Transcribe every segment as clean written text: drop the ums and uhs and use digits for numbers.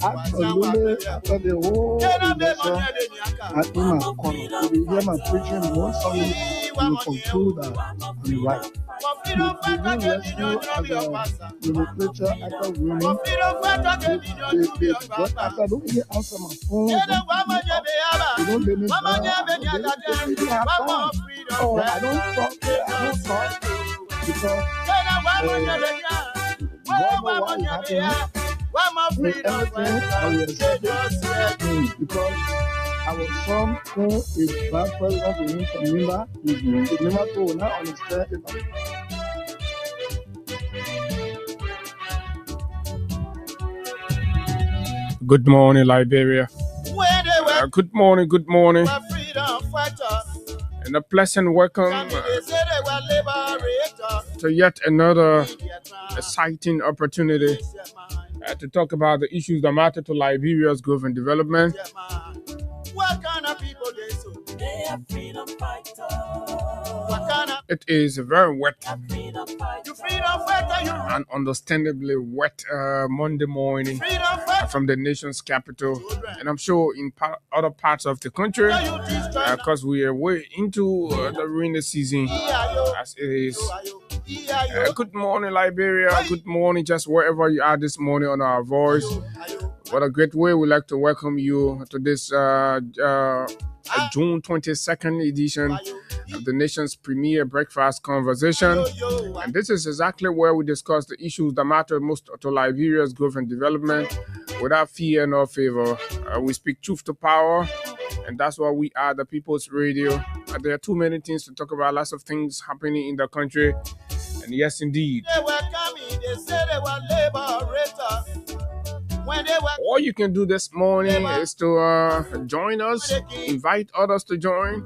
Absolutely, after the whole election, at Imakono, if you hear my preaching once only, you will conclude that I'm right. If you rescue as a nomenclature after women, but after I don't even answer my phone, you don't let me down. Oh, I don't talk because God knows what is happening. Everything I will accept because our son who is bad president to him from Nimba, the Nimba will not understand it. Good morning, Liberia. Good morning, good morning. And a pleasant welcome to yet another exciting opportunity to talk about the issues that matter to Liberia's growth and development. What kind of people they so? They are freedom fighters. What kind of? It is a very wet and understandably wet Monday morning from the nation's capital, and I'm sure in other parts of the country, because we are way into the rainy season as it is. Good morning, Liberia. Good morning, just wherever you are this morning on our voice. What a great way we'd like to welcome you to this June 22nd edition of the nation's premier breakfast conversation. And this is exactly where we discuss the issues that matter most to Liberia's growth and development without fear nor favor. We speak truth to power, and that's why we are the People's Radio. There are too many things to talk about, lots of things happening in the country. And yes, indeed. They were coming, they said they were liberators. All you can do this morning is to join us, invite others to join,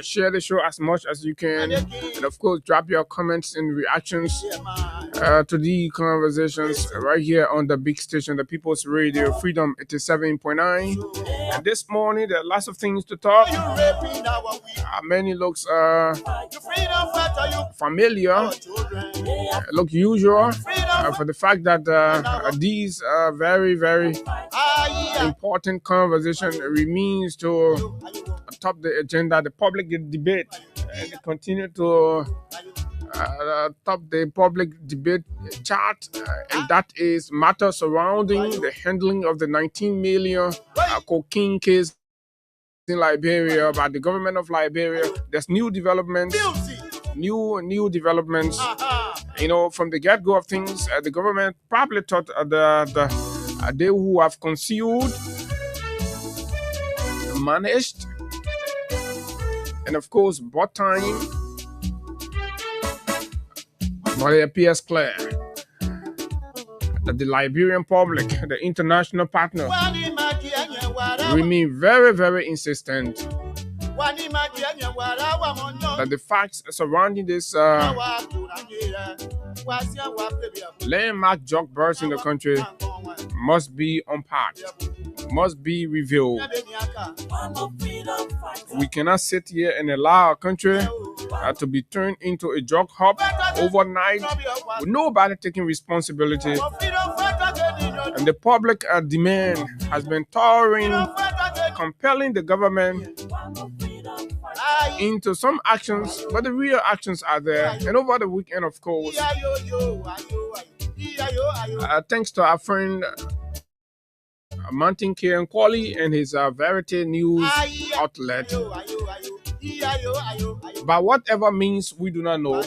share the show as much as you can, and of course drop your comments and reactions to the conversations right here on the big station, the People's Radio, Freedom 87.9. And this morning there are lots of things to talk. Many looks familiar, look usual, for the fact that these very important conversation remains to top the agenda, the public debate, and continue to top the public debate chart, and that is matter surrounding the handling of the 19 million cocaine case in Liberia by the government of Liberia. There's new developments. New developments. You know, from the get-go of things, the government probably thought they who have concealed, managed, and of course bought time, but it appears clear that the Liberian public, the international partner, remain very insistent that the facts surrounding this landmark drug burst in the country must be unpacked, must be revealed. We cannot sit here and allow our country to be turned into a drug hub overnight with nobody taking responsibility. And the public demand has been towering, compelling the government into some actions, but the real actions are there. And over the weekend, of course, thanks to our friend Martin K. Nkwali and his Verity News outlet, by whatever means we do not know,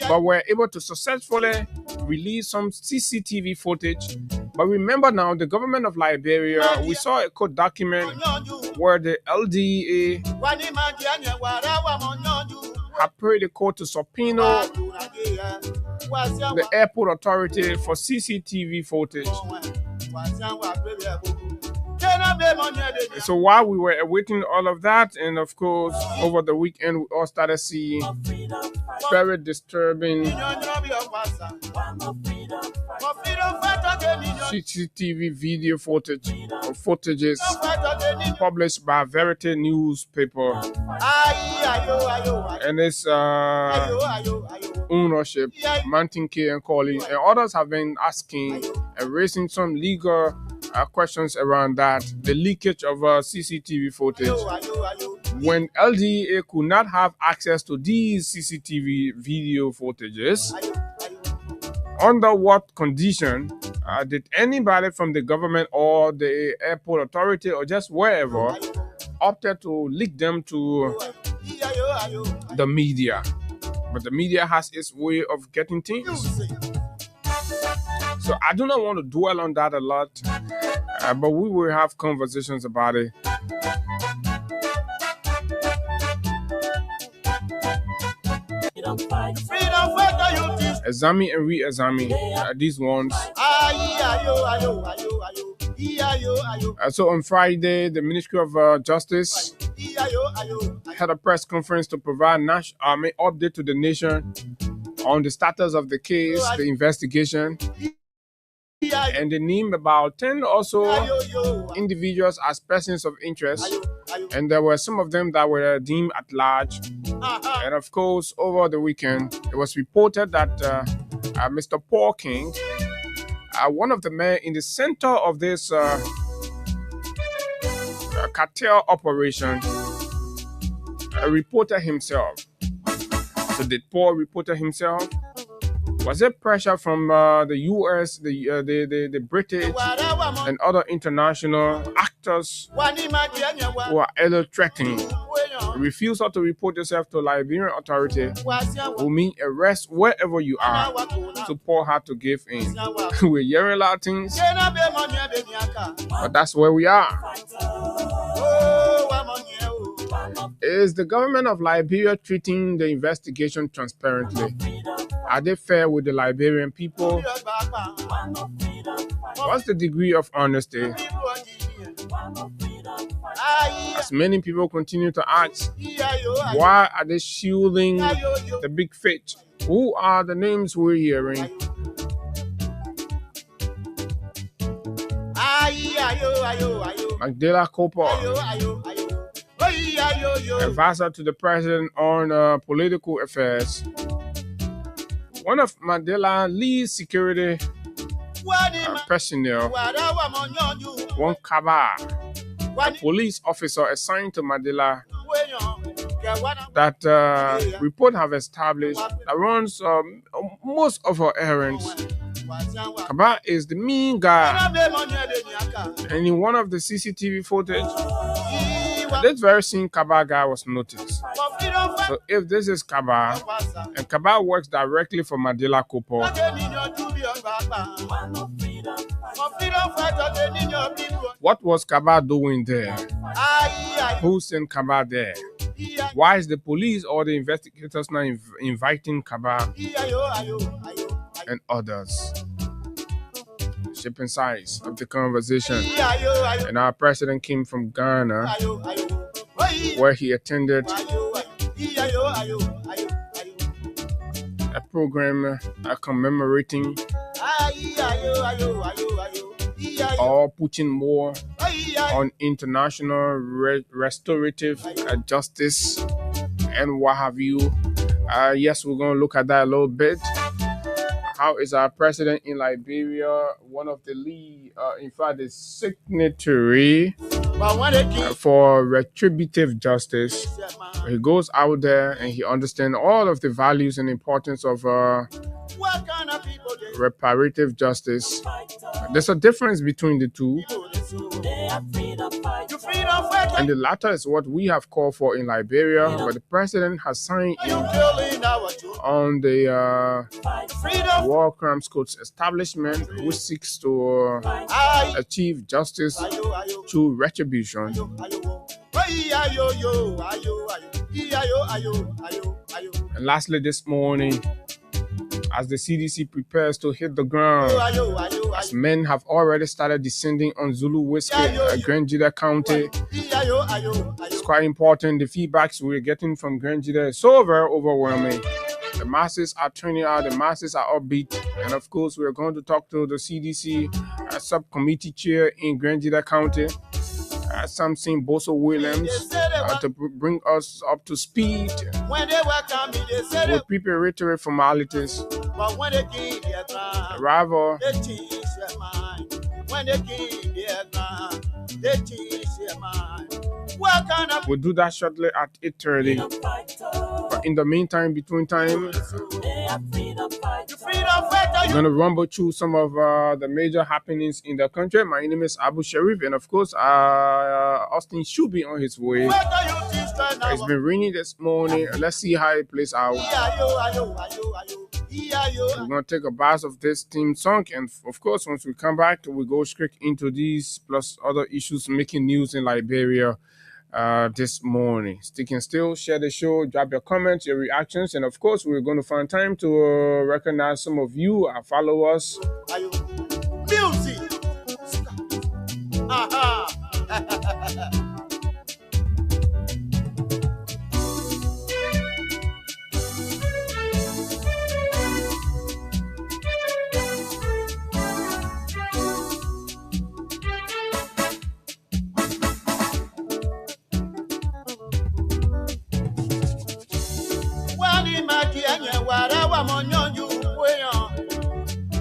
but we're able to successfully release some CCTV footage. But remember now, the government of Liberia, we saw a court document where the LDA had paid the court to subpoena the airport authority for CCTV footage. So while we were awaiting all of that, and of course over the weekend we all started seeing very disturbing CCTV video footages published by Verity newspaper, and it's ownership, Martin K. and Colley, and others have been asking and raising some legal questions around that. The leakage of CCTV footage. When LDA could not have access to these CCTV video footages, under what condition did anybody from the government or the airport authority or just wherever opted to leak them to the media? But the media has its way of getting things. So I do not want to dwell on that a lot, but we will have conversations about it. Examine and re-examine these ones. So on Friday, the Ministry of Justice had a press conference to provide update to the nation on the status of the case, the investigation, and they named about 10 or so individuals as persons of interest, and there were some of them that were deemed at large. And of course, over the weekend, it was reported that Mr. Paul King, one of the men in the center of this cartel operation, reported himself. So did Paul report himself? Was it pressure from the US, the British, and other international actors who are either threatening? Refusal to report yourself to Liberian authority will mean arrest wherever you are. So Paul had to give in. We're hearing a lot of things, but that's where we are. Is the government of Liberia treating the investigation transparently? Are they fair with the Liberian people? What's the degree of honesty? As many people continue to ask, why are they shielding the big fish? Who are the names we're hearing? Magdala Cooper, advisor to the president on political affairs. One of Mandela's lead security personnel, one Kaba, a police officer assigned to Mandela, that report have established that runs most of her errands. Kaba is the mean guy, and in one of the CCTV footage, this very same Kaba guy was noticed. So if this is Kaba, and Kaba works directly for Mandela Cooper, what was Kaba doing there? Who sent Kaba there? Why is the police or the investigators not inviting Kaba and others? Shipping size of the conversation. And our president came from Ghana, where he attended a program commemorating or putting more on international restorative justice and what have you. Yes, we're going to look at that a little bit. How is our president in Liberia one of the lead, in fact, the signatory for retributive justice? He goes out there and he understands all of the values and importance of reparative justice. There's a difference between the two, and the latter is what we have called for in Liberia, but the president has signed in on the War Crimes Court's establishment, which seeks to achieve justice through retribution. And lastly, this morning, as the CDC prepares to hit the ground, as men have already started descending on Zulu Whiskey, Grangida County. It's quite important. The feedbacks we're getting from Grangida is so very overwhelming. The masses are turning out, the masses are upbeat, and of course, we're going to talk to the CDC subcommittee chair in Grangida County, Samson Boso Williams, to bring us up to speed When they welcome me, they say with preparatory formalities. but when they give their ground, Rather, they change their mind. When they give their ground, they change their mind. What kind of we'll do that shortly at 8:30. But in the meantime, between time, freedom fighter? I'm going to rumble through some of the major happenings in the country. My name is Abu Sharif, and of course, Austin should be on his way. What are you teach right now? It's been raining this morning. Let's see how it plays out. We're going to take a bath of this theme song, and of course, once we come back, we go straight into these plus other issues making news in Liberia this morning. Stick and still, share the show, drop your comments, your reactions, and of course, we're going to find time to recognize some of you, our followers. Music.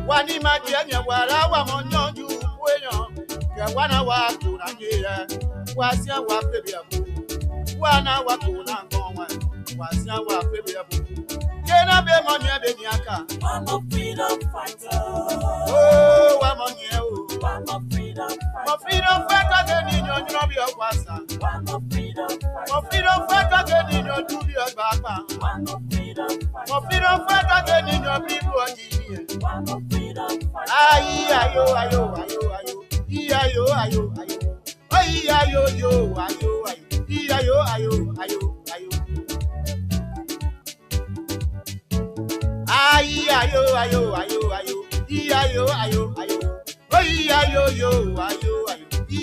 Wani majianya wala wa monyoju kweyo ke wana wa kunangira wasia wa pebiabu wana wa kunangwa wasia wa pebiabu kena be monya be niaka I'm a freedom fighter oh wa monya oh I'm a freedom fighter ke ni nyo bi okwasa I'm a freedom fighter ke ni nyo du bi ogbapa I'm a freedom fighter ke ni nyo bi oji ayo ayo ayo ayo ayo ayo ayo yo ayo ayo ayo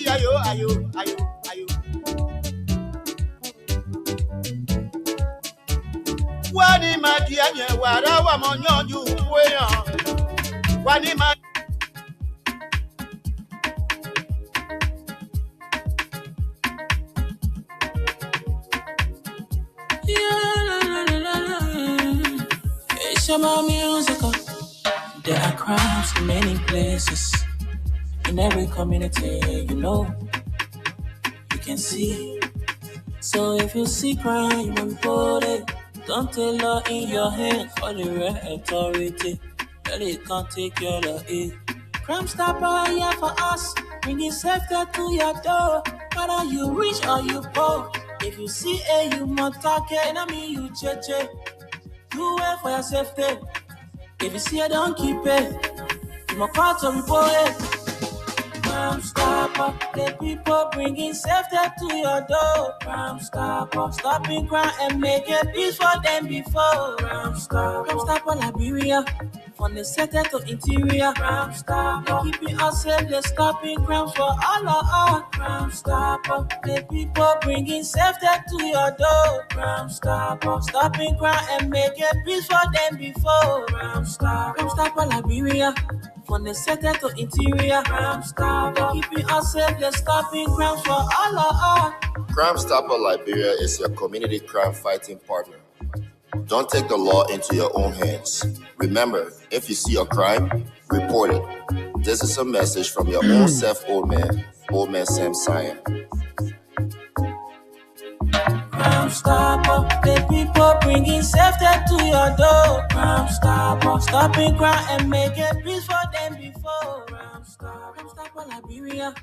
ayo ayo ayo wani madianye wara wa monyoju kweyan wani ma It's about musical. There are crimes in many places. In every community, you know, you can see. So if you see crime, you report it. Don't take law in your hands for the right authority. That it can't take care of it. Crime Stopper here for us, bringing safety to your door. Whether you rich or you poor, if you see a you must talk it, I mean you cheche. You wait for your safety. If you see it, don't keep it. You must call to report it. Crime Stopper, the people bringing safety to your door. Crime Stopper, stopping crime and making peace for them before. Crime Stopper Liberia, from the center to interior. Crime Stopper, keeping us safe, they're stopping crimes for all of us. Crime Stopper, the people bringing safety to your door. Crime Stopper, stopping crime and making peace for them before. Crime Stopper Liberia, from the center to interior. Crime Stopper, keeping us safe, they're stopping crimes for all of us. Crime Stopper Liberia is your community crime fighting partner. Don't take the law into your own hands. Remember, if you see a crime, report it. This is a message from your own self, Old Man Sam Sion. Crime Stopper, the people bringing safety to your door. Crime Stopper, stopping crime and making peace for them before. Crime Stopper Liberia,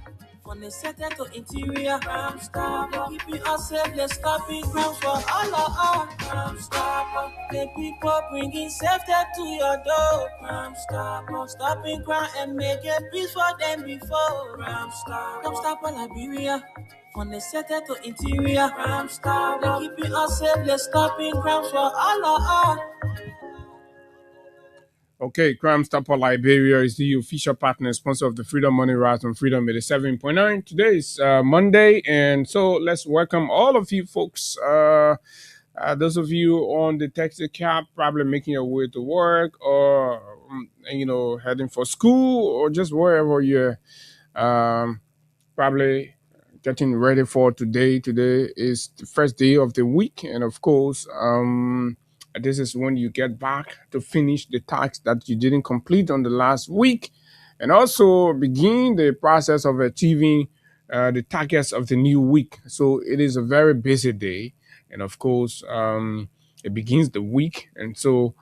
from the center to interior. Crime Stopper, keeping us safe, they're stopping crimes for all of us. Crime Stopper, the people bringing safety to your door. Crime Stopper, stopping crime and making peace for them before. Crime Stopper Liberia, from the center to interior. Crime Stopper, keeping us safe, they're stopping crimes for all of us. Okay, Crime Stopper Liberia is the official partner and sponsor of the Freedom Money Rise on Freedom 87.9. Today is Monday, and so let's welcome all of you folks. Those of you on the taxi cab, probably making your way to work, or heading for school, or just wherever you're probably getting ready for today. Today is the first day of the week, and of course, this is when you get back to finish the tasks that you didn't complete on the last week, and also begin the process of achieving the targets of the new week. So it is a very busy day, and of course, it begins the week, and so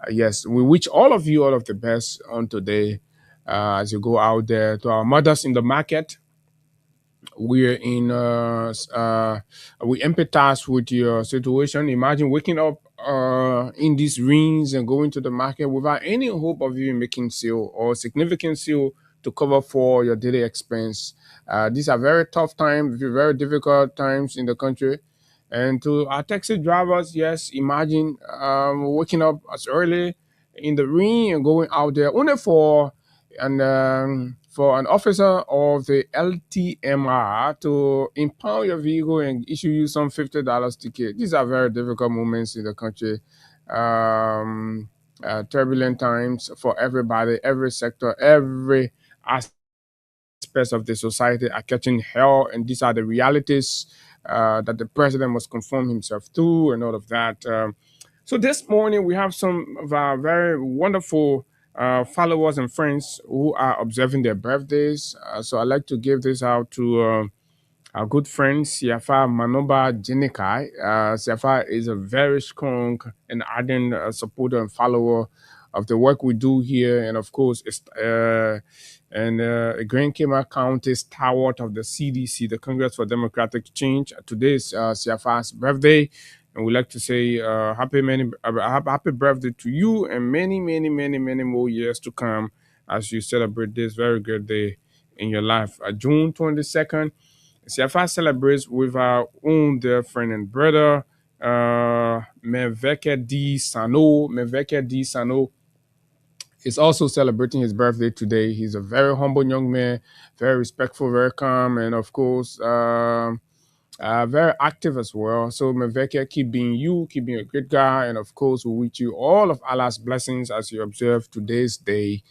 yes, we wish all of you all of the best on today as you go out there. To our mothers in the market, we're in we empathize with your situation. Imagine waking up in these rains and going to the market without any hope of you making sale or significant sale to cover for your daily expense. These are very tough times, very difficult times in the country. And to our taxi drivers, yes, imagine waking up as early in the rain and going out there only for an officer of the LTMR to impound your vehicle and issue you some $50 ticket. These are very difficult moments in the country. Turbulent times for everybody, every sector, every aspect of the society are catching hell, and these are the realities that the president must conform himself to, and all of that. So this morning we have some of our very wonderful followers and friends who are observing their birthdays. So I'd like to give this out to our good friend Siafa Manoba Jenikai. Siafa is a very strong and ardent supporter and follower of the work we do here, and of course, Grand Kema County stalwart of the CDC, the Congress for Democratic Change. Today is Siafa's birthday, and we'd like to say happy birthday to you, and many, many, many, many more years to come as you celebrate this very good day in your life. June 22nd. Siafa celebrates with our own dear friend and brother, Meveke D. Sano. Meveke D. Sano is also celebrating his birthday today. He's a very humble young man, very respectful, very calm, and of course, very active as well. So Meveke, keep being you, keep being a great guy, and of course, we wish you all of Allah's blessings as you observe today's day.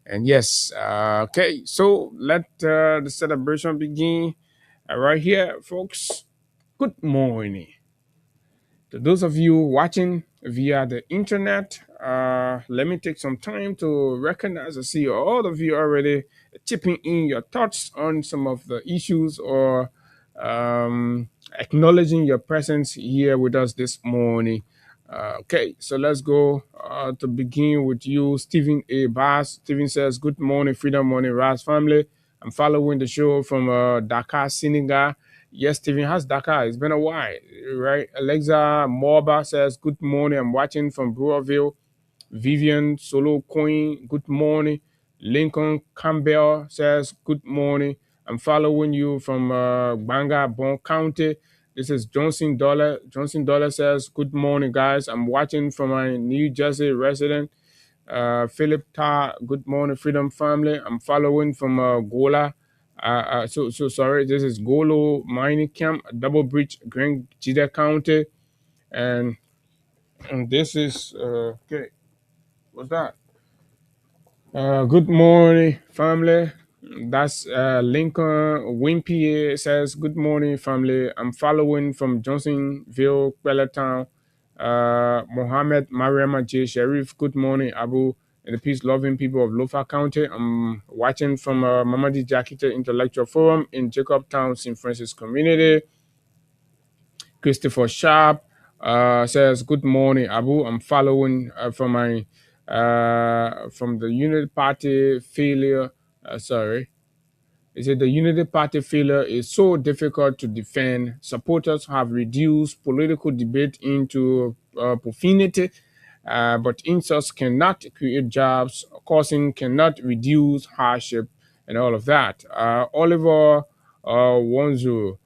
And yes, okay, so let the celebration begin. Right here, folks, good morning. To those of you watching via the internet, let me take some time to recognize and see all of you already chipping in your thoughts on some of the issues or acknowledging your presence here with us this morning. Okay, so let's go to begin with you, Stephen A. Bass. Stephen says, good morning, Freedom Morning, Raz family. I'm following the show from Dakar, Senegal. Yes, Stephen, how's Dakar? It's been a while, right? Alexa Morba says, good morning. I'm watching from Brewerville. Vivian Solo Coin, good morning. Lincoln Campbell says, good morning. I'm following you from Banga, Bon County. This is Johnson Dollar. Johnson Dollar says, good morning, guys. I'm watching from my New Jersey resident. Philip Ta, good morning, Freedom Family. I'm following from Gola. So sorry, this is Golo Mining Camp, Double Bridge, Grand Jida County. And this is, okay, what's that? Good morning, family. That's Lincoln Wimpy says, good morning, family. I'm following from Johnsonville, Bellatown. Mohammed Mariama J. Sharif, good morning, Abu, and the peace-loving people of Lofa County. I'm watching from Mamadi Jakite Intellectual Forum in Jacobtown, St. Francis Community. Christopher Sharp says, good morning, Abu. I'm following from the Unity Party failure. He said the Unity Party failure is so difficult to defend. Supporters have reduced political debate into profanity, but insults cannot create jobs. Causing cannot reduce hardship, and all of that. Oliver Wanzu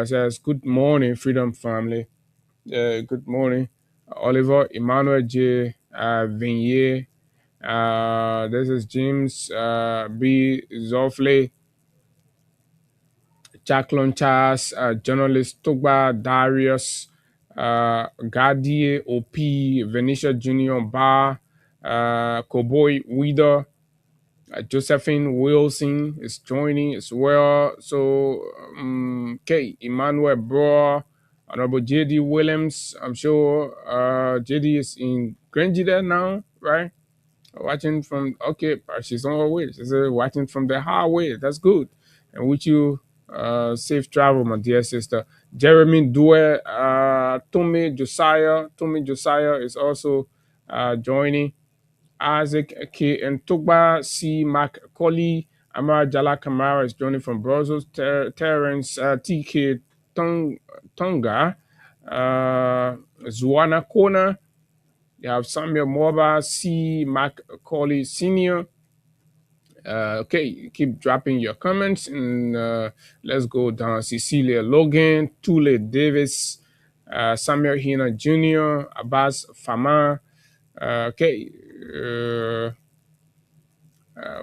says, good morning, Freedom Family. Good morning, Oliver Emmanuel J. Vignier. This is James B. Zoffley. Jacqueline Charles, journalist Togba Darius, Gadier OP, Venetia Junior Bar, Cowboy Weeder, Josephine Wilson is joining as well. So, okay, Emmanuel Bro, Honorable JD Williams. I'm sure JD is in Grangy there now, right? Watching from, okay, she's on her way. She's watching from the highway. That's good. And with you, safe travel, my dear sister. Jeremy Due, Tommy Josiah is also joining. Isaac K. and Tugba C. Macaulay. Amara Jala Kamara is joining from Brussels. Terence TK Tonga. Zuana Kona. You have Samuel Moba C. Macaulay Sr. Okay, keep dropping your comments and let's go down. Cecilia Logan, Tule Davis, Samuel Hina Jr., Abbas Fama. Okay.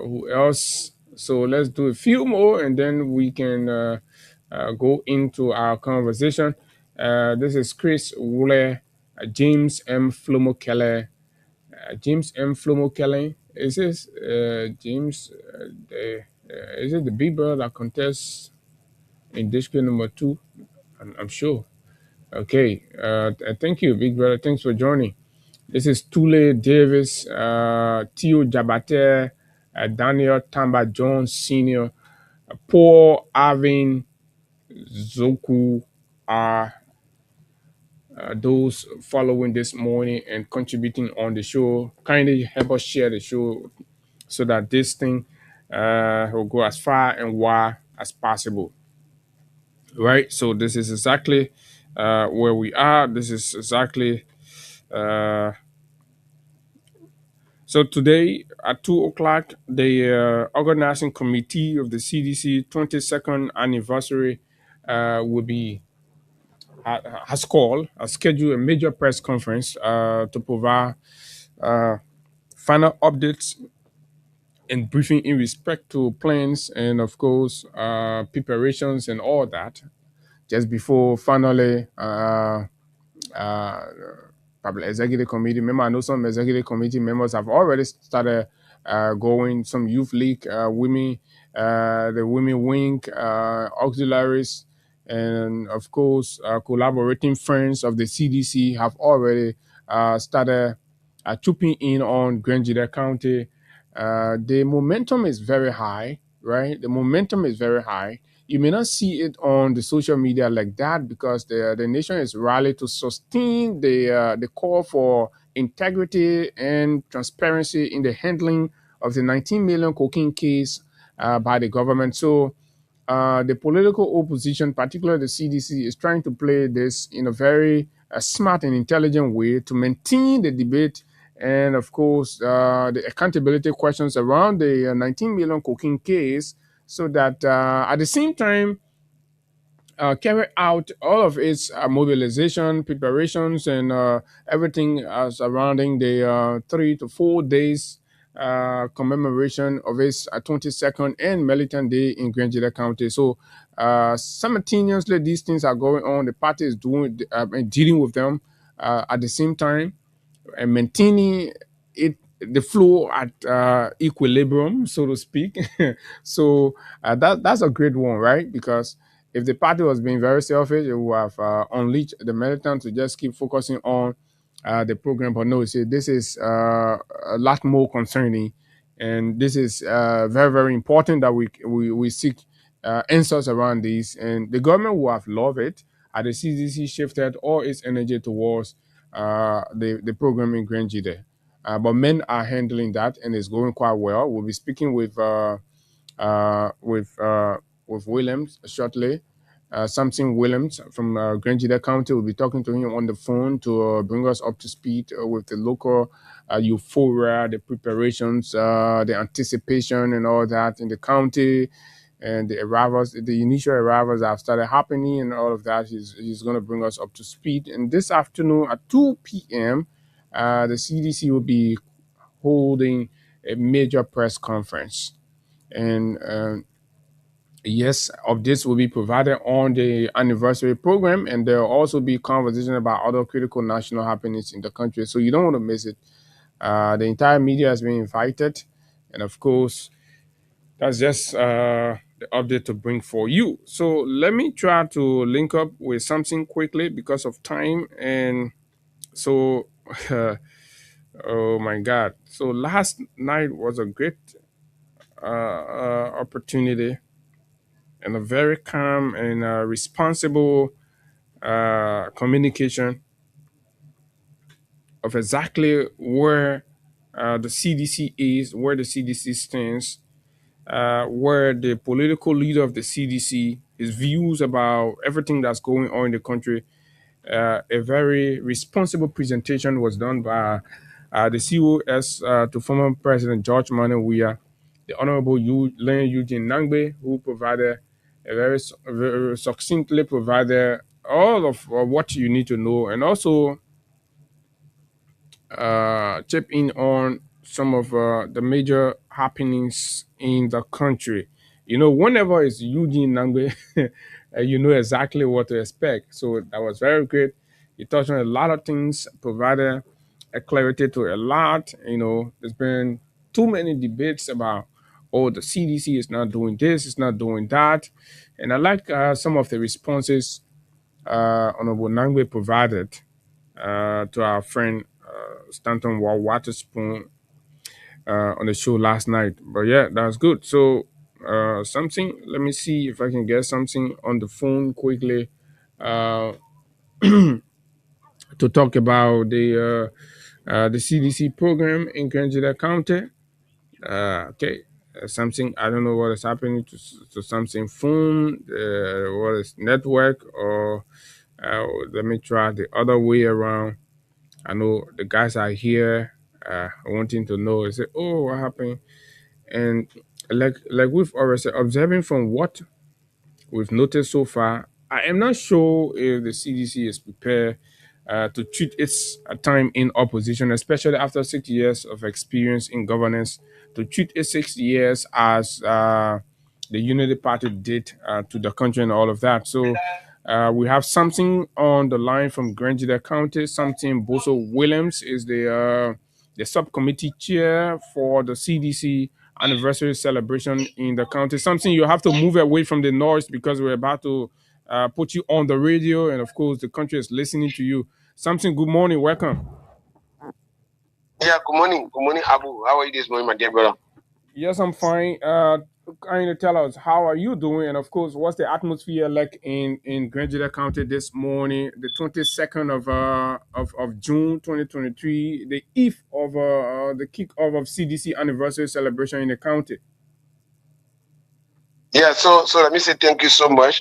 Who else? So let's do a few more and then we can go into our conversation. This is Chris Wule, James M. Flomo Kelly. James M. Flomo Kelly. Is this James? Is it the big brother that contests in district number 2? I'm sure. Okay. Thank you, big brother. Thanks for joining. This is Tule Davis, Theo Jabate, Daniel Tamba Jones Sr., Paul Arvin Zoku are those following this morning and contributing on the show. Kindly help us share the show so that this thing will go as far and wide as possible. Right? So this is exactly where we are. This is exactly... So today at 2 o'clock, the organizing committee of the CDC 22nd anniversary will be has scheduled a major press conference to provide final updates and briefing in respect to plans and of course preparations and all that just before finally probably executive committee member. I know some executive committee members have already started going, some youth league, women, the women wing, auxiliaries, and of course, collaborating friends of the CDC have already started chipping in on Grand Jida County. The momentum is very high, right? The momentum is very high. You may not see it on the social media like that because the nation is rallied to sustain the call for integrity and transparency in the handling of the 19 million cocaine case by the government. So the political opposition, particularly the CDC, is trying to play this in a very smart and intelligent way to maintain the debate and, of course, the accountability questions around the 19 million cocaine case so that at the same time, carry out all of its mobilization, preparations, and everything surrounding the 3 to 4 days commemoration of its 22nd and Militant Day in Grand Jida County. So simultaneously, these things are going on. The party is doing dealing with them at the same time and maintaining it the flow at equilibrium, so to speak. So that's a great one, right? Because if the party was being very selfish, it would have unleashed the militants to just keep focusing on the program. But no, see, this is a lot more concerning, and this is very, very important that we seek answers around this. And the government will have loved it had the CDC shifted all its energy towards the program in Grand Jide. But men are handling that, and it's going quite well. We'll be speaking with Williams shortly. Samson Williams from Grand Jida County will be talking to him on the phone to bring us up to speed with the local euphoria, the preparations, the anticipation, and all that in the county, and the arrivals, the initial arrivals have started happening, and all of that. He's going to bring us up to speed. And this afternoon at 2 p.m., the CDC will be holding a major press conference, and yes, updates will be provided on the anniversary program, and there will also be conversation about other critical national happenings in the country. So you don't want to miss it. The entire media has been invited, and of course, that's just the update to bring for you. So let me try to link up with something quickly because of time. And so, oh my God. So last night was a great opportunity and a very calm and responsible communication of exactly where the CDC is, where the CDC stands, where the political leader of the CDC, his views about everything that's going on in the country. A very responsible presentation was done by the COS to former President George Manuel Weah, the Honorable Len Eugene Nangbe, who provided very succinctly provided all of what you need to know, and also chip in on some of the major happenings in the country. You know, whenever it's Eugene Nangbe, you know exactly what to expect. So that was very great. He touched on a lot of things, provided a clarity to a lot. You know, there's been too many debates about, oh, the CDC is not doing this, it's not doing that. And I like some of the responses Honorable Nangbe provided to our friend Stanton Waterspoon on the show last night. But yeah, that's good. So something, let me see if I can get something on the phone quickly uh, to talk about the CDC program in Grangeda County. Okay. Something I don't know what is happening to something phone, what is network, or let me try the other way around. I know the guys are here wanting to know. I say, oh, what happened? And like we've already said, observing from what we've noticed so far, I am not sure if the CDC is prepared to treat its time in opposition, especially after 6 years of experience in governance, to treat its 6 years as the Unity Party did to the country and all of that. So we have something on the line from Grangeda County. Something Boso Williams is the subcommittee chair for the CDC anniversary celebration in the county. Something you have to move away from the noise because we're about to put you on the radio, and of course the country is listening to you. Something. Good morning. Welcome. Yeah, good morning. Good morning, Abu. How are you this morning, my dear brother? Yes, I'm fine. Kind of tell us how are you doing, and of course, what's the atmosphere like in Grangeda County this morning, the 22nd of June 2023, the eve of the kickoff of CDC anniversary celebration in the county. Yeah, so let me say thank you so much.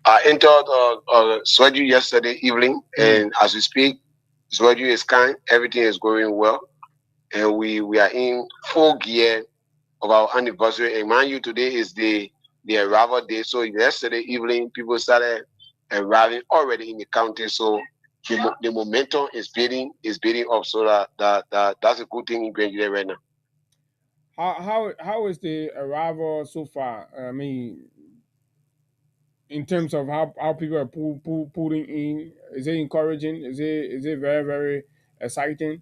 I entered Swaju yesterday evening, and as we speak, Swaju is kind. Everything is going well, and we are in full gear of our anniversary. And mind you, today is the arrival day. So yesterday evening, people started arriving already in the county. So the momentum is building up. So that's a good thing in Grangeda right now. How is the arrival so far? I mean, in terms of how people are pulling in, is it encouraging? Is it very, very exciting?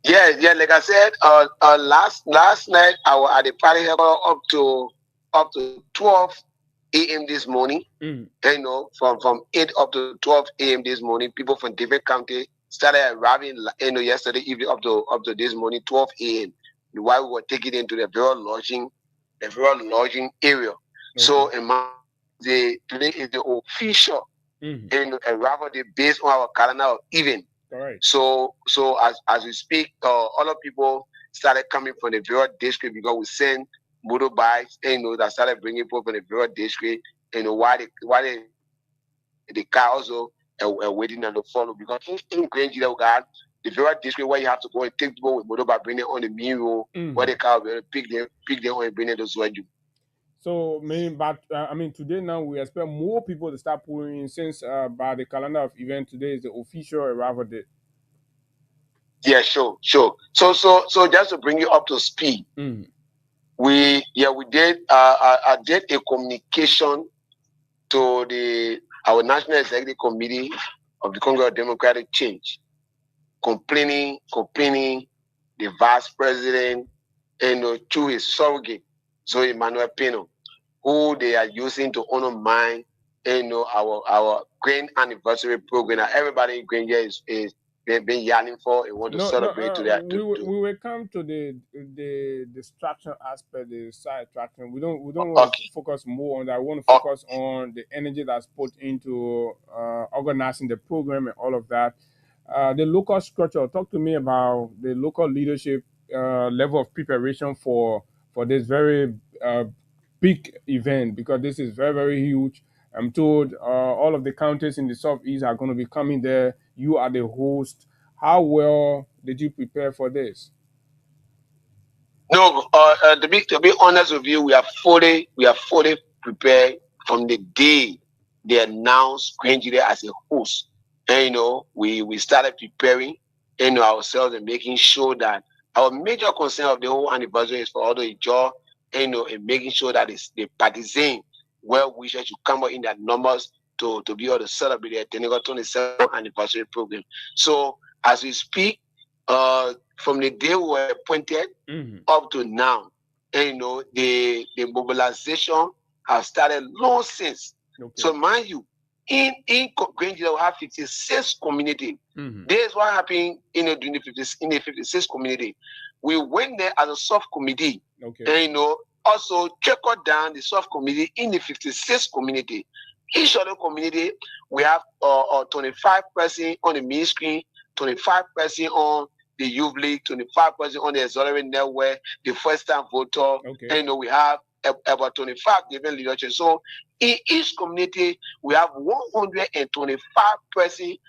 Yeah. Like I said, last night I was at the party up to 12 a.m. this morning. You know, from 8 up to 12 a.m. this morning, people from different counties started arriving. You know, yesterday evening up to this morning, 12 a.m. While we were taking into the very lodging area. Okay. So today is the official arrival day based on our calendar of event. Right. So as we speak, other people started coming from the various district because we send motorbikes, you know, that started bringing people from the various district, you know, why the car also waiting on the follow because in Grangeda we got the various district where you have to go and take people with motorbike, bring them on the main road, where the car will pick them and bring them to Swaju. So, but I mean, today now we expect more people to start pulling in since by the calendar of event today is the official arrival date. Yeah, sure. So just to bring you up to speed, we did. I did a communication to our National Executive Committee of the Congo Democratic Change, complaining the Vice President through his surrogate, so Emmanuel Pino, who they are using to honor mine, our grand anniversary program that everybody in Granger is they've been yearning for and want to celebrate today. We will come to the distraction aspect, the side attraction. We don't want to focus more on that. I want to focus on the energy that's put into organizing the program and all of that. The local structure. Talk to me about the local leadership level of preparation for this very big event, because this is very, very huge. I'm told all of the counties in the Southeast are going to be coming there. You are the host. How well did you prepare for this? No, to be honest with you, we are fully prepared from the day they announced Granger as a host. And we started preparing ourselves and making sure that our major concern of the whole anniversary is for all the joy, and making sure that the partisans well-wishers should come out in their numbers to be able to celebrate the Tenego 27th anniversary program. So as we speak, from the day we were appointed up to now, the mobilization has started long since. Okay. So mind you, in Granger we have 56 community. This is what happened during the 56 community. We went there as a soft committee. Okay. And also check out down the soft committee in the 56 community. Each other community, we have 25% on the ministry, 25% on the youth league, 25% on the exotic network, the first time voter. Okay. And we have about 25 different leadership. So in each community, we have 125%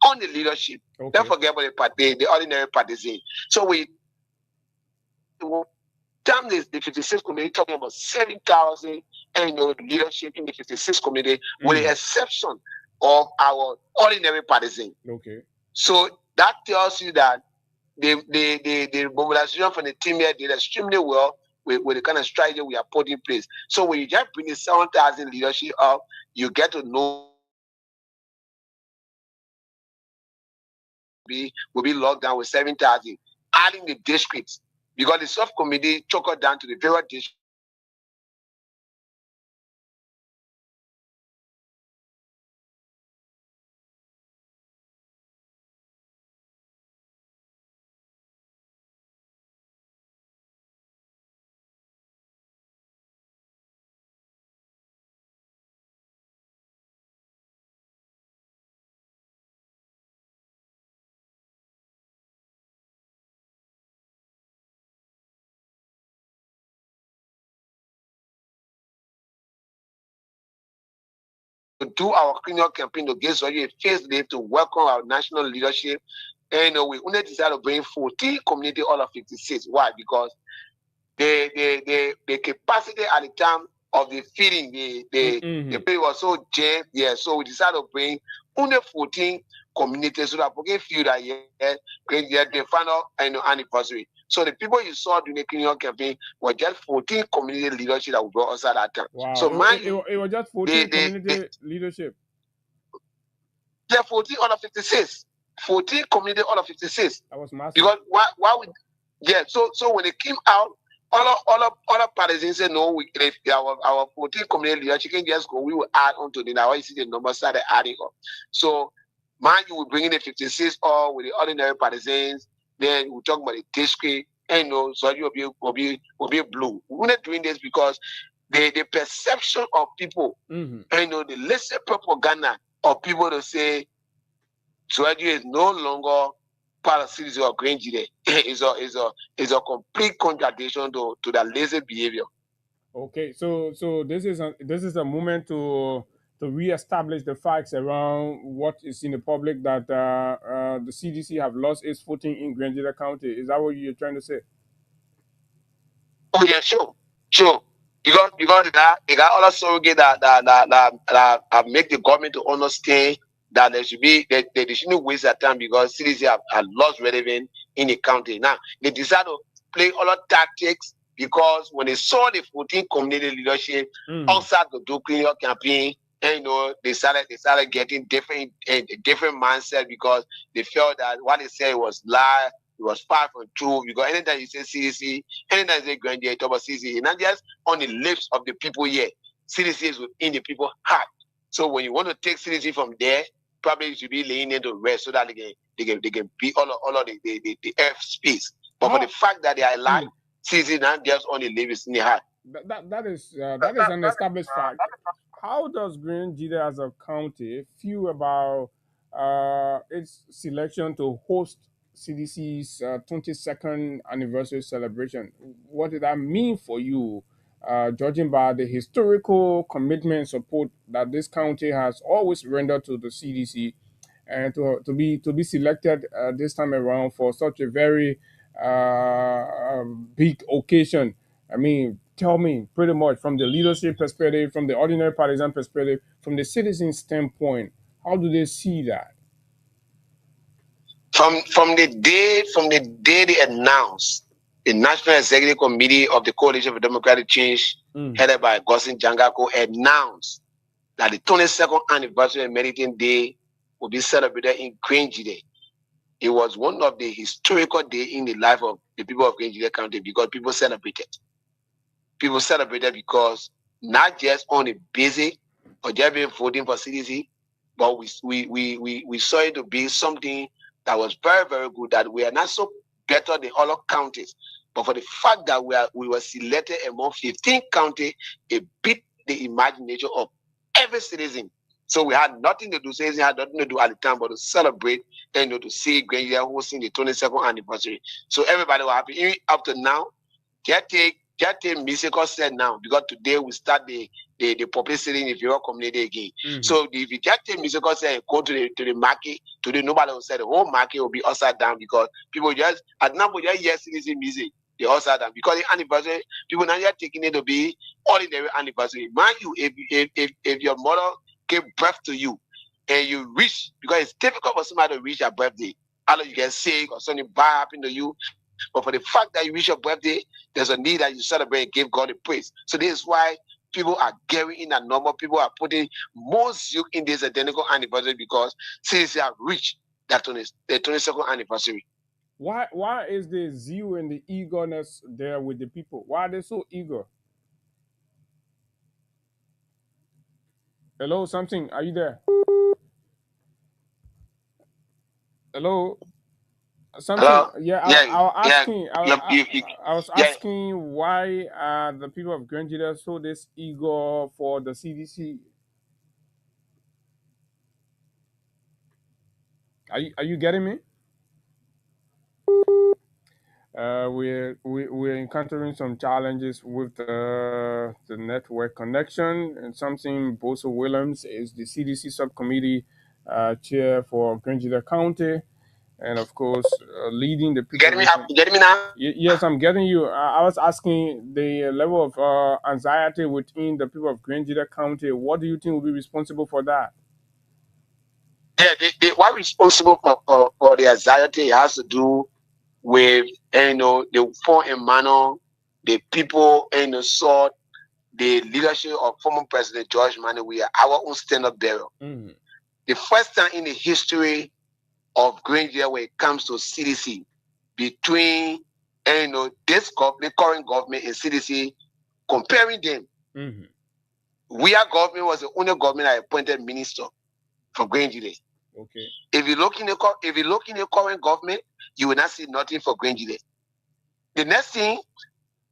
on the leadership. Okay. Don't forget about the ordinary partisans. So we damn this the 56 community talking about 7,000 leadership in the 56 community, with the exception of our ordinary partisans. Okay. So that tells you that the mobilization from the team here did extremely well with the kind of strategy we are putting in place. So when you just bring the 7,000 leadership up, you get to know will be locked down with 7,000, adding the districts, because the soft committee choked down to the very district. Do our cleanup campaign to get a face day to welcome our national leadership. And we only decided to bring 14 community all of 56. Why? Because the capacity at the time of the feeding, the place was so jammed. Yeah, so we decided to bring only 14 communities so that we can feel that the final anniversary. So the people you saw during the cleanup campaign were just 14 community leadership that we brought us at that time. Wow. So it was just 14 community leadership. Yeah, 14 out of 56. 14 community out of 56. That was massive. Because why we so when it came out, all partisans said no, our 14 community leadership can just go, we will add on to the now you see the numbers started adding up. So mind you, we bring in the 56 all with the ordinary partisans. Then we talk about the district, and so you will be blue. We're not doing this because the perception of people, the lesser propaganda of people to say Suadu is no longer part of citizen of Granger is a complete contradiction to that lazy behavior. Okay, so this is a moment to reestablish the facts around what is in the public, that the CDC have lost its footing in Granger County. Is that what you're trying to say? Oh yeah, sure. Because they got other surrogates that make the government to understand that they shouldn't waste their time, because CDC have lost relevance in the county. Now they decided to play other tactics, because when they saw the 14 community leadership outside the do cleanup campaign, and they started getting different mindset, because they felt that what they said was lie, It was far from true. Because anytime you say CDC, anytime you say Grenadier, you talk about CDC. Not just on the lips of the people here. CDC is within the people's heart. So when you want to take CDC from there, probably you should be laying into rest so that they can beat all of the earth space. But for the fact that they are alive, CDC now just only lives in the heart. That is an established fact. How does Grenadier as a county feel about its selection to host CDC's 22nd anniversary celebration? What did that mean for you, judging by the historical commitment and support that this county has always rendered to the CDC, and to be selected this time around for such a very big occasion? I mean, tell me pretty much from the leadership perspective, from the ordinary partisan perspective, from the citizen standpoint, how do they see that? From the day they announced the National Executive Committee of the Coalition for Democratic Change, headed by Gossin Jangako, announced that the 22nd anniversary of Medicine Day will be celebrated in Grenadier. It was one of the historical days in the life of the people of Grenadier County because people celebrated. People celebrated because not just on the basic or just being voting for CDC, but we saw it to be something that was very, very good, that we are not so better than other counties. But for the fact that we were selected among 15 counties, it beat the imagination of every citizen. So we had nothing to do, citizen had nothing to do at the time but to celebrate and to see Grenadier hosting the 22nd anniversary. So everybody was happy. Even up to now, Jate Miseko said now, because today we start the publicity in the Vero community again. So if Jate Miseko said go to the market, today nobody will say the whole market will be upside down because people just at now we just hear CDC music, they upside down because the anniversary, people now are taking it to be ordinary anniversary. Mind you, if your mother gave birth to you and you reach, because it's difficult for somebody to reach your birthday, either you get sick or something bad happened to you. But for the fact that you reach your birthday, there's a need that you celebrate and give God the praise. So this is why people are getting in a number. People are putting more zeal in this identical anniversary because since they have reached that the 22nd anniversary. Why is the zeal and the eagerness there with the people? Why are they so eager? Hello, something. Are you there? Hello. Something. Hello? Yeah, I was asking why the people of Grenadier are so this eager for the CDC. Are you getting me? We're encountering some challenges with the network connection, and something Boso Williams is the CDC subcommittee chair for Grenadier County, and of course leading the people. Getting me now? Yes, I'm getting you. I was asking the level of anxiety within the people of Grenadier County. What do you think will be responsible for that? Yeah, the one responsible for the anxiety has to do with the form and manner the people saw the leadership of former President George Manneh. We are our own stand-up bearer. The first time in the history of Grenadier when it comes to CDC between this government, current government and CDC, comparing them. We are government was the only government that appointed minister for Grenadier. Okay. If you look in the current government, you will not see nothing for Grenadier. The next thing,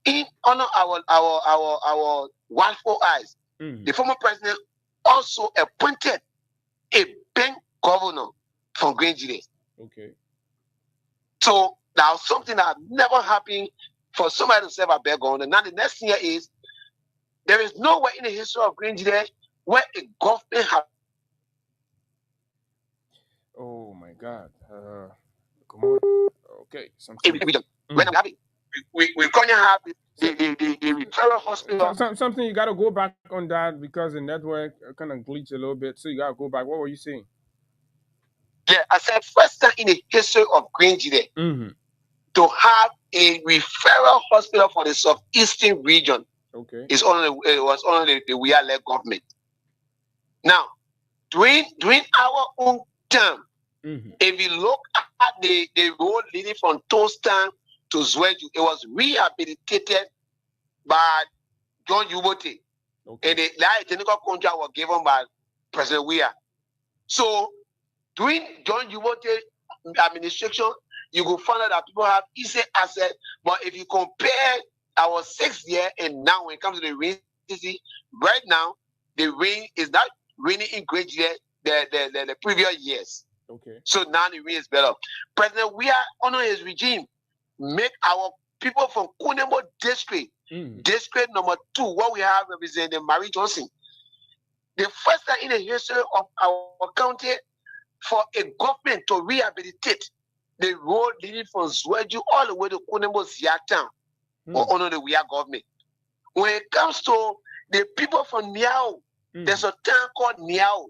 in honor our watchful eyes, the former president also appointed a bank governor from Grenadier. Okay. So now something that never happened for somebody to serve a bank governor. Now the next thing is there is nowhere in the history of Grenadier where a government has. Oh my God. Come on. Okay. When I'm happy, we're going to have the referral hospital. Something you got to go back on that because the network kind of glitched a little bit. So you got to go back. What were you saying? Yeah, I said first time in the history of Grenadier to have a referral hospital for the southeastern region. Okay. It was only the Wea-led government. Now, during our own term, if you look the road leading from Toastan to Zweju, it was rehabilitated by John Ubote. And the technical contract was given by President Weah. So during John Ubote administration, you will find out that people have easy access. But if you compare our 6th year and now when it comes to the rain season, right now, the rain is not raining in great year the previous years. Okay. So now the rain is better. President Weah, under his regime, make our people from Kunemo district, district number 2, what we have representing Marie Johnson, the first time in the history of our county for a government to rehabilitate the road leading from Zweju all the way to Kunemo Zia town or under the Weah government. When it comes to the people from Niao, there's a town called Niao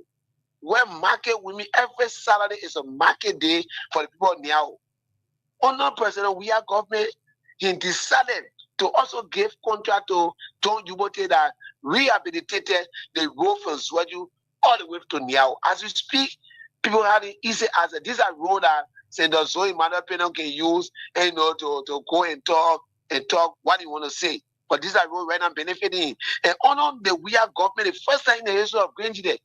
where market women every Saturday is a market day for the people of Niao. Under President Weah government, he decided to also give contract to John Ubote that rehabilitated the road from Zweju all the way to Niao. As we speak, people have the easy access. These are roads that Senator Zoe Manuel Pena can use to go and talk what he want to say. But these are roads right now benefiting. And under the Weah government, the first time in the history of Green Day,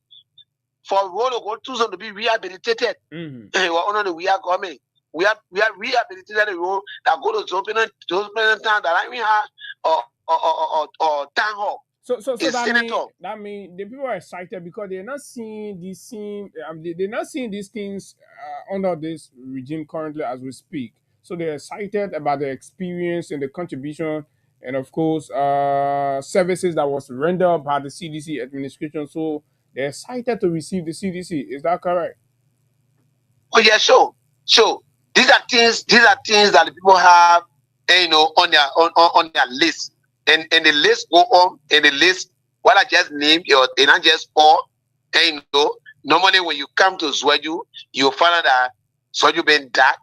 for a road to go to be rehabilitated, under the Weah government. We have rehabilitated the road that go to Zopina town that I mean have or town hall. So that mean the people are excited because they're not seeing these they're not seeing these things under this regime currently as we speak. So they're excited about the experience and the contribution and of course services that was rendered by the CDC administration. So they're excited to receive the CDC. Is that correct? Oh yeah, sure. These are things that the people have on their list. And the list go on, and the list, what I just named, they're not just all. And normally when you come to Zweju, you'll find out that Zweju been dark.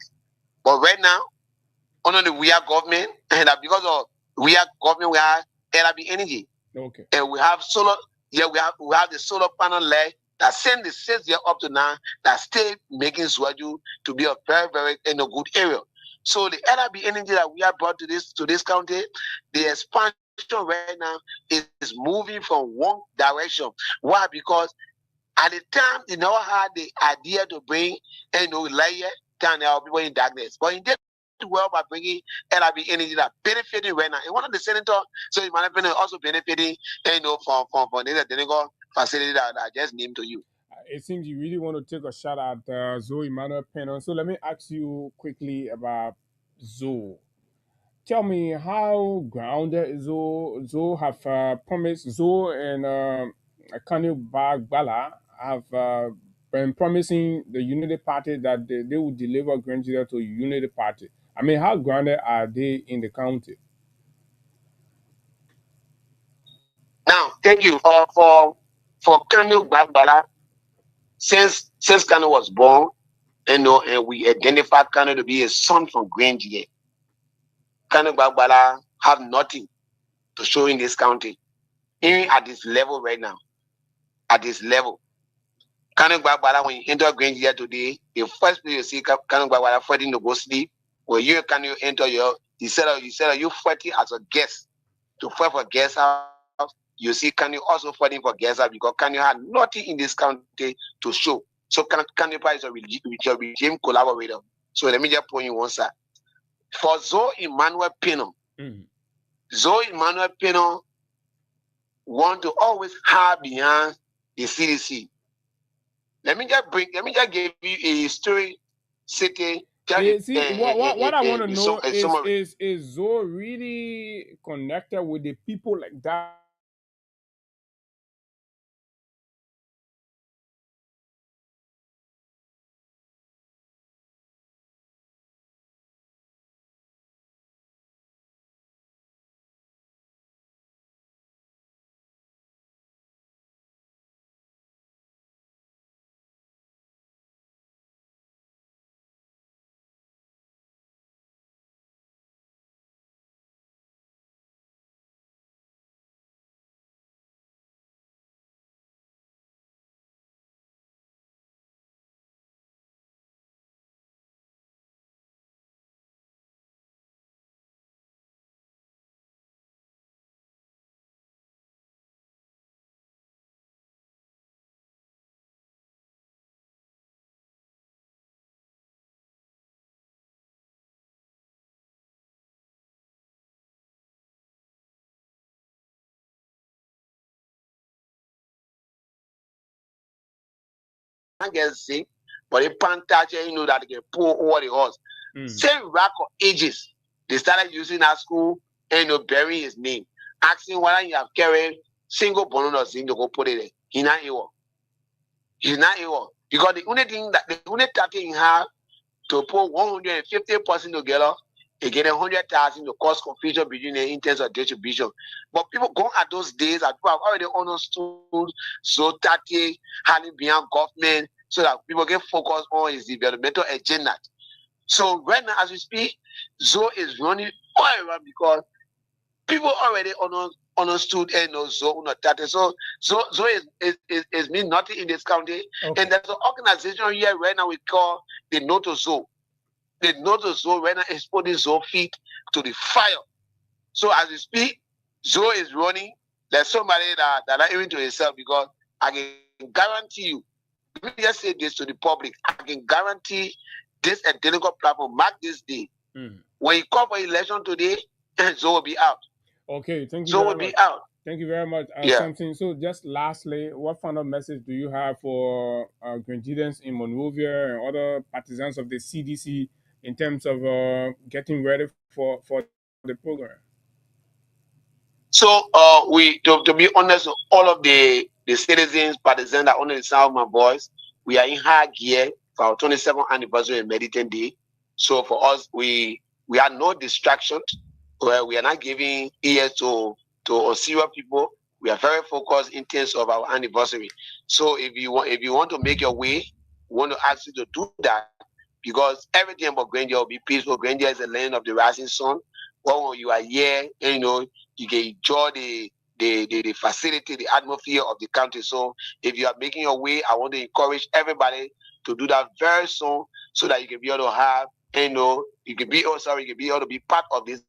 But right now, under the Weah government, and because of Weah government, we have LRB energy. Okay. And we have solar, we have the solar panel leg that send the 6th year up to now that stay making Zweju to be a very, very good area. So the LRB energy that we have brought to this county, the expansion right now is moving from one direction. Why? Because at the time they never had the idea to bring layer down there people in darkness. But in that well by bringing LRB energy that benefiting right now. And one of the senators, so it might have also benefiting from the Denego facility that I just named to you. It seems you really want to take a shot at Zoe Manuel Pena. So let me ask you quickly about Zoe. Tell me how grounded Zoe have promised. Zoe and Kanu Bagbala have been promising the Unity Party that they will deliver Grenada to Unity Party. I mean, how grounded are they in the county? Now, thank you for Kanu Bagbala. Since Kanu was born, and we identified Kanu to be a son from Grenada. Kanu Bagbala have nothing to show in this county, even at this level right now. At this level, Kanu Bagbala, when you enter Grenada today, the first place you see Kanu Bagbala fighting to go sleep. When you can enter you said you fighting as a guest to fight for guest house. You see Kanu also fighting for guest house because Kanu had nothing in this county to show. So Kanu is a regime collaborator. So let me just point you one side. For Zoe Emmanuel Pino, Zoe Emmanuel Pino want to always hide behind the CDC. Let me just give you a story city. What I want to know is Zoe really connected with the people like that? get sick, but they can't touch it, that they can pull over the horse. Same record ages, they started using our school and burying his name, asking whether you have carried single bonus in to go put it in. He's not able. He's not able. Because the only thing he have to put 150% together, they get 100,000 to cause confusion between the intents of distribution. But people go at those days that people have already understood so 30 having beyond government so that people get focused on his developmental agenda. So right now, as we speak, Zoe is running all around because people already understood and know Zoe not that. So Zoe is mean nothing in this county. Okay. And there's an organization here right now we call the Noto Zoe. The Noto Zoe right now is putting Zoe feet to the fire. So as we speak, Zoe is running. There's somebody that are even to himself because I can guarantee you, let me just say this to the public, I can guarantee this identical platform, mark this day. When you come for election today, Zoe will be out. Okay, thank you. Zoe will be out. Thank you very much. Something. So just lastly, what final message do you have for Grenadians in Monrovia and other partisans of the CDC in terms of getting ready for the program? So we to be honest, all of the citizens, partisans that only the sound of my voice, we are in high gear for our 27th anniversary of Meditation Day. So for us, we are no distractions. Where we are not giving ears to serious people. We are very focused in terms of our anniversary. So if you want to make your way, we want to ask you to do that because everything about Grenada will be peaceful. Grenada is the land of the rising sun. When you are here, you can enjoy the facility, the atmosphere of the country. So if you are making your way, I want to encourage everybody to do that very soon so that you can be able to have, you can be able to be part of this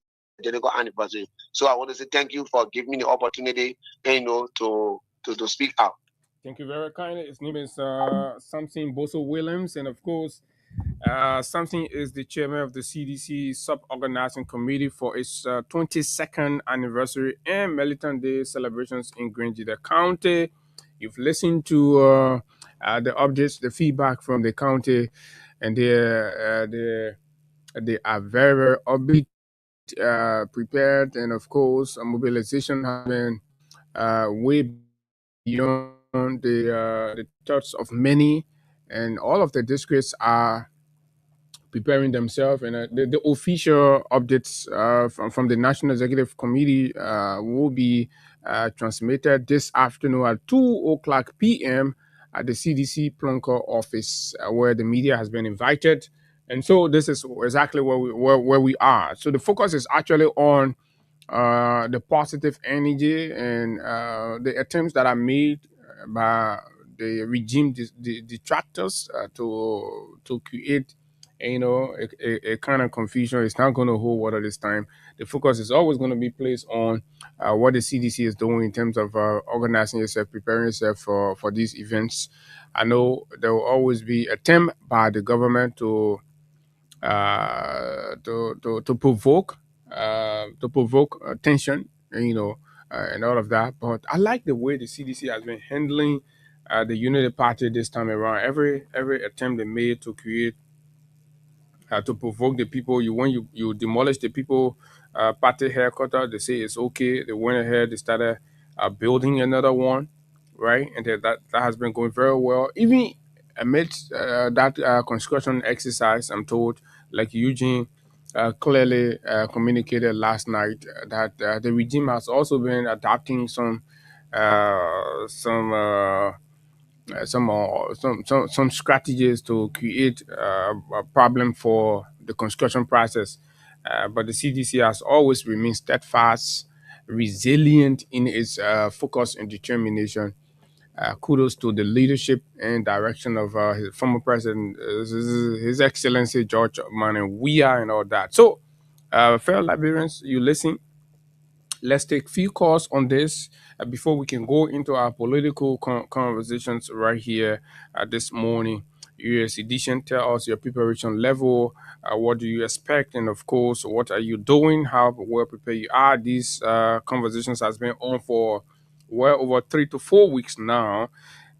anniversary. So I want to say thank you for giving me the opportunity, to speak out. Thank you very kindly. His name is Samson Boso Williams, and of course, Samson is the chairman of the CDC sub-organizing committee for its 22nd anniversary and Militant Day celebrations in Grenada County. You've listened to the updates, the feedback from the county, and they are very, very upbeat. Prepared, and of course mobilization has been way beyond the thoughts of many, and all of the districts are preparing themselves, and the official updates from the National Executive Committee will be transmitted this afternoon at 2:00 p.m. at the CDC Plonker office, where the media has been invited. And so this is exactly where we are. So the focus is actually on the positive energy and the attempts that are made by the regime detractors to create, a kind of confusion. It's not going to hold water this time. The focus is always going to be placed on what the CDC is doing in terms of organizing yourself, preparing yourself for these events. I know there will always be attempt by the government to provoke tension, and all of that. But I like the way the CDC has been handling the Unity Party this time around. Every attempt they made to create to provoke the people. When you demolish the people party headquarters, they say it's okay. They went ahead, they started building another one, right? And that has been going very well. Even amidst that construction exercise, I'm told, like Eugene clearly communicated last night, that the regime has also been adopting some strategies to create a problem for the construction process. But the CDC has always remained steadfast, resilient in its focus and determination. Kudos to the leadership and direction of his former president, His Excellency George Manneh Weah, and all that. So, fellow Liberians, you listen. Let's take few calls on this before we can go into our political conversations right here this morning. US edition, tell us your preparation level. What do you expect? And of course, what are you doing? How well prepared you are? These conversations has been on for well over 3 to 4 weeks now.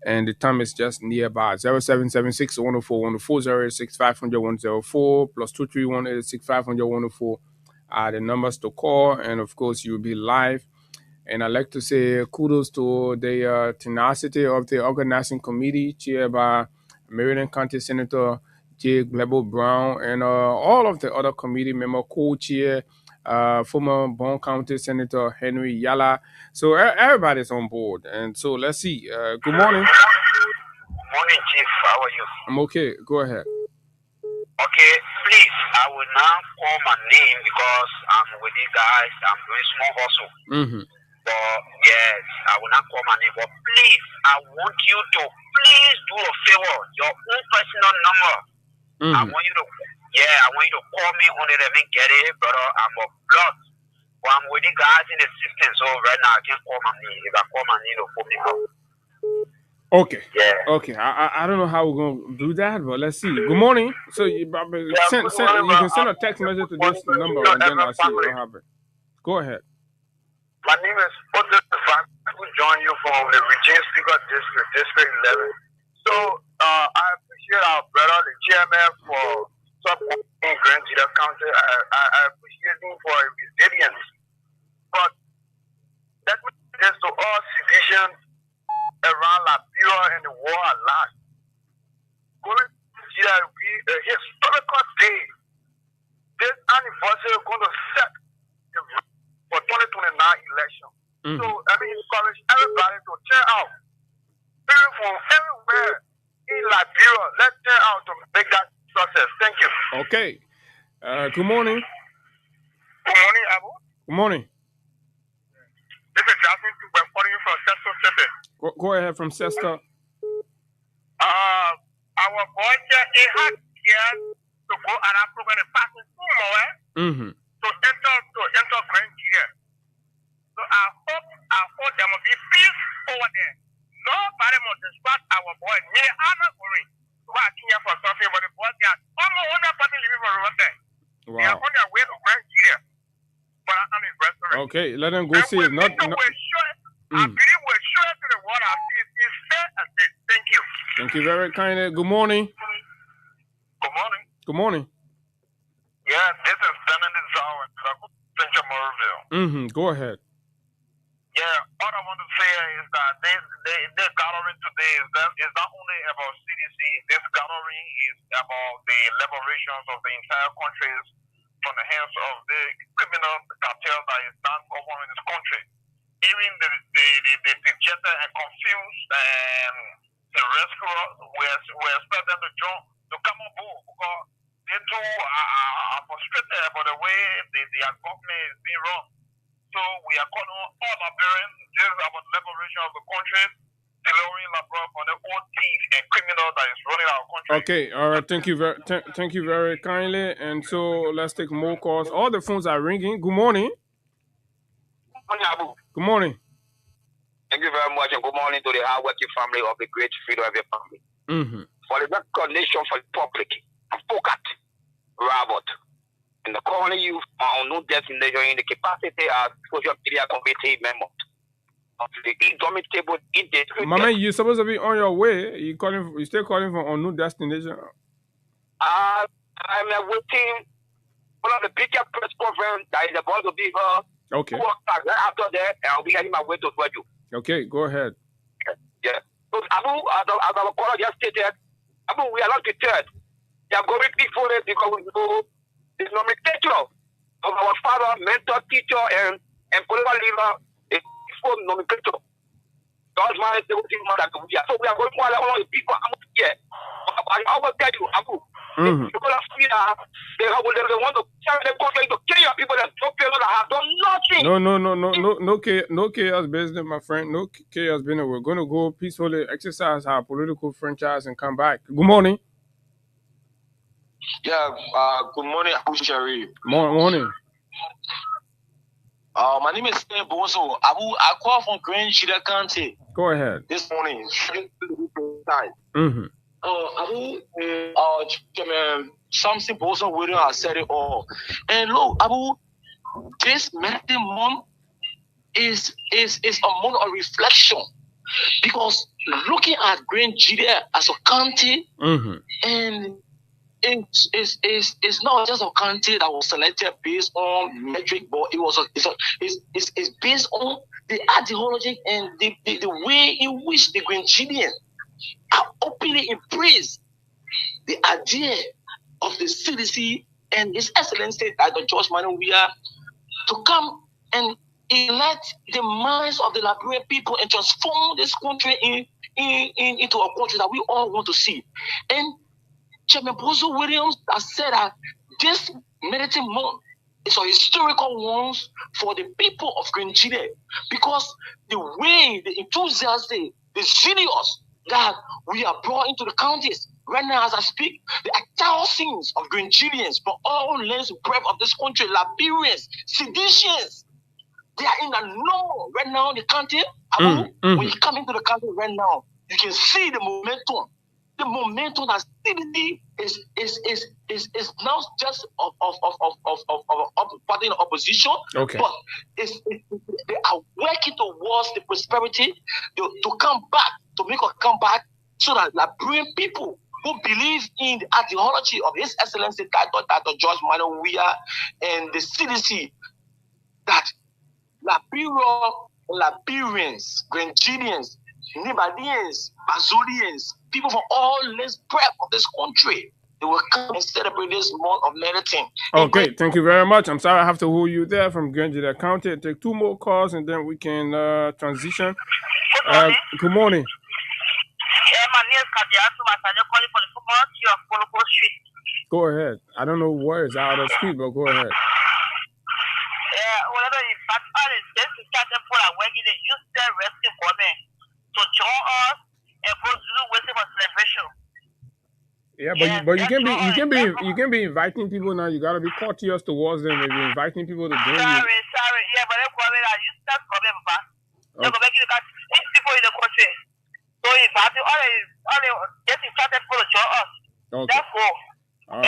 and the time is just nearby. 0776 104 104 086 500 104 plus 231 86 500 104 are the numbers to call, and of course you'll be live. And I'd like to say kudos to the tenacity of the organizing committee chaired by Maryland County Senator J. Glebo Brown and all of the other committee member co-chair, former Bond County Senator Henry Yala. So everybody's on board. And so let's see. Good morning. Good morning, Chief. How are you? I'm okay. Go ahead. Okay, please, I will now call my name because I'm with you guys. I'm doing small hustle. Mm-hmm. But yes, I will not call my name. But please, I want you to please do a favor. Your own personal number. Mm-hmm. I want you to call me on it and get it, brother. I'm a blood. But I'm with you guys in the system. So right now I can't call my name. If I call my name, they'll put me out. Okay. Yeah. Okay. I don't know how we're gonna do that, but let's see. Good morning. So you you can send a text message to this number, and then I'll see what happens. Go ahead. My name is Otis. I will join you from the Regina Speaker District 11. So I appreciate our brother, the chairman, for supporting Grand Cedar County. I appreciate him for his resilience. But let me say this to all citizens around Liberia and the world at large. Going to be a historical day. This anniversary is going to set the for 2029 election. Mm-hmm. So I encourage everybody to turn out. People from everywhere in Liberia, let's turn out to make that success. Thank you. Okay. Good morning. Good morning, Abu. Good morning. This is Jasmine. I'm calling you from Sesto City. Go ahead from Sesta. Our boy here, he had years to go and I'm going to pass it Mm-hmm. to enter Grand Cedar. So I hope there will be peace over there. Nobody must distract our boy. I'm not worried. We're here for something, but the boy got almost 100% living for Rwanda. Wow. They are on their way to Grand Cedar. But I'm in restaurant. Okay, let them go see it. I believe we're sure to the world. It's fair and safe. Thank you. Thank you very kindly. Good morning. Good morning. Good morning. Yeah, this is Benedict Zhao in Central Morville. Mm-hmm. Go ahead. Yeah, all I want to say is that this gathering today is not only about CDC. This gathering is about the liberations of the entire countries from the hands of the criminal cartel that is now governing this country. Even the dejected and confused and the rescuers, we expect them to come on board because they too are frustrated about the way their government is being run. So we are calling on all Liberians. This is about liberation of the country, delivering Liberia from the old thief and criminal that is running our country. Okay, all right. Thank you very kindly. And so let's take more calls. All the phones are ringing. Good morning. Good morning. Thank you very much, and good morning to the hardworking family of the great Freedom of your family. Mm-hmm. For the recognition for the public, Fokat, Robert, and the calling you on no destination in the capacity as social media committee member of the indomitable industry. Mama, you're supposed to be on your way. You still calling for on new destination? I'm waiting for the picture press conference that is about to be here. Okay. Right after that, I'll be getting my way to you. Okay, go ahead. Yeah. So, as our caller just stated, we are not deterred. They are going before it because we know the nomenclature of our father, mentor, teacher, and political leader is before nomenclature. God's man is the ultimate man that we are. So we are going for all the people here. I will tell you, Abu. People of Syria, they want to carry the country to kill your people that don't pay that have done nothing. No chaos business, my friend. No chaos business. We're going to go peacefully exercise our political franchise and come back. Good morning. Yeah, good morning, Abu Sharif. Morning. My name is Steve Bozo. I call from Grand Cedar County. Go ahead. This morning. Mm-hmm. Something Bozo William has said it all. And look, Abu, this medical month is a month of reflection. Because looking at Nigeria as a country, and it's not just a country that was selected based on metric, but it's based on the ideology and the way in which the Nigerians are openly embrace the idea of the CDC and His Excellency Dr. George Manneh Weah to come and elect the minds of the Liberian people and transform this country into a country that we all want to see. And Chairman Bozo Williams has said that this meditative month is a historical one for the people of Nigeria, because the way, the enthusiasm, the genius that we are brought into the counties right now as I speak, there are thousands of Nigerians from all lengths and breadth of this country, Liberians, Seditians. They are in the number right now in the country. When you come into the country right now, you can see the momentum. The momentum that CDC is not just of party in opposition, but they are working towards the prosperity to come back, to make a comeback, so that Liberian people who believe in the ideology of His Excellency Dr. George Manneh Weah and the CDC, that Liberians, Nigerians, Nibadians, Azorians, people from all less breadth of this country, they will come and celebrate this month of medicine. Okay, thank you very much. I'm sorry I have to hold you there from Grange County. Take 2 more calls and then we can transition. Good morning. Yeah, my name is Kadiatu. I'm calling for the football team of Poloko Street. Go ahead. I don't know where it's out of the street, but go ahead. Yeah, whatever in fact, all is just to start them for a working, they use their rescue government to join us and go to do waiting for celebration. Yeah, but you can be inviting people now. You gotta be courteous towards them. If you're inviting people to join you. Sorry. Yeah, but I use that government, Papa. They're going to make it about 6 people in the country. So if I do all they getting started for the join us. Okay. That's all. All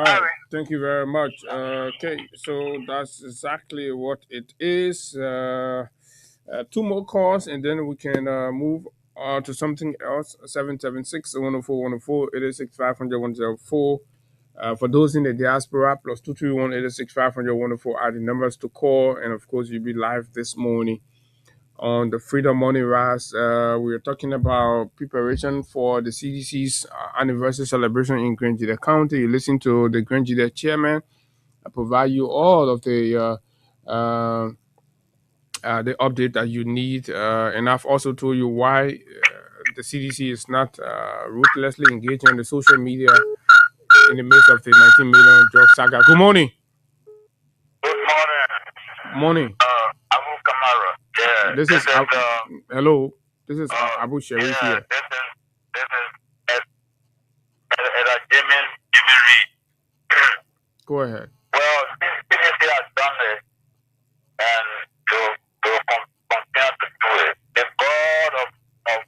right. Thank you very much. Okay, so that's exactly what it is. 2 more calls, and then we can move to something else. 776-104-104, 886-500-104. For those in the diaspora, plus 231-886-500-104 are the numbers to call. And of course, you'll be live this morning on the Freedom Morning Rise. We are talking about preparation for the CDC's anniversary celebration in Grange County. You listen to the Grange chairman. I provide you all of the update that you need. And I've also told you why the CDC is not ruthlessly engaging on the social media in the midst of the 19 million drug saga. Good morning. Good morning. Morning. Abu Kamara. Yeah. This is hello. This is Abu Sharif here. This is Jimmy Reed. Go ahead. Well, CDC has done it, and to continue to do it. The God of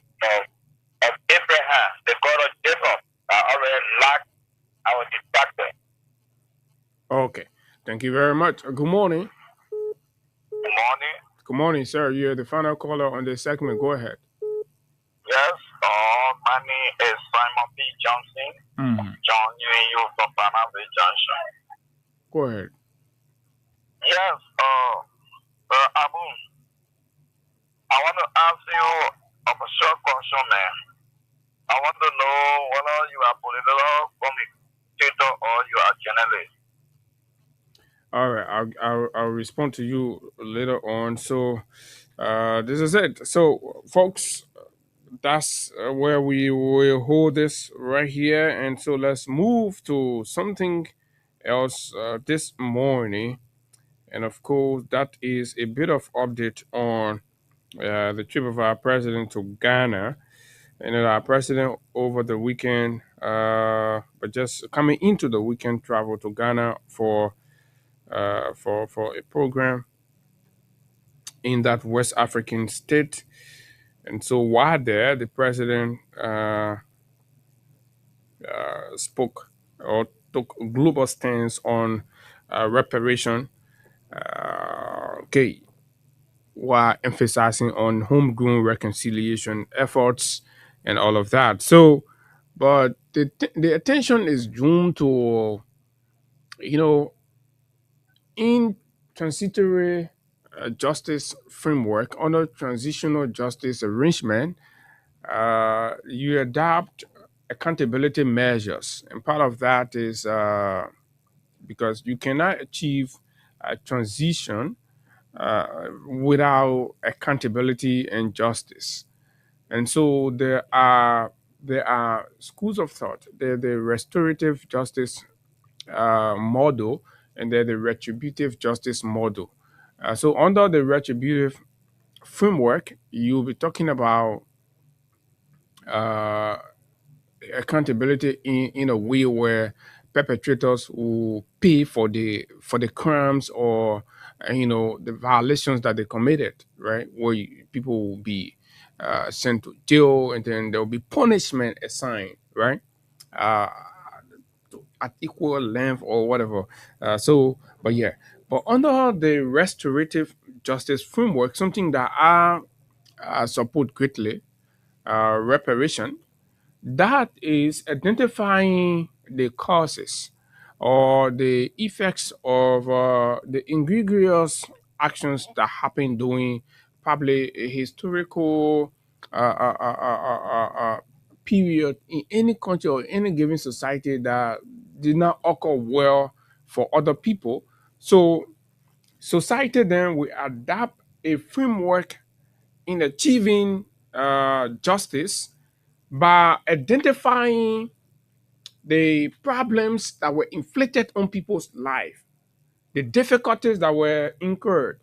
Abraham, the God of Jacob, are already lacked our distracted. Okay. Thank you very much. Good morning. Good morning. Good morning, sir. You're the final caller on this segment. Go ahead. Yes, my name is Simon P. Johnson. Joining you from Panama Junction. Go ahead. Yes, Abu, I want to ask you a short question, man. I want to know whether you are political commentator or you are journalist. All right, I'll respond to you later on. So, this is it. So, folks, that's where we will hold this right here. And so let's move to something else this morning. And of course, that is a bit of update on the trip of our president to Ghana. And our president over the weekend, but just coming into the weekend, travel to Ghana for a program in that West African state. And so while there, the president spoke or took a global stance on reparation. Okay. were emphasizing on homegrown reconciliation efforts and all of that. So, but the attention is drawn to, you know, in transitory justice framework, under transitional justice arrangement, you adopt accountability measures, and part of that is because you cannot achieve a transition without accountability and justice. And so there are schools of thought. They're the restorative justice model, and they're the retributive justice model. So under the retributive framework, you'll be talking about uh, accountability in a way where perpetrators will pay for the crimes or the violations that they committed, right? Where people will be sent to jail, and then there will be punishment assigned, right? Uh, at equal length or whatever. But yeah, but under the restorative justice framework, something that I support greatly, reparation, that is identifying the causes or the effects of the egregious actions that happen during probably a historical period in any country or any given society that did not occur well for other people. So society then will adapt a framework in achieving justice by identifying the problems that were inflicted on people's life, the difficulties that were incurred,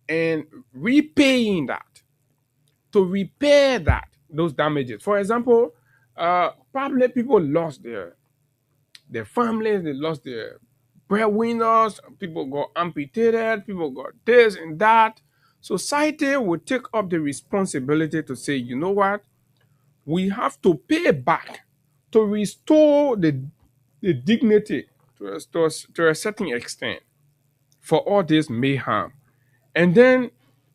and repaying that, to repair those damages. For example, probably people lost their families, they lost their breadwinners, people got amputated, people got this and that. Society will take up the responsibility to say, you know what, we have to pay back to restore the dignity to a certain extent for all this mayhem. And then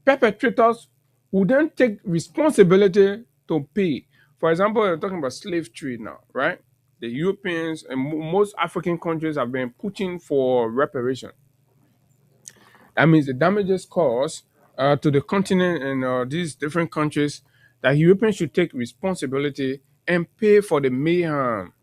perpetrators will then take responsibility to pay. For example, you're talking about slave trade now, right? The Europeans and most African countries have been pushing for reparation. That means the damages caused to the continent and these different countries, that Europeans should take responsibility and pay for the mayhem,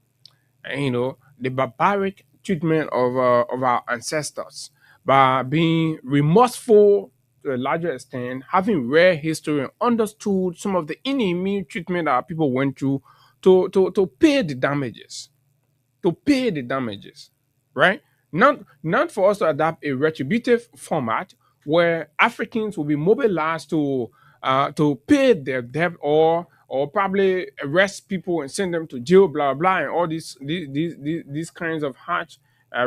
and, the barbaric treatment of our ancestors, by being remorseful to a larger extent, having read history and understood some of the inhumane treatment that people went through to pay the damages, right? Not for us to adopt a retributive format where Africans will be mobilized to pay their debt, or probably arrest people and send them to jail, blah blah, and all these kinds of harsh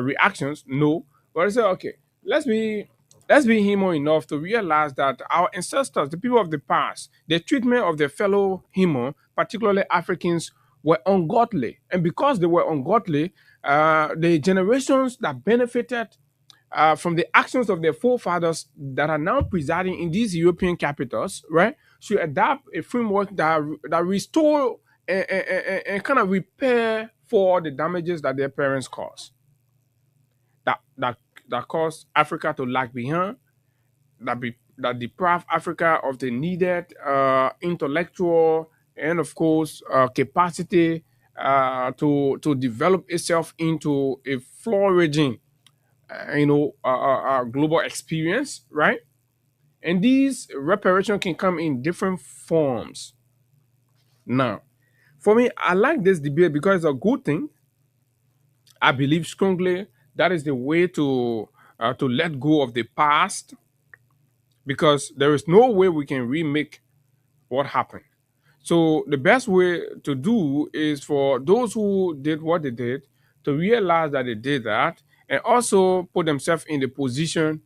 reactions. No, but I say, okay, let's be human enough to realize that our ancestors, the people of the past, the treatment of their fellow human, particularly Africans, were ungodly. And because they were ungodly, the generations that benefited from the actions of their forefathers that are now presiding in these European capitals, right, should adopt a framework that restore and kind of repair for the damages that their parents caused. That caused Africa to lag behind, that deprive Africa of the needed intellectual and, of course, capacity to develop itself into a flourishing, global experience, right? And these reparation can come in different forms. Now, for me, I like this debate because it's a good thing. I believe strongly that is the way to let go of the past, because there is no way we can remake what happened. So the best way to do is for those who did what they did to realize that they did that, and also put themselves in the position,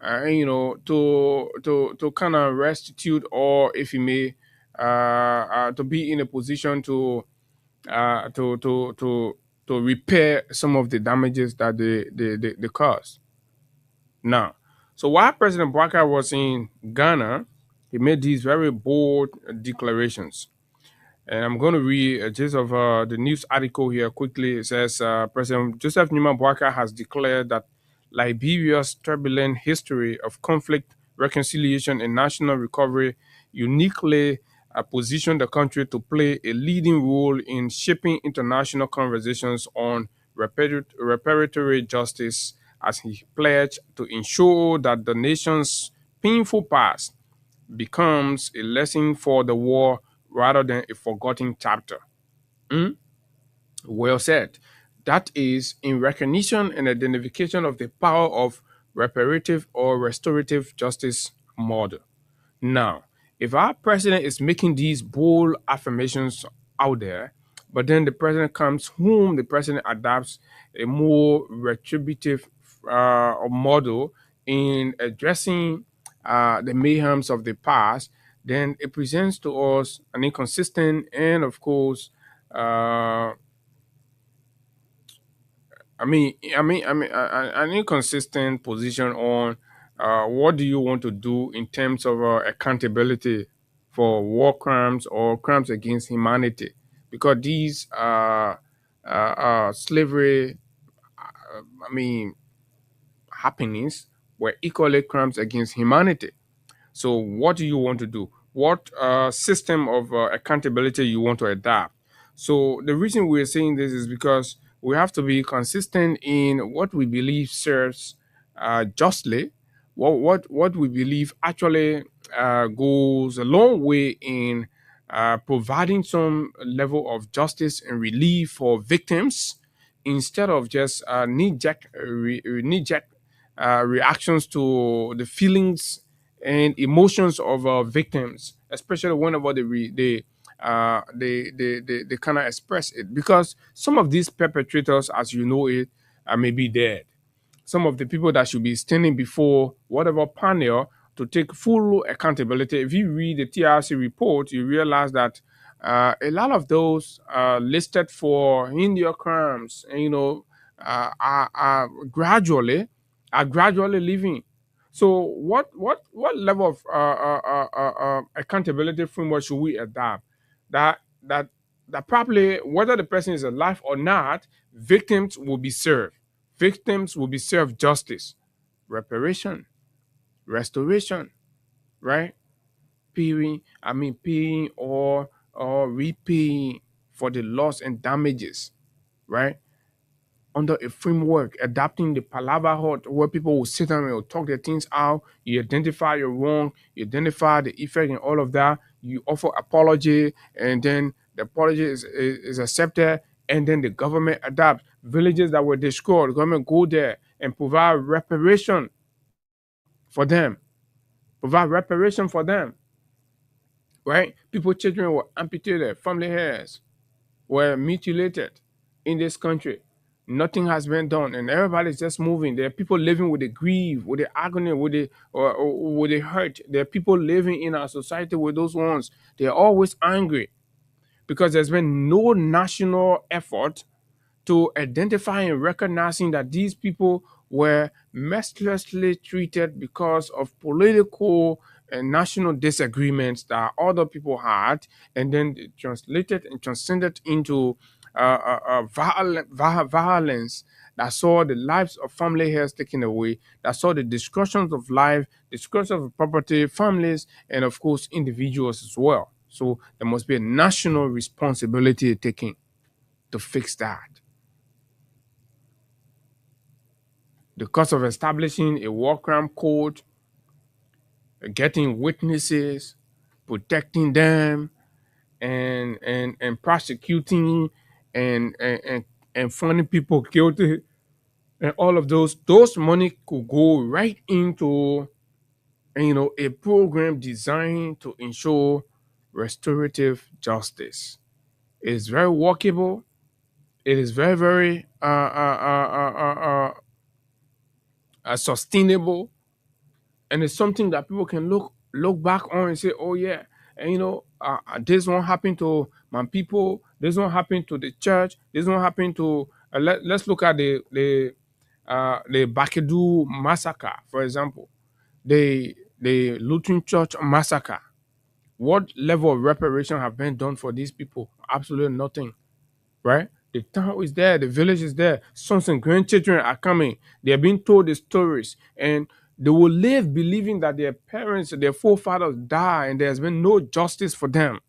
to kind of restitute, or if you may, to be in a position to repair some of the damages that they caused. Now, So while President Bouakai was in Ghana, he made these very bold declarations. And I'm going to read a gist of the news article here quickly. It says President Joseph Numa Bouakai has declared that Liberia's turbulent history of conflict, reconciliation, and national recovery uniquely positioned the country to play a leading role in shaping international conversations on reparatory justice, as he pledged to ensure that the nation's painful past becomes a lesson for the war rather than a forgotten chapter. Well said. That is in recognition and identification of the power of reparative or restorative justice model. Now, if our president is making these bold affirmations out there, but then the president comes home, the president adopts a more retributive model in addressing the mayhems of the past, then it presents to us an inconsistent and, of course, an inconsistent position on what do you want to do in terms of accountability for war crimes or crimes against humanity, because these slavery, happenings were equally crimes against humanity. So what do you want to do? What system of accountability you want to adopt? So the reason we're saying this is because we have to be consistent in what we believe serves justly, what we believe actually goes a long way in providing some level of justice and relief for victims, instead of just knee-jerk reactions to the feelings and emotions of victims, especially whenever they kind of express it. Because some of these perpetrators, as you know it, may be dead. Some of the people that should be standing before whatever panel to take full accountability. If you read the TRC report, you realize that a lot of those listed for India crimes, are gradually leaving. So what level of accountability framework should we adopt? That probably, whether the person is alive or not, victims will be served. Victims will be served justice, reparation, restoration, right? Paying or repaying for the loss and damages, right? Under a framework, adapting the palaver hut, where people will sit down and will talk their things out. You identify your wrong, you identify the effect and all of that. You offer apology, and then the apology is accepted, and then the government adapts. Villages that were destroyed, the government go there and provide reparation for them. Right? People, children were amputated, family hairs were mutilated in this country. Nothing has been done, and everybody's just moving. There are people living with the grief, with the agony, with the hurt. There are people living in our society with those ones. They are always angry because there's been no national effort to identify and recognizing that these people were mercilessly treated because of political and national disagreements that other people had, and then it translated and transcended into violence that saw the lives of family hairs taken away, that saw the destruction of life, destruction of property, families, and of course individuals as well. So there must be a national responsibility taken to fix that. The cost of establishing a war crime code, getting witnesses, protecting them, and prosecuting and finding people guilty, and all of those money could go right into a program designed to ensure restorative justice. It is very workable. It is very, very sustainable, and it's something that people can look back on and say, oh yeah, and this won't happen to my people, this won't happen to the church, this won't happen to let's look at the Bakedu massacre, for example. the Lutheran Church massacre. What level of reparation have been done for these people? Absolutely nothing, right? The town is there, the village is there. Sons and grandchildren are coming. They are being told the stories, and they will live believing that their parents, their forefathers died, and there has been no justice for them.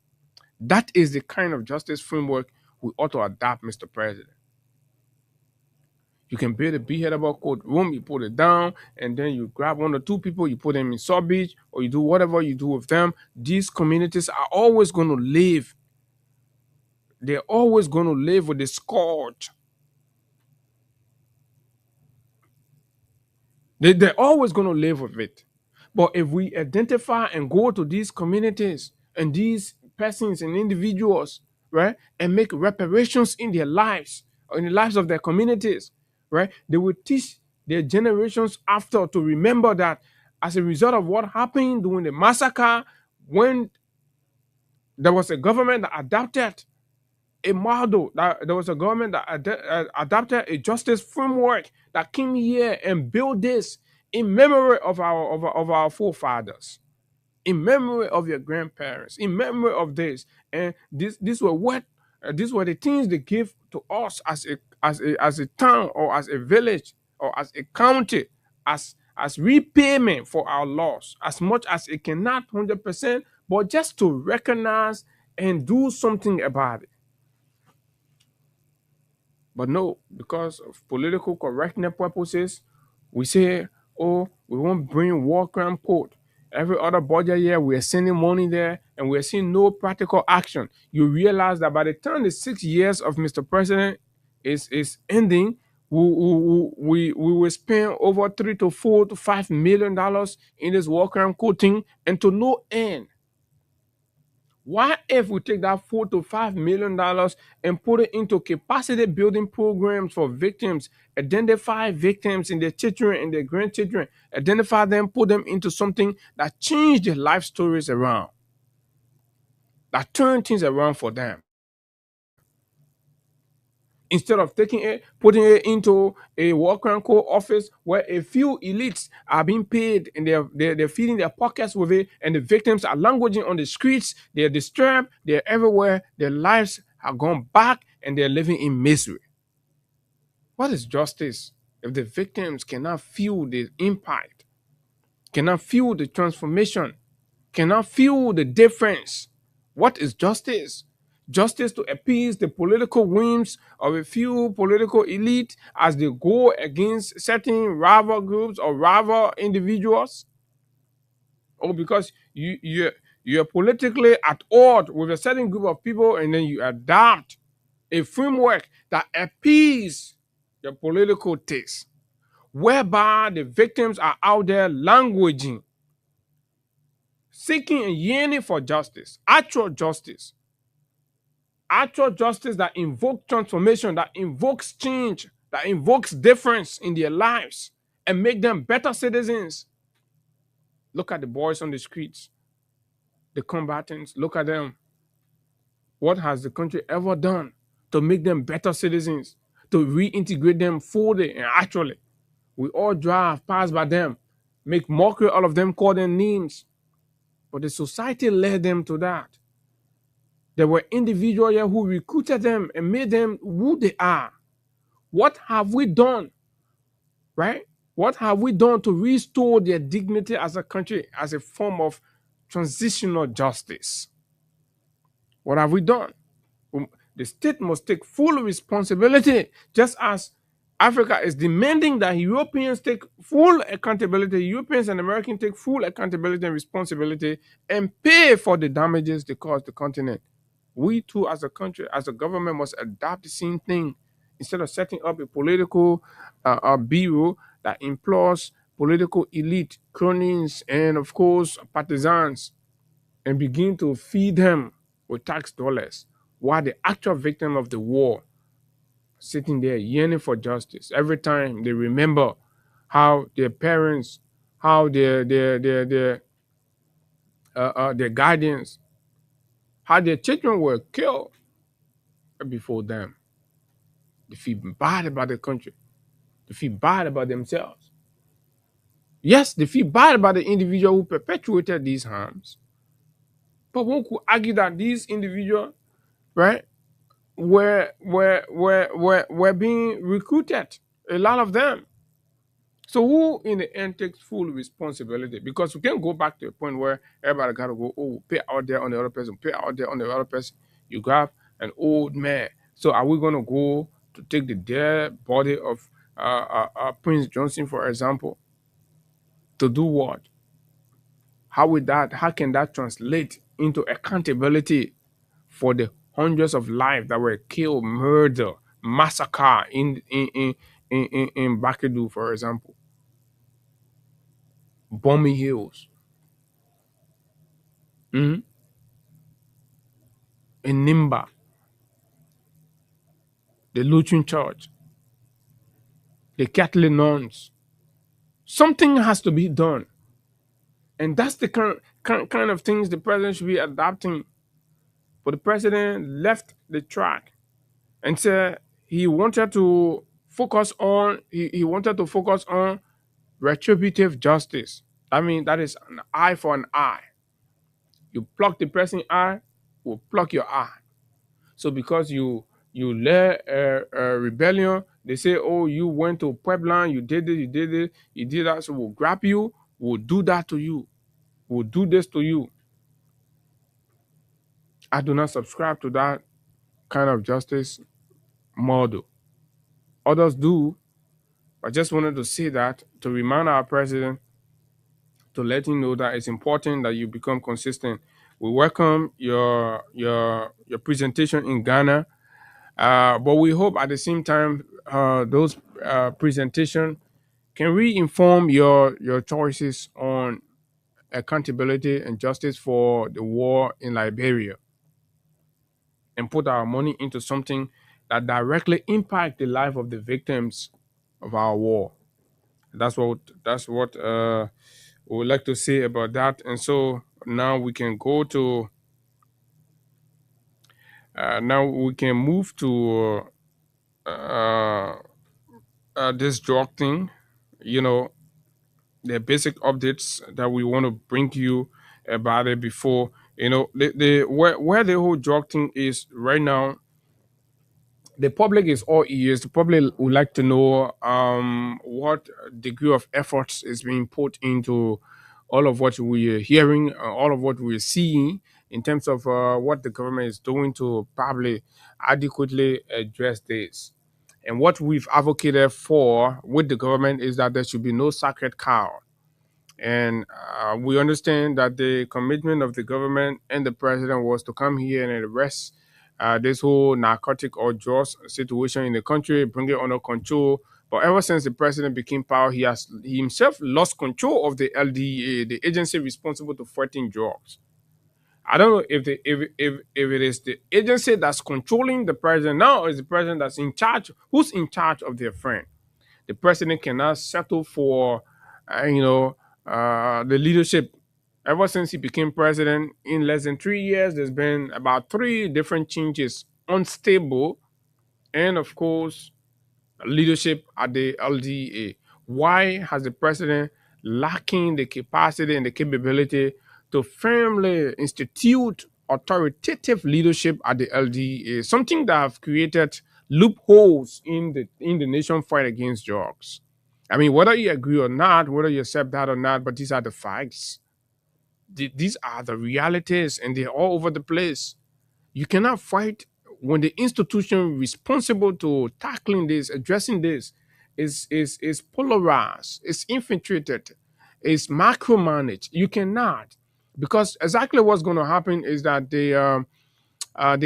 That is the kind of justice framework we ought to adopt, Mr. President. You can build a beheadable courtroom, you put it down, and then you grab one or two people, you put them in South Beach, or you do whatever you do with them. These communities are always going to live. They're always going to live with the scourge. They're always going to live with it. But if we identify and go to these communities and these persons and individuals, right, and make reparations in their lives or in the lives of their communities, right, they will teach their generations after to remember that as a result of what happened during the massacre, when there was a government that adopted a model, that there was a government that adopted a justice framework that came here and built this in memory of our forefathers, in memory of your grandparents, in memory of this. And these were the things they give to us as a town or as a village or as a county, as repayment for our loss, as much as it cannot 100%, but just to recognize and do something about it. But no, because of political correctness purposes, we say, oh, we won't bring war crime court. Every other budget year, we are sending money there and we are seeing no practical action. You realize that by the time the 6 years of Mr. President is ending, we will spend over $3 to $4 to $5 million in this war crime court thing, and to no end. Why if we take that $4 to $5 million and put it into capacity building programs for victims, identify victims and their children and their grandchildren, identify them, put them into something that change their life stories around, that turn things around for them. Instead of taking it, putting it into a war crime court office where a few elites are being paid and they're feeding their pockets with it, and the victims are languishing on the streets, they're disturbed, they're everywhere, their lives have gone back, and they're living in misery. What is justice if the victims cannot feel the impact, cannot feel the transformation, cannot feel the difference? What is justice? Justice to appease the political whims of a few political elite as they go against certain rival groups or rival individuals? Or because you're politically at odds with a certain group of people, and then you adopt a framework that appease your political taste, whereby the victims are out there languishing, seeking and yearning for justice, actual justice that invokes transformation, that invokes change, that invokes difference in their lives and make them better citizens. Look at the boys on the streets, the combatants, look at them. What has the country ever done to make them better citizens, to reintegrate them fully and actually? We all drive past by them, make mockery out of them, call them names. But the society led them to that. There were individuals here who recruited them and made them who they are. What have we done, right? What have we done to restore their dignity as a country as a form of transitional justice? What have we done? The state must take full responsibility, just as Africa is demanding that Europeans take full accountability. Europeans and Americans take full accountability and responsibility and pay for the damages they caused the continent. We too, as a country, as a government, must adopt the same thing. Instead of setting up a political bureau that employs political elite, cronies, and of course partisans, and begin to feed them with tax dollars, while the actual victim of the war sitting there yearning for justice. Every time they remember how their parents, how their guardians, how their children were killed before them. They feel bad about the country. They feel bad about themselves. Yes, they feel bad about the individual who perpetuated these harms, but one could argue that these individuals, right, were being recruited. A lot of them. So who in the end takes full responsibility? Because we can't go back to a point where everybody gotta go, oh, pay out there on the other person, pay out there on the other person. You grab an old man. So are we gonna go to take the dead body of Prince Johnson, for example, to do what? How can that translate into accountability for the hundreds of lives that were killed, murdered, massacred in Bakedu, for example, Bombay Hills, in Nimba, the Lutheran Church, the Catholic nuns? Something has to be done, and that's the kind of things the president should be adapting. But the president left the track and said he wanted to focus on retributive justice. I mean, that is an eye for an eye. You pluck the person's eye, will pluck your eye. So because you led a rebellion, they say, oh, you went to Puebla, you did that, so we'll grab you, we'll do that to you, we'll do this to you. I do not subscribe to that kind of justice model. Others do. I just wanted to say that to remind our president, to let him know that it's important that you become consistent. We welcome your presentation in Ghana, but we hope at the same time those presentation can re-inform your choices on accountability and justice for the war in Liberia, and put our money into something that directly impact the life of the victims of our war. That's what we would like to say about that. And so now we can go to now we can move to this drug thing. You know, the basic updates that we want to bring to you about it before, you know, where the whole drug thing is right now. The public is all ears. The public would like to know what degree of efforts is being put into all of what we are hearing, all of what we're seeing in terms of what the government is doing to probably adequately address this. And what we've advocated for with the government is that there should be no sacred cow. And we understand that the commitment of the government and the president was to come here and arrest this whole narcotic or drugs situation in the country, bring it under control. But ever since the president became power, he himself lost control of the LDA, the agency responsible to fighting drugs. I don't know if it is the agency that's controlling the president now, or is the president that's in charge. Who's in charge of their friend? The president cannot settle for, the leadership. Ever since he became president, in less than 3 years, there's been about 3 different changes, unstable, and of course, leadership at the LDA. Why has the president lacking the capacity and the capability to firmly institute authoritative leadership at the LDA? Something that have created loopholes in the nation fight against drugs. I mean, whether you agree or not, whether you accept that or not, but these are the facts. These are the realities, and they're all over the place. You cannot fight when the institution responsible to tackling this, addressing this, is polarized, is infiltrated, is micromanaged. You cannot, because exactly what's going to happen is that the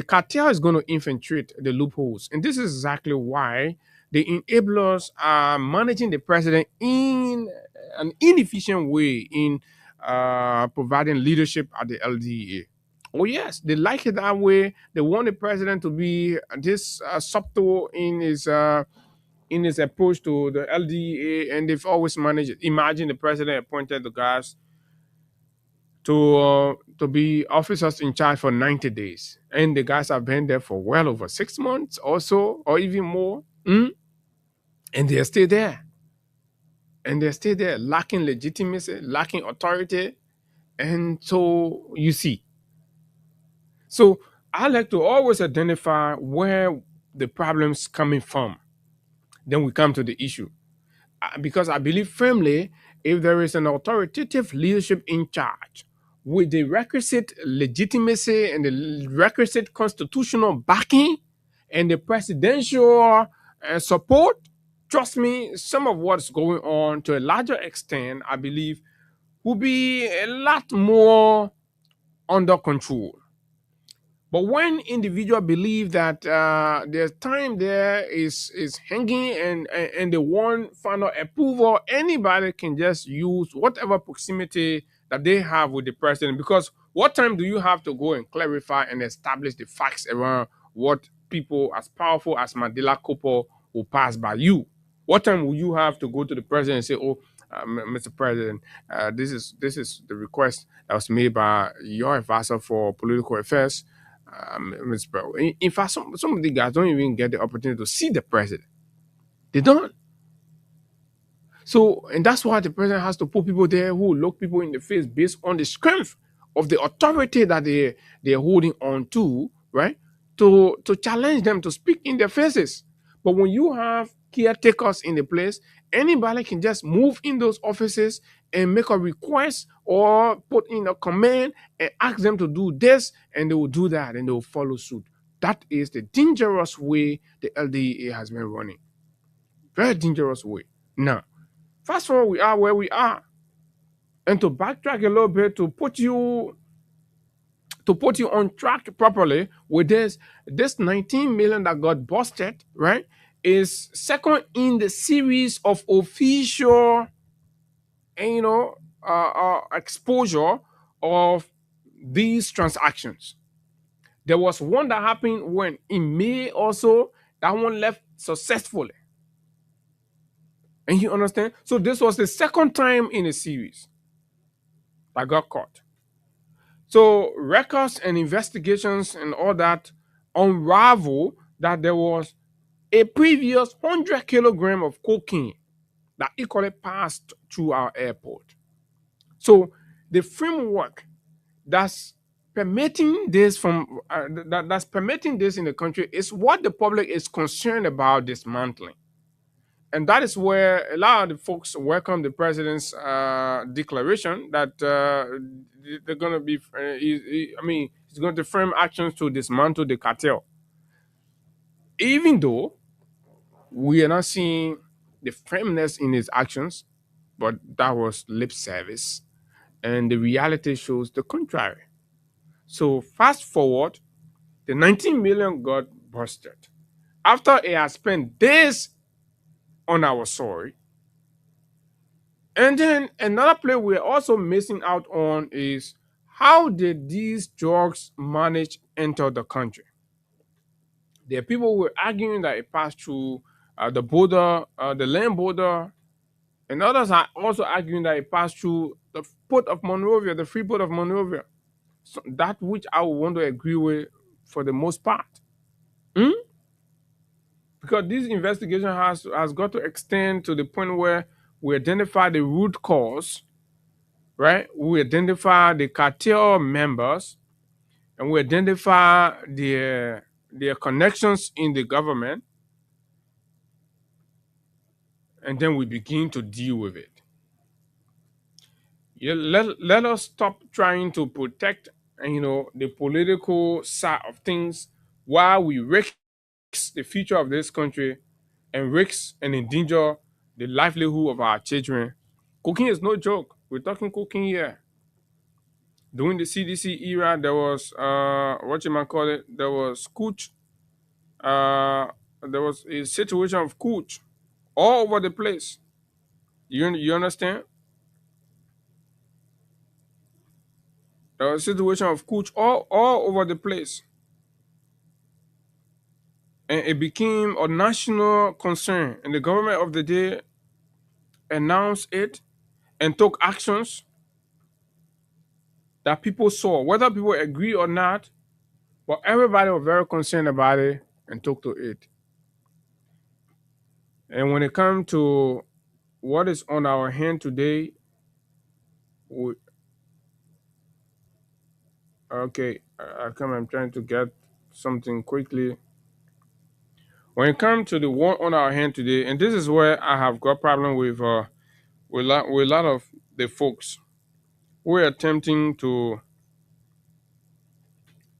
cartel is going to infiltrate the loopholes, and this is exactly why the enablers are managing the president in an inefficient way in providing leadership at the LDA. Oh yes, they like it that way. They want the president to be this subtle in his approach to the LDA, and they've always managed it. Imagine the president appointed the guys to be officers in charge for 90 days, and the guys have been there for well over 6 months or so, or even more, and they're still there. and they stay there lacking legitimacy, lacking authority. And so you see. So I like to always identify where the problem's coming from. Then we come to the issue. Because I believe firmly if there is an authoritative leadership in charge with the requisite legitimacy and the requisite constitutional backing and the presidential support, trust me, some of what's going on to a larger extent, I believe, will be a lot more under control. But when individuals believe that their time there is hanging and they want final approval, anybody can just use whatever proximity that they have with the president. Because what time do you have to go and clarify and establish the facts around what people as powerful as Mandela Kopo will pass by you? What time will you have to go to the president and say, "Oh, Mr. President, this is the request that was made by your advisor for political affairs." In fact, some of the guys don't even get the opportunity to see the president. They don't. So, and that's why the president has to put people there who look people in the face based on the strength of the authority that they're holding on to, right? To challenge them to speak in their faces. But when you have caretakers in the place, anybody can just move in those offices and make a request or put in a command and ask them to do this, and they will do that and they will follow suit. That is the dangerous way the LDA has been running. Very dangerous way. Now, fast forward, we are where we are. And to backtrack a little bit to put you on track properly with this 19 million that got busted, right, is second in the series of official, exposure of these transactions. There was one that happened when in May also, that one left successfully. And you understand? So this was the second time in a series that got caught. So records and investigations and all that unravel that there was a previous 100 kilogram of cocaine that equally passed through our airport. So the framework that's permitting this that's permitting this in the country is what the public is concerned about dismantling. And that is where a lot of the folks welcome the president's declaration that they're going to be, he's going to frame actions to dismantle the cartel. Even though we are not seeing the firmness in his actions, but that was lip service. And the reality shows the contrary. So fast forward, the 19 million got busted. After he has spent days on our soil. And then another play we're also missing out on is how did these drugs manage enter the country? There are people who were arguing that it passed through the border, the land border, and others are also arguing that it passed through the port of Monrovia, the free port of Monrovia. So that which I would want to agree with for the most part. Because this investigation has got to extend to the point where we identify the root cause, right? We identify the cartel members, and we identify their connections in the government, and then we begin to deal with it. Let us stop trying to protect, the political side of things while we risk the future of this country and risk and endanger the livelihood of our children. Cocaine is no joke. We're talking cocaine here. During the CDC era, there was there was cooch. There was a situation of cooch all over the place. You understand? There was a situation of cooch all over the place. And it became a national concern. And the government of the day announced it and took actions that people saw, whether people agree or not, but everybody was very concerned about it and took to it. And when it comes to what is on our hand today? Okay, I'm trying to get something quickly. When it comes to the one on our hand today, and this is where I have got problem with a lot of the folks who are attempting to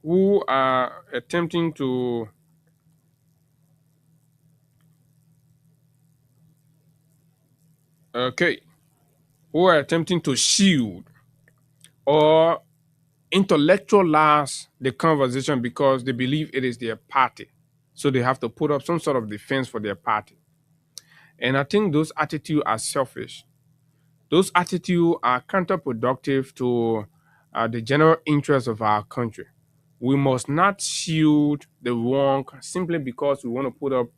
who are attempting to okay who are attempting to shield or intellectualize the conversation because they believe it is their party. So they have to put up some sort of defense for their party. And I think those attitudes are selfish. Those attitudes are counterproductive to the general interest of our country. We must not shield the wrong simply because we want to put up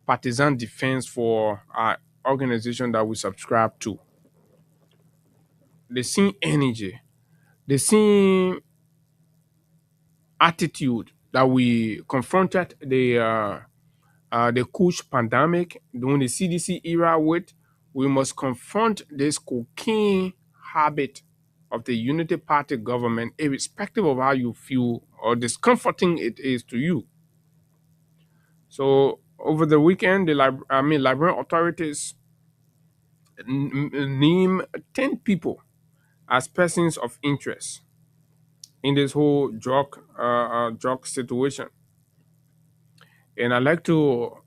partisan defense for our organization that we subscribe to. The same energy, the same attitude that we confronted the Kush pandemic during the CDC era with, we must confront this cocaine habit of the Unity Party government, irrespective of how you feel or discomforting it is to you. So over the weekend, the Liberian authorities name 10 people as persons of interest in this whole drug situation. And I'd like to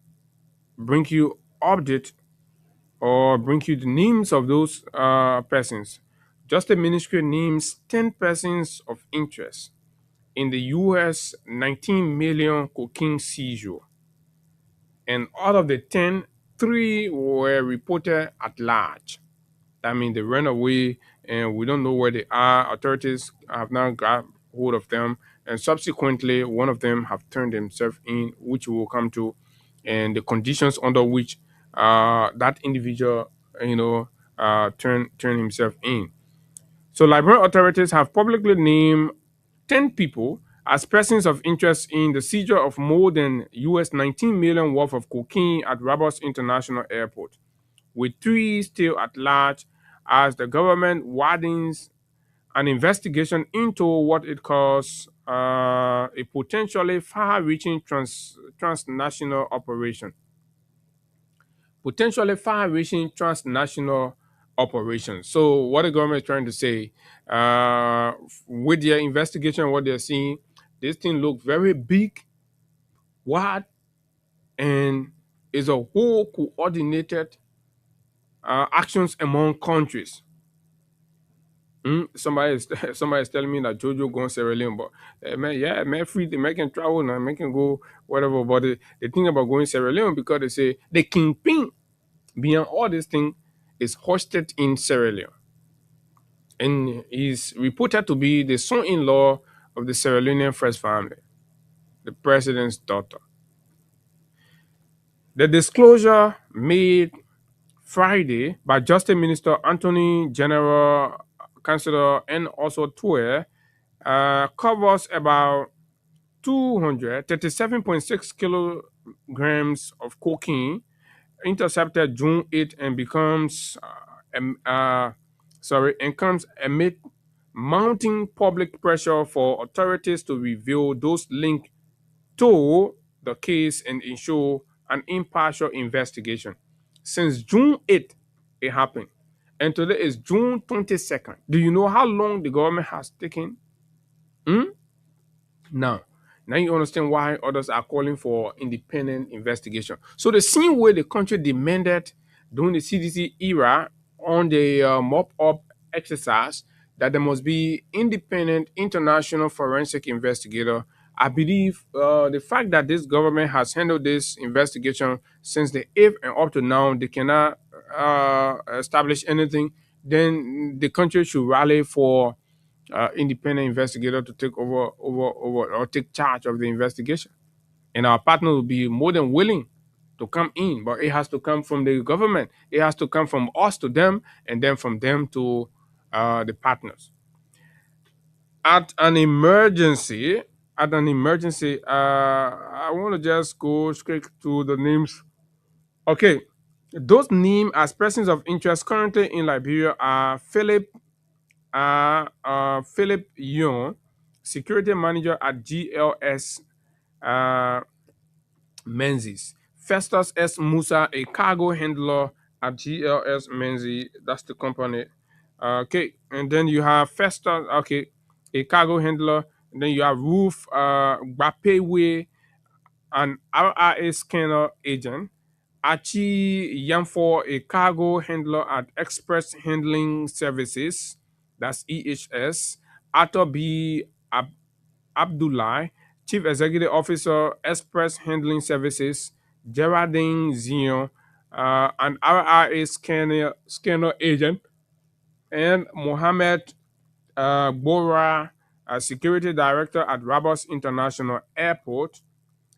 bring you update or bring you the names of those persons. Just the ministry names 10 persons of interest in the US 19 million cocaine seizure. And out of the 10, 3 were reported at large. That means they ran away and we don't know where they are. Authorities have now got hold of them. And subsequently, one of them have turned himself in, which we will come to, and the conditions under which that individual, turn himself in. So Liberian authorities have publicly named 10 people as persons of interest in the seizure of more than US 19 million worth of cocaine at Rabos International Airport, with 3 still at large as the government widens an investigation into what it calls a potentially far-reaching transnational operation. Potentially far-reaching transnational operation. So what the government is trying to say, with their investigation, what they're seeing, this thing looks very big, wide, and is a whole coordinated actions among countries. Somebody is telling me that Jojo going Sierra Leone, but man, free, the man can travel now, man can go whatever. But the thing about going Sierra Leone, because they say the kingpin beyond all this thing is hosted in Sierra Leone, and he's reported to be the son-in-law of the Sierra Leonean first family, the president's daughter. The disclosure made Friday by Justice Minister Anthony General Councilor and also Tour covers about 237.6 kilograms of cocaine intercepted June 8 and comes amid mounting public pressure for authorities to reveal those linked to the case and ensure an impartial investigation. Since June 8th, it happened. And today is June 22nd. Do you know how long the government has taken? Now you understand why others are calling for independent investigation. So the same way the country demanded during the CDC era on the mop-up exercise that there must be independent international forensic investigator, I believe the fact that this government has handled this investigation since the 8th and up to now, they cannot establish anything, then the country should rally for independent investigator to take over or take charge of the investigation. And our partner will be more than willing to come in, but it has to come from the government. It has to come from us to them, and then from them to the partners. At an emergency, I want to just go straight to the names. Okay, Those named as persons of interest currently in Liberia are Philip Young, security manager at GLS Menzies. Festus S. Musa, a cargo handler at GLS Menzies. That's the company. Okay, and then you have Festus, okay, a cargo handler. And then you have Ruth Gbapewe, an RRA scanner agent. Achi Yamfor, a cargo handler at Express Handling Services. That's EHS. Arthur B. Abdullah, Chief Executive Officer, Express Handling Services, Geraldine Zion, an RRA scanner agent, and Mohammed Bora, Security Director at Rabas International Airport.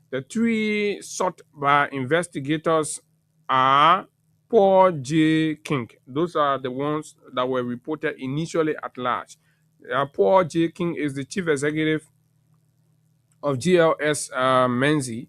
The three sought by investigators are Paul J. King. Those are the ones that were reported initially at large. Paul J. King is the Chief Executive of GLS Menzi.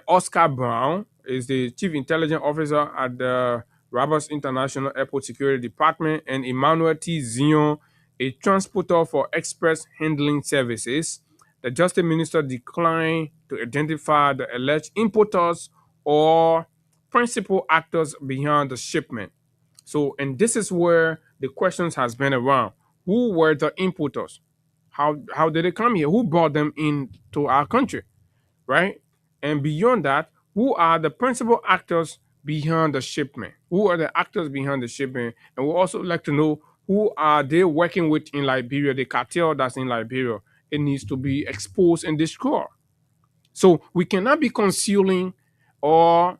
Oscar Brown is the Chief Intelligence Officer at the Rabas International Airport Security Department, and Emmanuel T. Zion, a transporter for Express Handling Services. The Justice Minister declined to identify the alleged importers or principal actors behind the shipment. So, and this is where the questions has been around. Who were the importers? How did they come here? Who brought them into our country, right? And beyond that, who are the principal actors behind the shipment? Who are the actors behind the shipment? And we also like to know who are they working with in Liberia, the cartel that's in Liberia. It needs to be exposed and destroyed. So we cannot be concealing or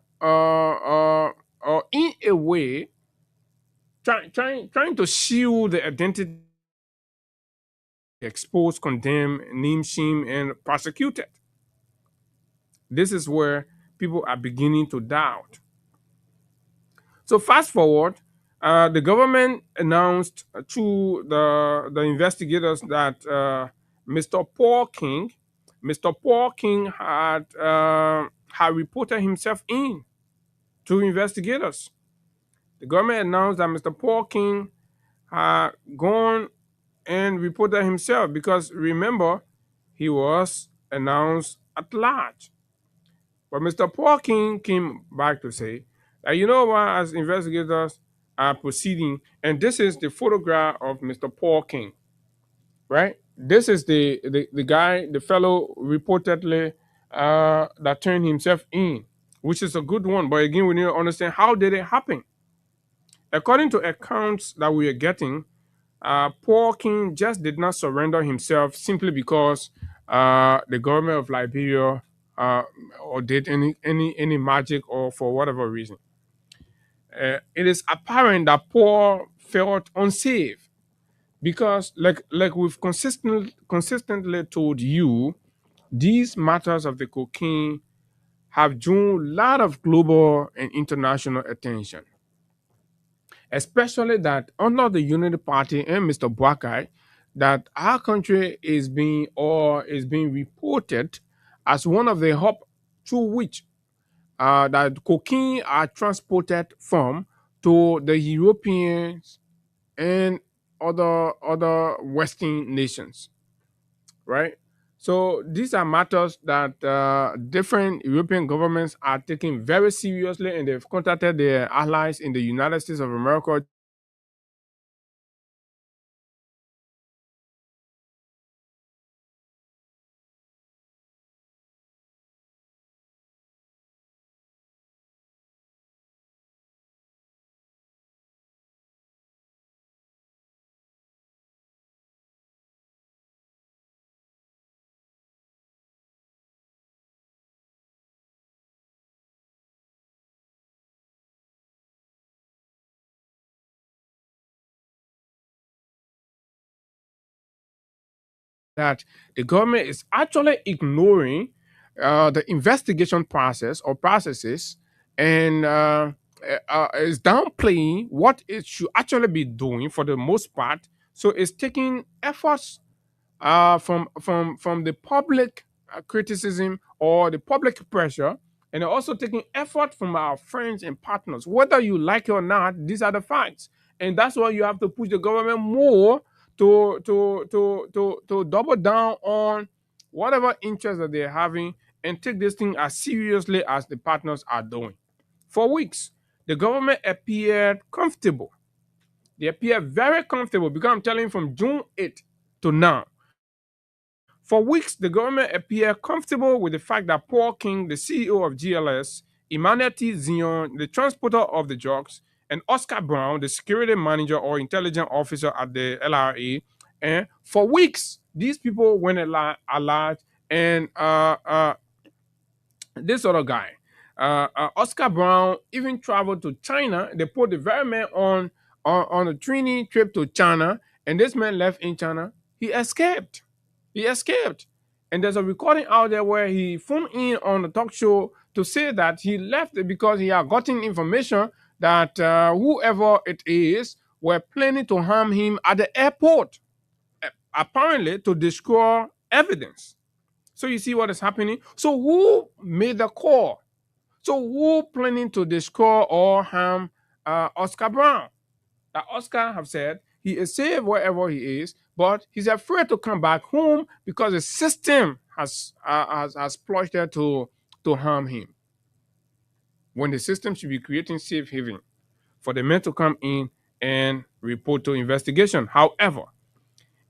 in a way trying to shield the identity, expose, condemn, name, shame, and prosecute it. This is where people are beginning to doubt. So fast forward, the government announced to the investigators that Mr. Paul King had reported himself in to investigators. The government announced that Mr. Paul King had gone and reported himself because remember, he was announced at large. But Mr. Paul King came back to say that, you know what, as investigators are proceeding, and this is the photograph of Mr. Paul King, right? This is the guy, the fellow reportedly that turned himself in, which is a good one. But again, we need to understand how did it happen. According to accounts that we are getting, Paul King just did not surrender himself simply because the government of Liberia or did any magic or for whatever reason. It is apparent that Paul felt unsafe because, like we've consistently told you, these matters of the cocaine have drawn a lot of global and international attention. Especially that under the Unity Party and Mr. Boakai, that our country is being reported as one of the hub through which that cocaine are transported from to the Europeans and other Western nations, right? So these are matters that different European governments are taking very seriously, and they've contacted their allies in the United States of America that the government is actually ignoring the investigation process or processes and is downplaying what it should actually be doing for the most part. So it's taking efforts from the public criticism or the public pressure and they're also taking effort from our friends and partners. Whether you like it or not, these are the facts. And that's why you have to push the government more to double down on whatever interest that they're having and take this thing as seriously as the partners are doing. For weeks, the government appeared comfortable. They appear very comfortable because I'm telling you from June 8th to now. For weeks, the government appeared comfortable with the fact that Paul King, the CEO of GLS, Emmanuel T. Zion, the transporter of the drugs, and Oscar Brown, the security manager or intelligence officer at the LRA, and for weeks, these people went large, and this other guy, Oscar Brown, even traveled to China. They put the very man on a training trip to China, and this man left in China. He escaped. He escaped. And there's a recording out there where he phoned in on a talk show to say that he left because he had gotten information that whoever it is were planning to harm him at the airport, apparently to destroy evidence. So you see what is happening? So who made the call? So who planning to destroy or harm Oscar Brown? That Oscar have said he is safe wherever he is, but he's afraid to come back home because the system has plotted to harm him. When the system should be creating safe haven for the men to come in and report to investigation. However,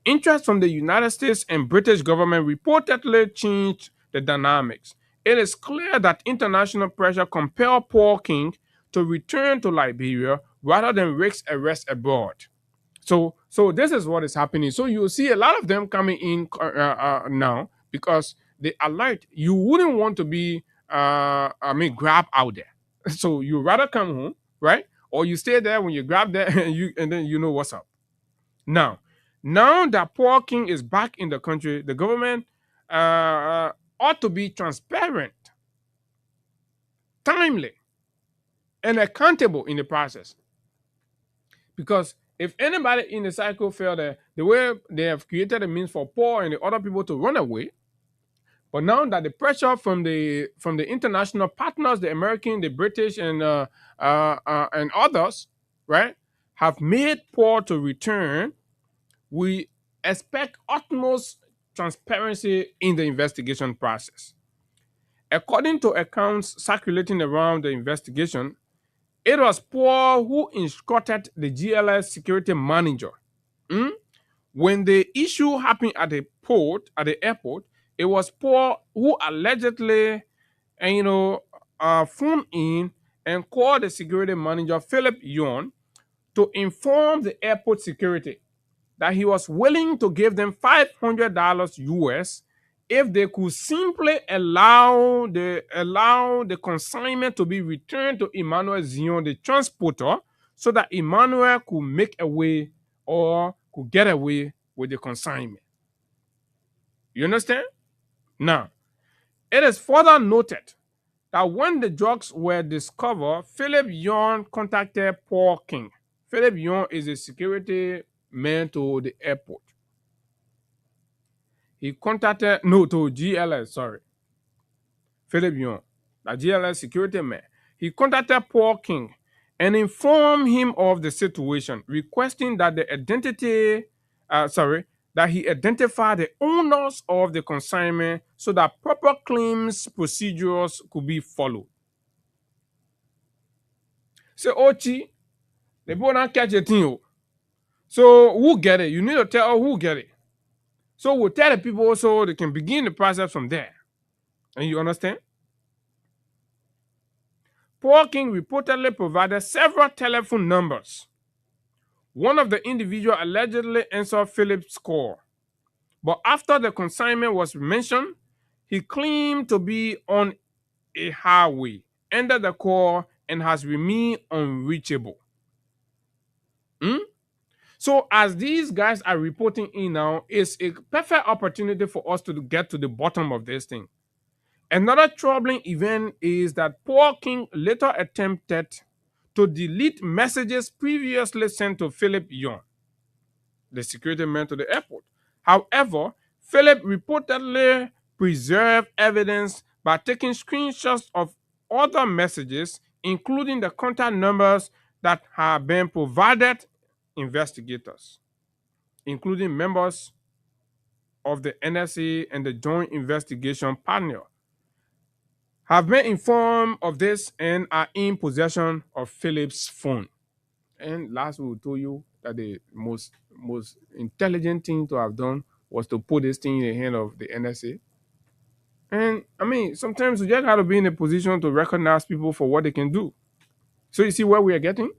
interest from the United States and British government reportedly changed the dynamics. It is clear that international pressure compelled Paul King to return to Liberia rather than risk arrest abroad. So this is what is happening. So you see a lot of them coming in now because they alert. You wouldn't want to be, grabbed out there. So you rather come home, right? Or you stay there when you grab there and then you know what's up. Now that Paul King is back in the country, the government ought to be transparent, timely, and accountable in the process. Because if anybody in the cycle felt that the way they have created a means for Paul and the other people to run away, but now that the pressure from the international partners, the American, the British, and others, right, have made Paul to return, we expect utmost transparency in the investigation process. According to accounts circulating around the investigation, it was Paul who instructed the GLS security manager. When the issue happened at the airport, it was Paul who allegedly, phoned in and called the security manager, Philip Yon, to inform the airport security that he was willing to give them $500 US if they could simply allow the consignment to be returned to Emmanuel Zion, the transporter, so that Emmanuel could make away or could get away with the consignment. You understand? Now, it is further noted that when the drugs were discovered, Philip Yon contacted Paul King. Philip Yon is a security man to the airport. He contacted, to GLS, sorry. Philip Yon, the GLS security man. He contacted Paul King and informed him of the situation, requesting that that he identify the owners of the consignment so that proper claims procedures could be followed. So, Ochi, they both not catch a thing. So, who get it? You need to tell who get it. So, we'll tell the people so they can begin the process from there. And you understand? Paul King reportedly provided several telephone numbers. One of the individuals allegedly answered Philip's call. But after the consignment was mentioned, he claimed to be on a highway, ended the call, and has remained unreachable. So as these guys are reporting in now, it's a perfect opportunity for us to get to the bottom of this thing. Another troubling event is that Paul King later attempted to delete messages previously sent to Philip Yon, the security man to the airport. However, Philip reportedly preserved evidence by taking screenshots of other messages, including the contact numbers that have been provided investigators, including members of the NSA and the Joint Investigation Panel, have been informed of this and are in possession of Philip's phone. And last, we will tell you that the most intelligent thing to have done was to put this thing in the hand of the NSA. And I mean, sometimes you just got to be in a position to recognize people for what they can do. So you see where we are getting?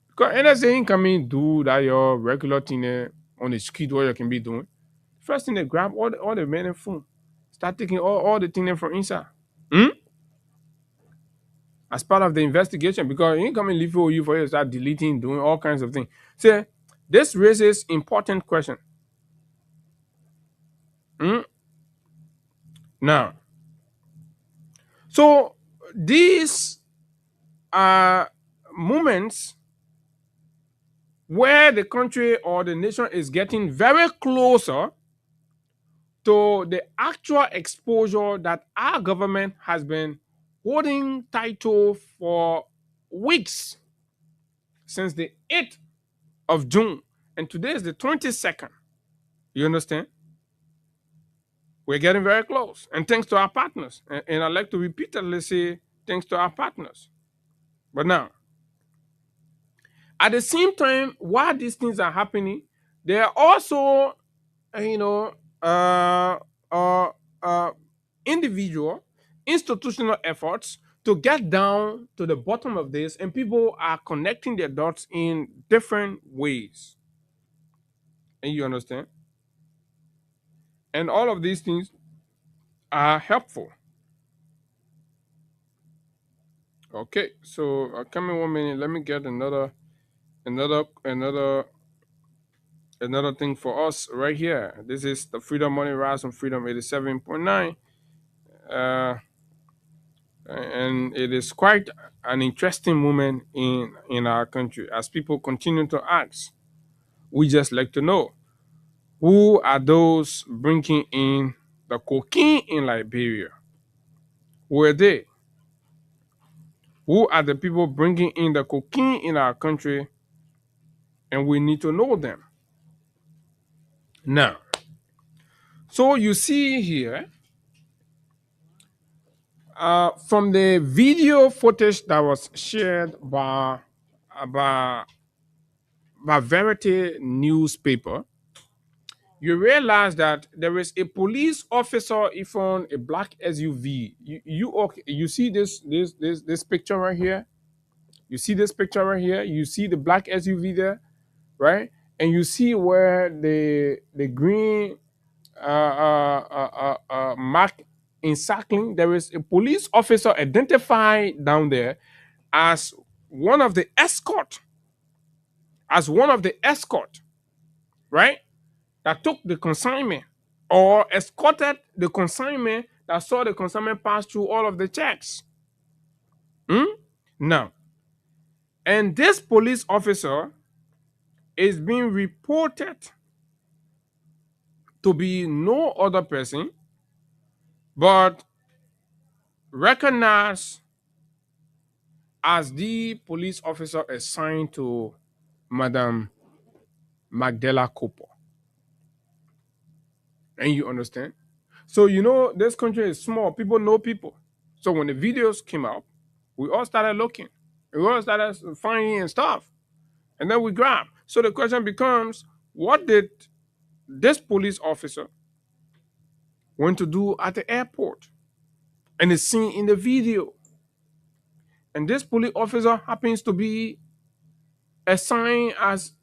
Because NSA ain't coming do that your regular thing on the street what you can be doing. First thing they grab all the men and phone. Start taking all the things from inside. As part of the investigation, because you ain't coming leave you for you to start deleting, doing all kinds of things. So this raises important question. Now, so these are moments where the country or the nation is getting very closer to the actual exposure that our government has been holding title for weeks, since the 8th of June, and today is the 22nd. You understand? We're getting very close, and thanks to our partners. And I like to repeatedly say thanks to our partners. But now, at the same time, while these things are happening, there are also, individual, institutional efforts to get down to the bottom of this, and people are connecting their dots in different ways. And you understand? And all of these things are helpful. Okay, so come in 1 minute. Let me get another thing for us right here. This is the Freedom Money Rise on Freedom 87.9. And it is quite an interesting moment in our country as people continue to ask. We just like to know, who are those bringing in the cocaine in Liberia? Who are they? Who are the people bringing in the cocaine in our country? And we need to know them. Now, so you see here, from the video footage that was shared by Verity newspaper, you realize that there is a police officer in a black SUV. You see this picture right here? You see this picture right here? You see the black SUV there, right? And you see where the green mark encircling. There is a police officer identified down there as one of the escort, right? That took the consignment or escorted the consignment, that saw the consignment pass through all of the checks. Now, and this police officer is being reported to be no other person but recognized as the police officer assigned to Madam Magdala Cooper. And you understand? So, this country is small. People know people. So when the videos came out, we all started looking. We all started finding and stuff. And then we grab. So the question becomes, what did this police officer want to do at the airport? And it's seen in the video. And this police officer happens to be assigned as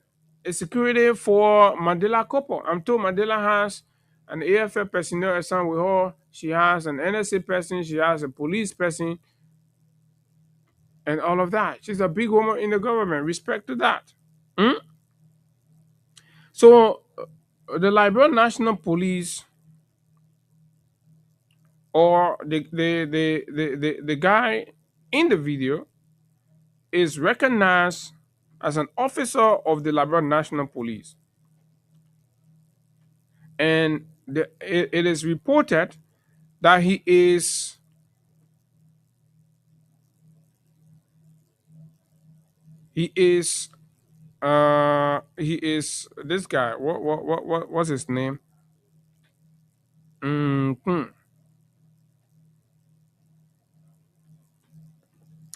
a security for Mandela Cooper. I'm told Mandela has an AFL personnel assigned with her. She has an NSA person. She has a police person. And all of that. She's a big woman in the government. Respect to that. So the Liberian National Police, or the guy in the video, is recognized as an officer of the Liberian National Police. And it is reported that he is He is this guy. What's his name? Mhm.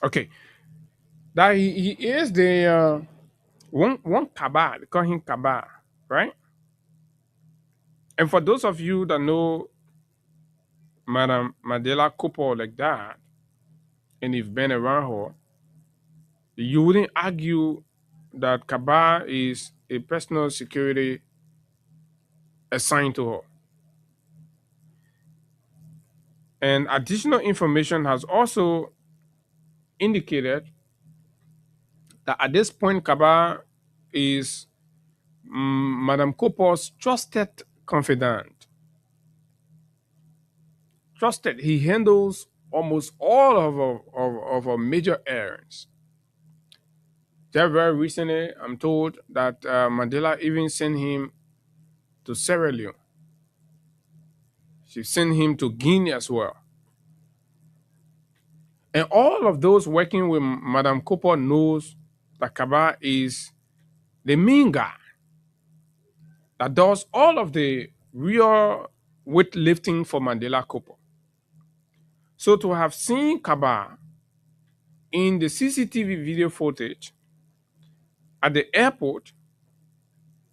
Okay, that he is the one Kaba. They call him Kaba, right? And for those of you that know Madam Mandela Cooper like that, and you've been around her, you wouldn't argue that Kaba is a personal security assigned to her. And additional information has also indicated that at this point, Kaba is Madam Cooper's trusted confidant. Trusted. He handles almost all of our major errands. Very recently, I'm told that Mandela even sent him to Sierra Leone. She sent him to Guinea as well. And all of those working with Madame Cooper knows that Kaba is the mean guy that does all of the real weightlifting for Mandela Cooper. So to have seen Kaba in the CCTV video footage at the airport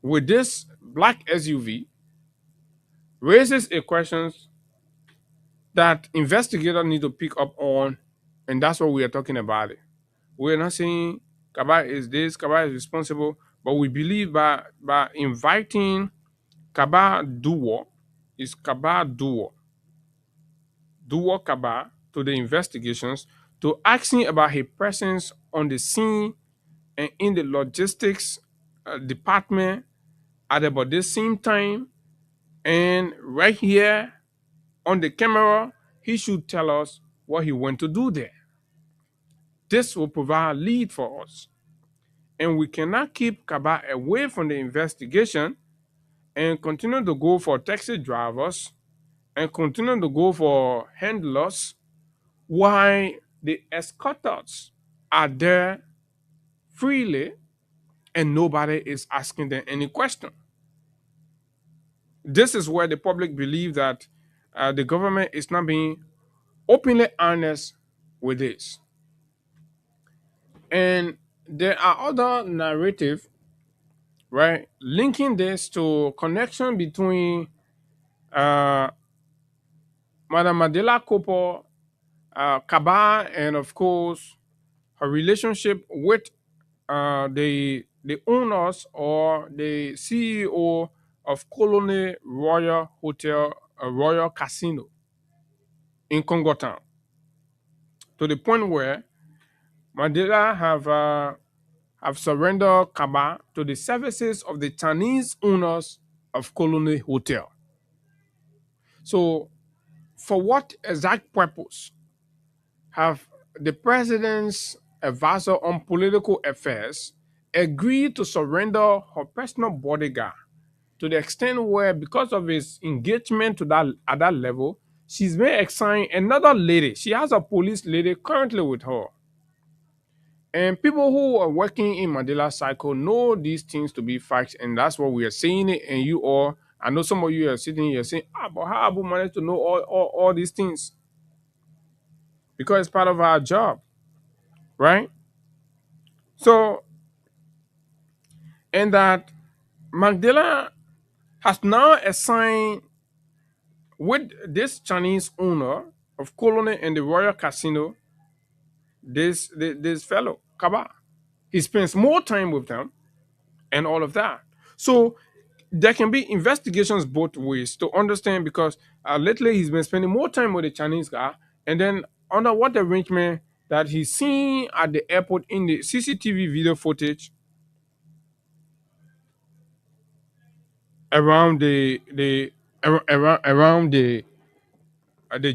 with this black SUV raises a question that investigators need to pick up on, and that's what we are talking about. We're not saying Kaba is this, Kaba is responsible, but we believe by inviting Kaba Duo, is Kaba Duo Kaba to the investigations to asking about his presence on the scene and in the logistics department at about the same time, and right here on the camera, he should tell us what he went to do there. This will provide a lead for us. And we cannot keep Kaba away from the investigation and continue to go for taxi drivers and continue to go for handlers while the escorters are there freely and nobody is asking them any question. This is where the public believe that the government is not being openly honest with this. And there are other narrative, right, linking this to connection between Madam Mandela Cooper, Kaba, and of course her relationship with the owners or the CEO of Colony Royal Hotel, Royal Casino in Congo Town, to the point where Mandela have surrendered Kaba to the services of the Chinese owners of Colony Hotel. So, for what exact purpose have the president's advisor on political affairs agreed to surrender her personal bodyguard to the extent where, because of his engagement to that at that level, she's been assigned another lady. She has a police lady currently with her. And people who are working in Mandela Cycle know these things to be facts, and that's what we are saying it. And you all, I know some of you are sitting here saying, but how Abu managed to know all these things? Because it's part of our job, right? So, and that Mandela has now assigned with this Chinese owner of Colony and the Royal Casino, this fellow, Kaba. He spends more time with them and all of that. So there can be investigations both ways to understand, because lately he's been spending more time with the Chinese guy, and then under what arrangement that he's seen at the airport in the CCTV video footage around around the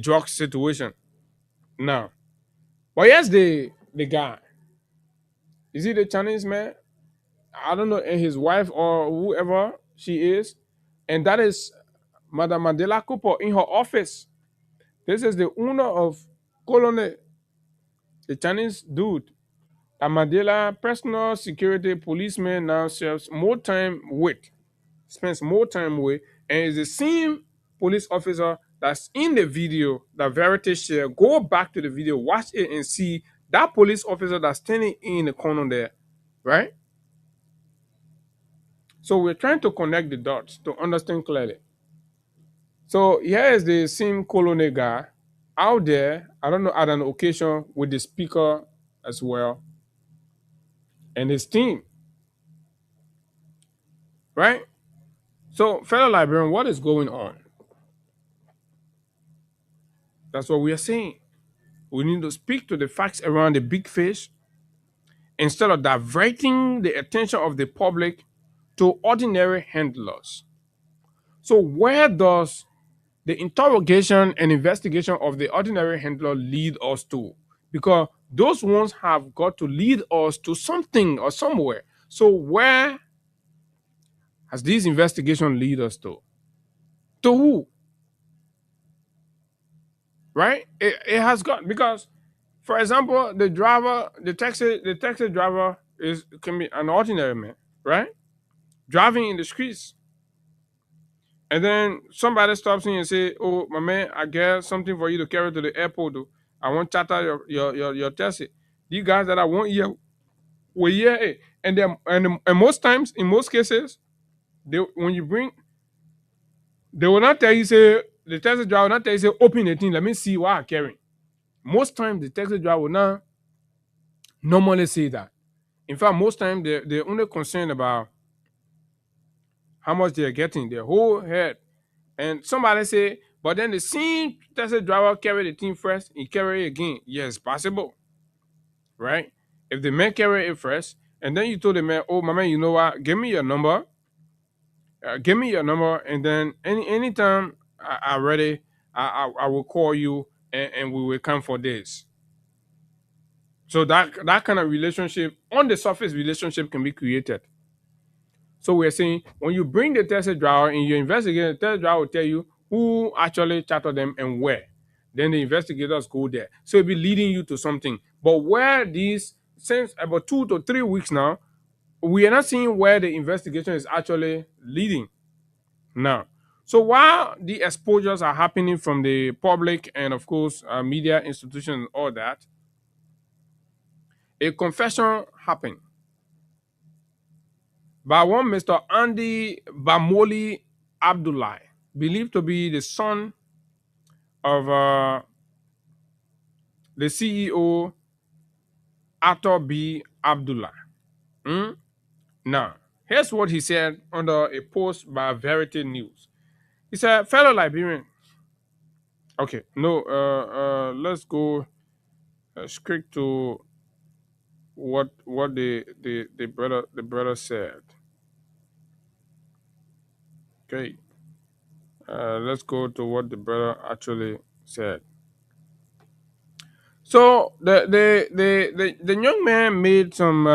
drug situation. Now, but here's the guy. Is he the Chinese man? I don't know, and his wife or whoever she is, and that is Madame Mandela Cooper in her office. This is the owner of Colony, the Chinese dude At Mandela, personal security policeman now spends more time with, and is the same police officer that's in the video that Verity shared. Go back to the video, watch it, and see that police officer that's standing in the corner there, right? So we're trying to connect the dots to understand clearly. So here is the same colonel guy out there, I don't know, at an occasion with the speaker as well and his team, right? So, fellow Liberian, what is going on? That's what we are saying. We need to speak to the facts around the big fish instead of diverting the attention of the public to ordinary handlers. So, where does the interrogation and investigation of the ordinary handler lead us to? Because those ones have got to lead us to something or somewhere. So, where has this investigation lead us to? To who? Right? It has got, because, for example, the taxi driver can be an ordinary man, right? Driving in the streets. And then somebody stops me and say, "Oh, my man, I got something for you to carry to the airport. Though. I want to charter your taxi." These guys that I want here, well, yeah, and then and most times, in most cases, when you bring, they will not tell you, say, the taxi driver will not tell you, say, "Open the thing, let me see what I'm carrying." Most times, the taxi driver will not normally say that. In fact, most times they're only concerned about how much they're getting, their whole head. And somebody say, but then the same taxi driver carry the thing first, he carry it again. Yes, possible, right? If the man carry it first, and then you told the man, "Oh, my man, you know what? Give me your number. And then anytime I'm ready, I will call you, and we will come for this." So that kind of relationship, on the surface relationship, can be created. So we're saying, when you bring the taxi driver and you investigate, the taxi driver will tell you who actually chartered them and where. Then the investigators go there. So it'll be leading you to something. But where these, since about 2 to 3 weeks now, we are not seeing where the investigation is actually leading now. So while the exposures are happening from the public and, of course, media institutions and all that, a confession happened by one Mr. Andy Bamoli Abdullahi, believed to be the son of the CEO Arthur B. Abdullah. Now, here's what he said under a post by Verity News. He said, "Fellow Liberian." Okay, no, let's go straight to what the brother said. Okay. Let's go to what the brother actually said. So the young man made some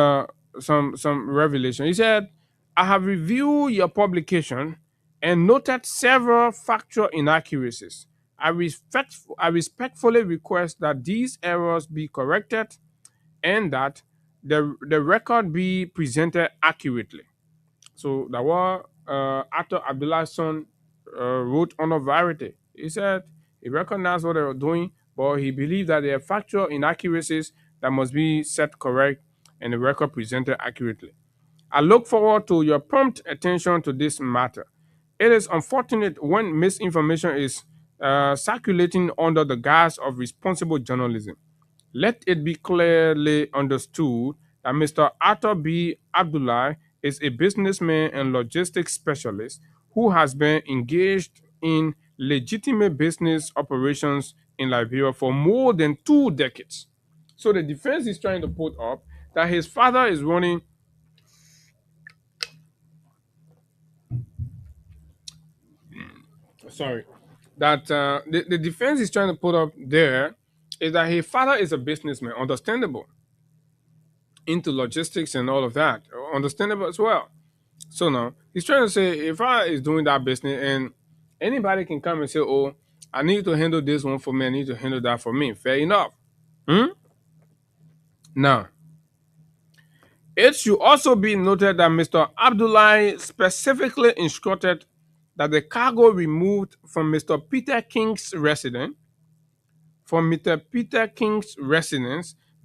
revelation. He said, "I have reviewed your publication and noted several factual inaccuracies. I respectfully request that these errors be corrected and that the record be presented accurately." So that was Arthur Abdullah's son wrote on a Verity. He said he recognized what they were doing, but he believed that there are factual inaccuracies that must be set correct and the record presented accurately. "I look forward to your prompt attention to this matter. It is unfortunate when misinformation is circulating under the guise of responsible journalism. Let it be clearly understood that Mr. Arthur B. Abdullah is a businessman and logistics specialist who has been engaged in legitimate business operations in Liberia for more than 2 decades." So the defense is trying to put up that his father is running the defense is trying to put up there is that his father is a businessman, understandable, into logistics and all of that, understandable as well. So now he's trying to say, if I is doing that business and anybody can come and say, "Oh, I need to handle this one for me, I need to handle that for me," fair enough. Now, It should also be noted that Mr. Abdullahi specifically instructed that the cargo removed from Mr. Peter King's residence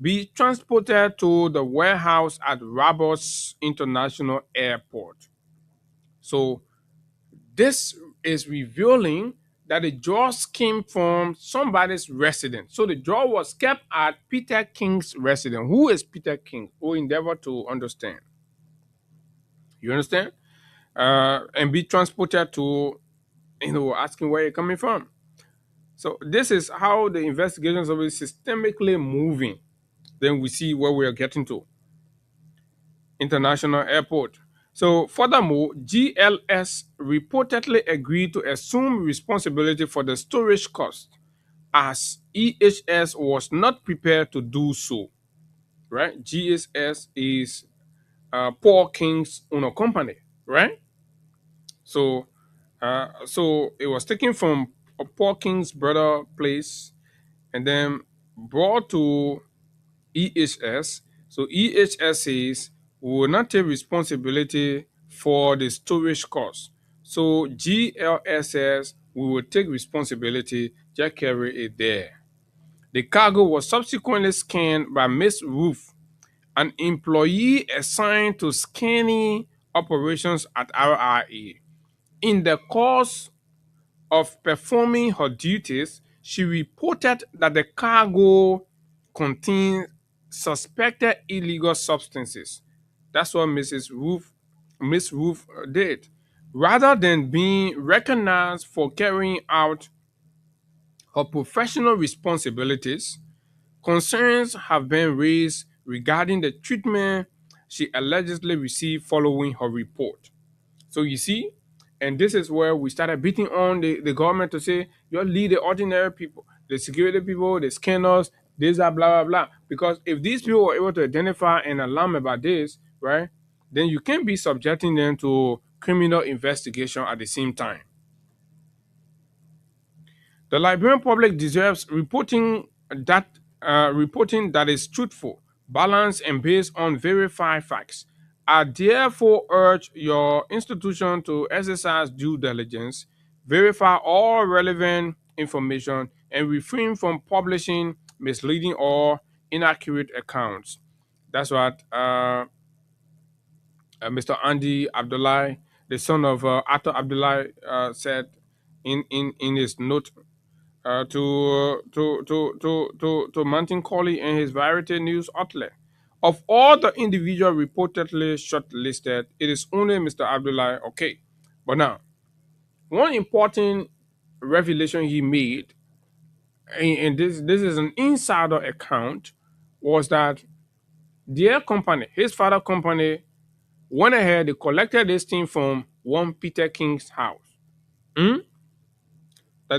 be transported to the warehouse at Roberts International Airport. So this is revealing that the drugs came from somebody's residence. So the drug was kept at Peter King's residence. Who is Peter King? We'll endeavor to understand. You understand? And be transported to, asking where you're coming from. So this is how the investigations are systemically moving. Then we see where we are getting to. International Airport. So furthermore, GLS reportedly agreed to assume responsibility for the storage cost as EHS was not prepared to do so. Right? GSS is Paul King's owner company, right? So it was taken from Paul King's brother place and then brought to EHS. So EHS says we will not take responsibility for the storage cost. So GLS says we will take responsibility, just carry it there. The cargo was subsequently scanned by Miss Ruth, an employee assigned to scanning operations at RRA. In the course of performing her duties, she reported that the cargo contained suspected illegal substances. That's what Miss Ruth did. Rather than being recognized for carrying out her professional responsibilities, concerns have been raised regarding the treatment she allegedly received following her report. So you see, and this is where we started beating on the government to say, you lead the ordinary people, the security people, the scanners, this, blah, blah, blah. Because if these people were able to identify and alarm about this, right, then you can't be subjecting them to criminal investigation at the same time. The Liberian public deserves reporting that is truthful, balanced, and based on verified facts. I therefore urge your institution to exercise due diligence, verify all relevant information, and refrain from publishing misleading or inaccurate accounts. That's what Mr. Andy Abdullahi, the son of Ato Abdullahi, said in his note to Martin Colley and his Variety News outlet. Of all the individuals reportedly shortlisted, it is only Mr. Abdullahi. Okay, but now, one important revelation he made, and this is an insider account, was that their company, his father company, went ahead, they collected this thing from one Peter King's house. That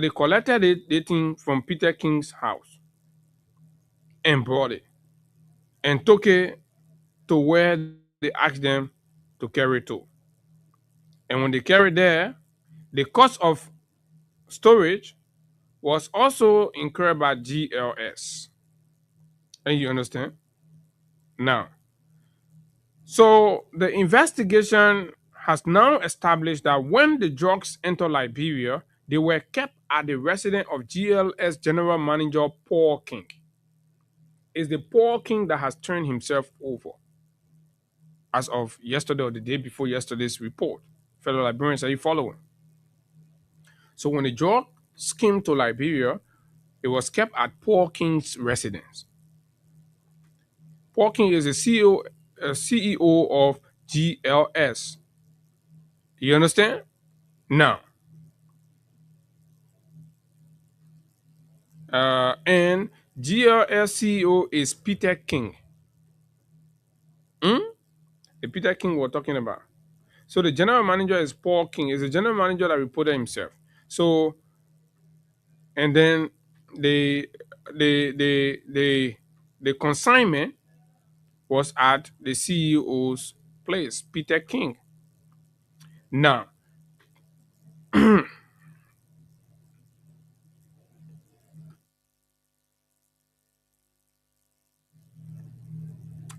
they collected the thing from Peter King's house and brought it and took it to where they asked them to carry it to. And when they carried there, the cost of storage was also incurred by GLS. And you understand? Now, so the investigation has now established that when the drugs entered Liberia, they were kept at the residence of GLS General Manager Paul King. It's the Paul King that has turned himself over as of yesterday or the day before yesterday's report. Fellow Liberians, are you following? So when the drugs came to Liberia, it was kept at Paul King's residence. Paul King is the CEO of GLS. You understand? Now, and GLS CEO is Peter King. The Peter King we're talking about. So the general manager is Paul King. Is the general manager that reported himself. So, and then the consignment was at the CEO's place, Peter King. Now,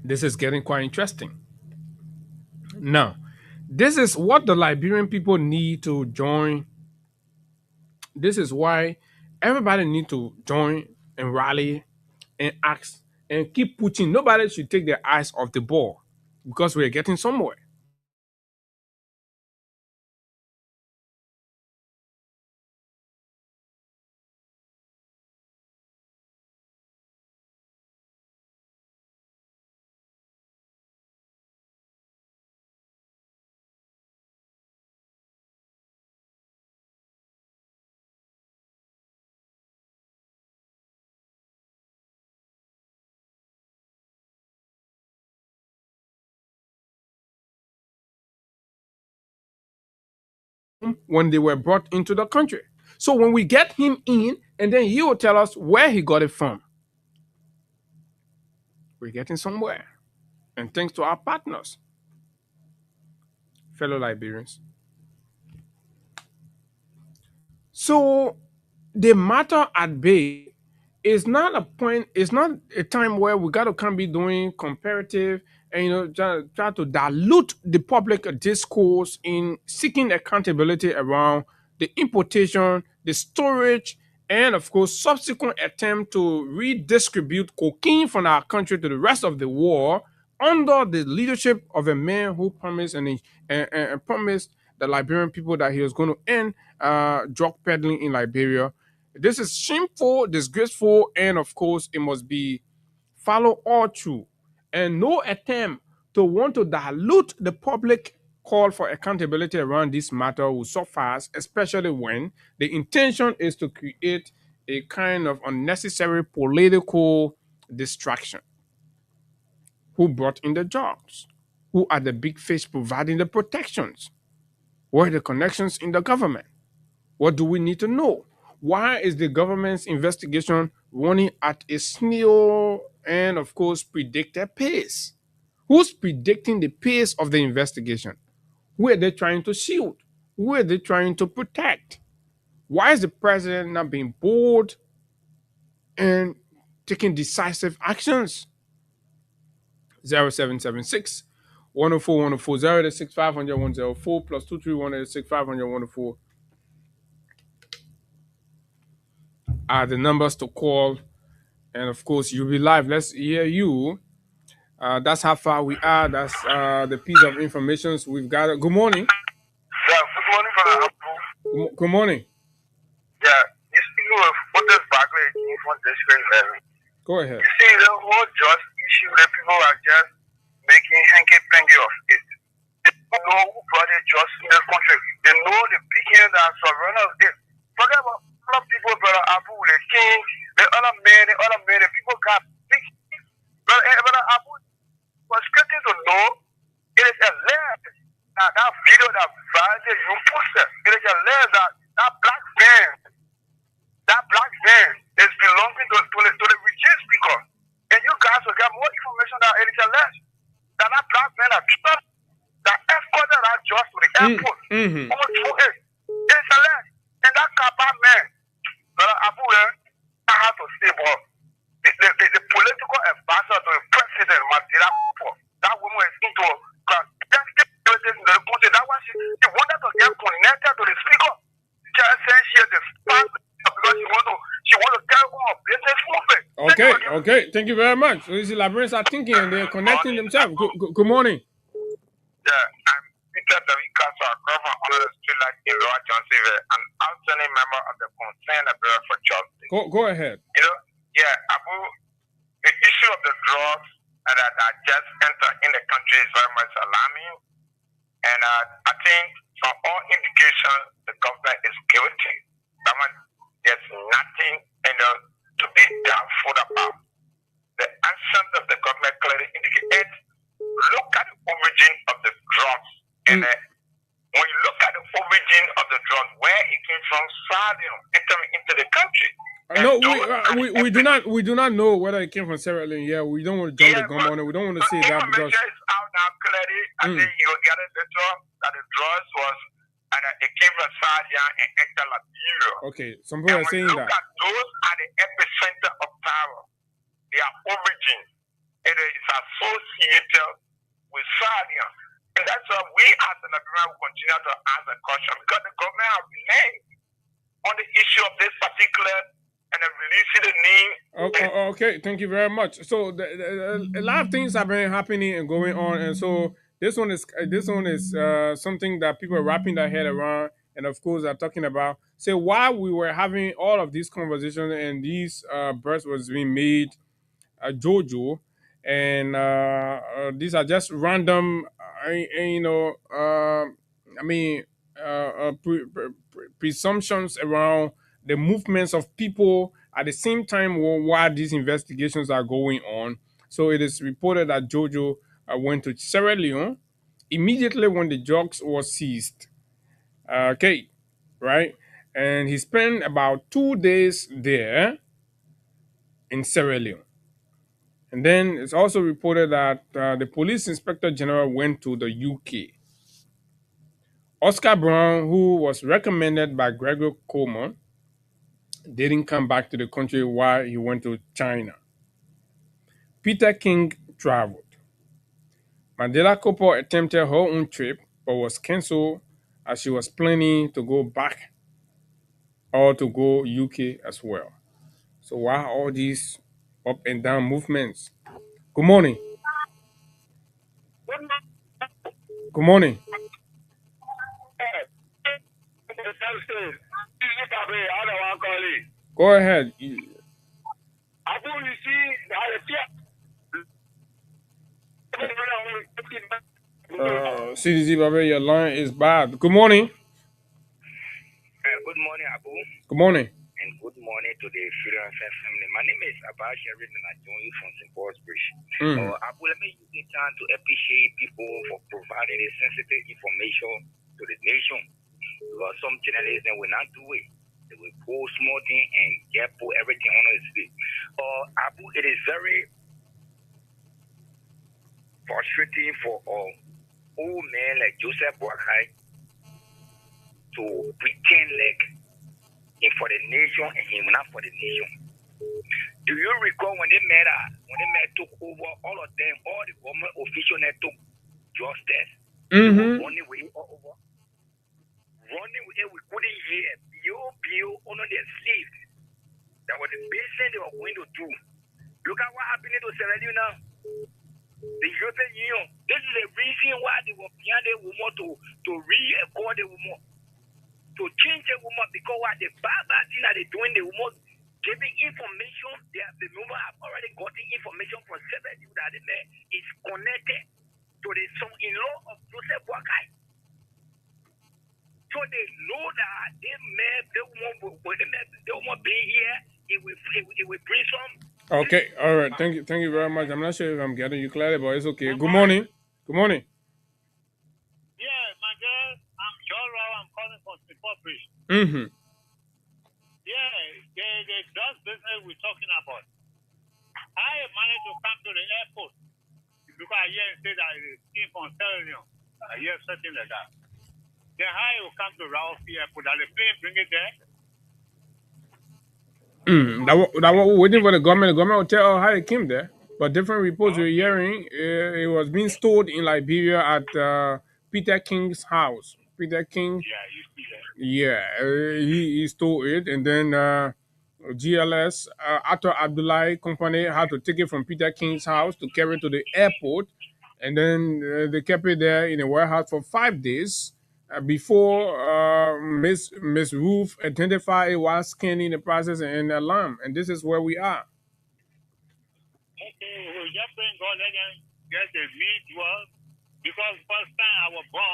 this is getting quite interesting. Now, this is what the Liberian people need to join. This is why everybody need to join and rally and ask and keep pushing. Nobody should take their eyes off the ball because we're getting somewhere. When they were brought into the country. So when we get him in, and then he will tell us where he got it from, we're getting somewhere. And thanks to our partners, fellow Liberians. So the matter at bay is not a point, it's not a time where we got to come be doing comparative and try to dilute the public discourse in seeking accountability around the importation, the storage, and of course subsequent attempt to redistribute cocaine from our country to the rest of the world under the leadership of a man who promised and promised the Liberian people that he was going to end drug peddling in Liberia. This is shameful, disgraceful, and of course, it must be followed all through. And no attempt to want to dilute the public call for accountability around this matter will suffice, especially when the intention is to create a kind of unnecessary political distraction. Who brought in the jobs? Who are the big fish providing the protections? What are the connections in the government? What do we need to know? Why is the government's investigation running at a snail and, of course, predicted pace? Who's predicting the pace of the investigation? Who are they trying to shield? Who are they trying to protect? Why is the president not being bold and taking decisive actions? 0776 104 104 086 500 104 plus 231 86 500 104 are the numbers to call. And of course, you'll be live. Let's hear you. That's how far we are. That's the piece of information we've got. Good morning. Yeah, good morning, Brother Abu. Good morning. Yeah, you speaking with Otis Bagley from District 11. Go ahead. You see, the whole just issue that people are just making hanky-panky of it. They don't know who brought it just in this country. They know the big hands that are surrounding us. Forget about other people, Brother Abu, the king, the other men, the people got big. Brother Abu was getting to know it is a land. That video that violated you posted, it is a land that black man is belonging to the regime speaker. And you guys will get more information that it is a land. That black man that escorted that just to the airport. All through it. It is a land. And that Kappa man, Brother Abu, I have to say, but the political advisor to the president, Madira Kupo, that woman is into that was she wanted to get connected to the speaker. Just saying she is the spot because she want to carry on her business movement. Okay. Thank you very much. So these Liberians are thinking and they're connecting themselves. Good morning. Yeah, I'm Peter Davika, so I come from under the street light in Lower Johnson, an outstanding member of the Concerned Liberian for Justice. Go ahead. Abu, the issue of the drugs that just entered in the country is very much alarming. And I think from all indications, the government is guilty. There's nothing to be doubtful about. The actions of the government clearly indicate. Look at the origin of the drugs. And when you look at the origin of the drugs, where it came from, entering into the country. No, we do not know whether it came from Sierra Leone. Yeah, we don't want to jump the gun on it. We don't want to say that because information is out now clearly. I think you will get it later that the drugs was and it came from Sadia and entered Liberia. Okay, some people are saying that. Look at those are the epicenter of power. Their origin. It is associated with Sadia. that's why we as the Nigerian will continue to ask the question, because the government have remained on the issue of this particular and releasing the name. Okay, thank you very much. So a lot of things have been happening and going on, and so this one is something that people are wrapping their head around, and of course are talking about. So while we were having all of these conversations and these births was being made, Jojo, and these are just random, presumptions around the movements of people at the same time while these investigations are going on. So it is reported that Jojo went to Sierra Leone immediately when the drugs was seized. Okay, right? And he spent about 2 days there in Sierra Leone. And then it's also reported that the police inspector general went to the UK. Oscar Brown, who was recommended by Gregor Coleman, didn't come back to the country while he went to China. Peter King traveled. Mandela Kopo attempted her own trip, but was cancelled as she was planning to go back or to go UK as well. So why all these up and down movements? Good morning. Good morning. Go ahead. CDZ Babe, your line is bad. Good morning. Good morning, Abu. Good morning. And good morning to the Freedom FM family. My name is Abba Sherry and I join you from St. Paul's Bridge. Abu, let me use this time to appreciate people for providing the sensitive information to the nation. Because some journalists will not do it. They will post small thing and put everything on his feet. Abu, it is very frustrating for old men like Joseph Boakai to pretend like him for the nation and him not for the nation. Do you recall when they met took over all of them, all the government officials that took justice? Running with it all over. Running with it, we couldn't hear Bill on their sleeves. That was the best thing they were going to do. Look at what happened to Sierra Leone now. The European Union, this is the reason why they were behind the woman to re-accord the woman, to change the woman, because what the bad thing that they're doing, the woman giving information, the woman have already gotten information from several people that the man is connected to the son-in-law of Joseph Boakai. So they know that they won't be here, it will bring some. Okay, all right. Thank you very much. I'm not sure if I'm getting you clearly, but it's okay. Good morning. Good morning. Yeah, my girl, I'm John Rao. I'm calling from St. Paul's Bridge. Yeah, the drugs business we're talking about. I managed to come to the airport because I hear say that it came from Sierra Leone. I hear something like that. Then I will come to Rao Airport. That the plane bring it there. That was waiting for the government. The government will tell how it came there. But different reports we're hearing, it was being stored in Liberia at Peter King's house. Peter King. Yeah, you see that. Yeah, he stole it, and then GLS, Ato Abdullahi Company had to take it from Peter King's house to carry it to the airport, and then they kept it there in a warehouse for 5 days. Before Miss Ruth identified it while scanning the process and alarm. And this is where we are. Okay, we just thank God let them get the meat well, because first time I was born,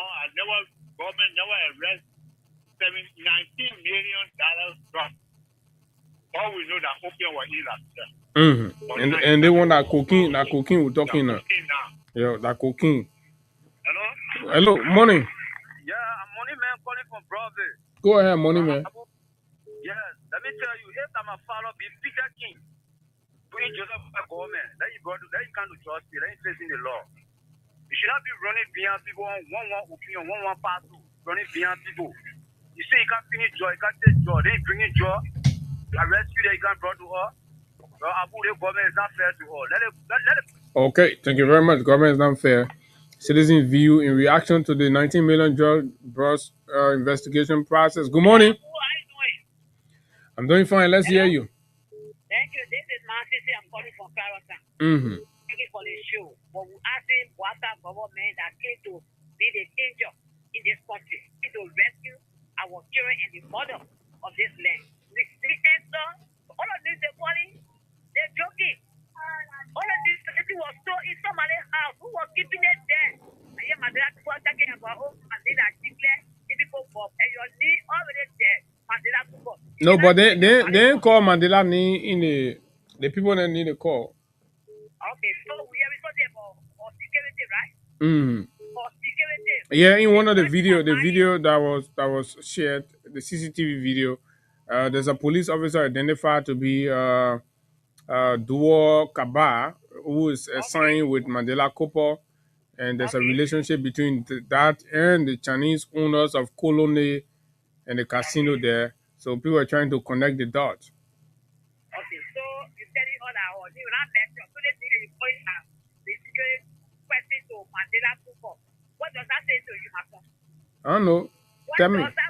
government never arrest $19 million drug. All we know that opium was illegal. And they want that cocaine we're talking now. Yeah, that cocaine. Hello, morning. Yeah, I'm Money Man calling from Broadway. Go ahead, Money Man. Yes, let me tell you, if I'm a follow be Peter King, doing Joseph government, then you can't trust it, then you facing the law. You should not be running behind people on one opinion, one party, running behind people. You say you can't finish joy, you can't take joy, then you bring in joy, arrest you, then you can't bring to her. Well, Abu, the government is not fair to her. Let it. Okay, thank you very much. Government is not fair. Citizen View in reaction to the 19 million drug bust investigation process. Good morning. I'm doing fine. Let's hear you. Thank you. This is Nancy. I'm calling from Clarendon. Thank you for the show. But we're asking Boata government that came to be the angel in this country, to rescue our children and the mother of this land. The answer, all of this, they're joking. All of this was stored in somebody's house. Who was keeping it there? I hear my dad talking about, and then I declare people Bob, and your knee already there. No, but they didn't call Mandela in the people that need a call. Okay, so we are talking about security, right? For security. Yeah, in one of the video that was shared, the CCTV video, there's a police officer identified to be Duo Kaba, who is assigned with Mandela Copper, and there's a relationship between that and the Chinese owners of Colony and the casino there. So people are trying to connect the dots. Okay, so you tell it all out. You not better. So they think you point out the security question to Mandela Copper. What does that say to you, my son? I don't know. Tell me. I'm gonna tell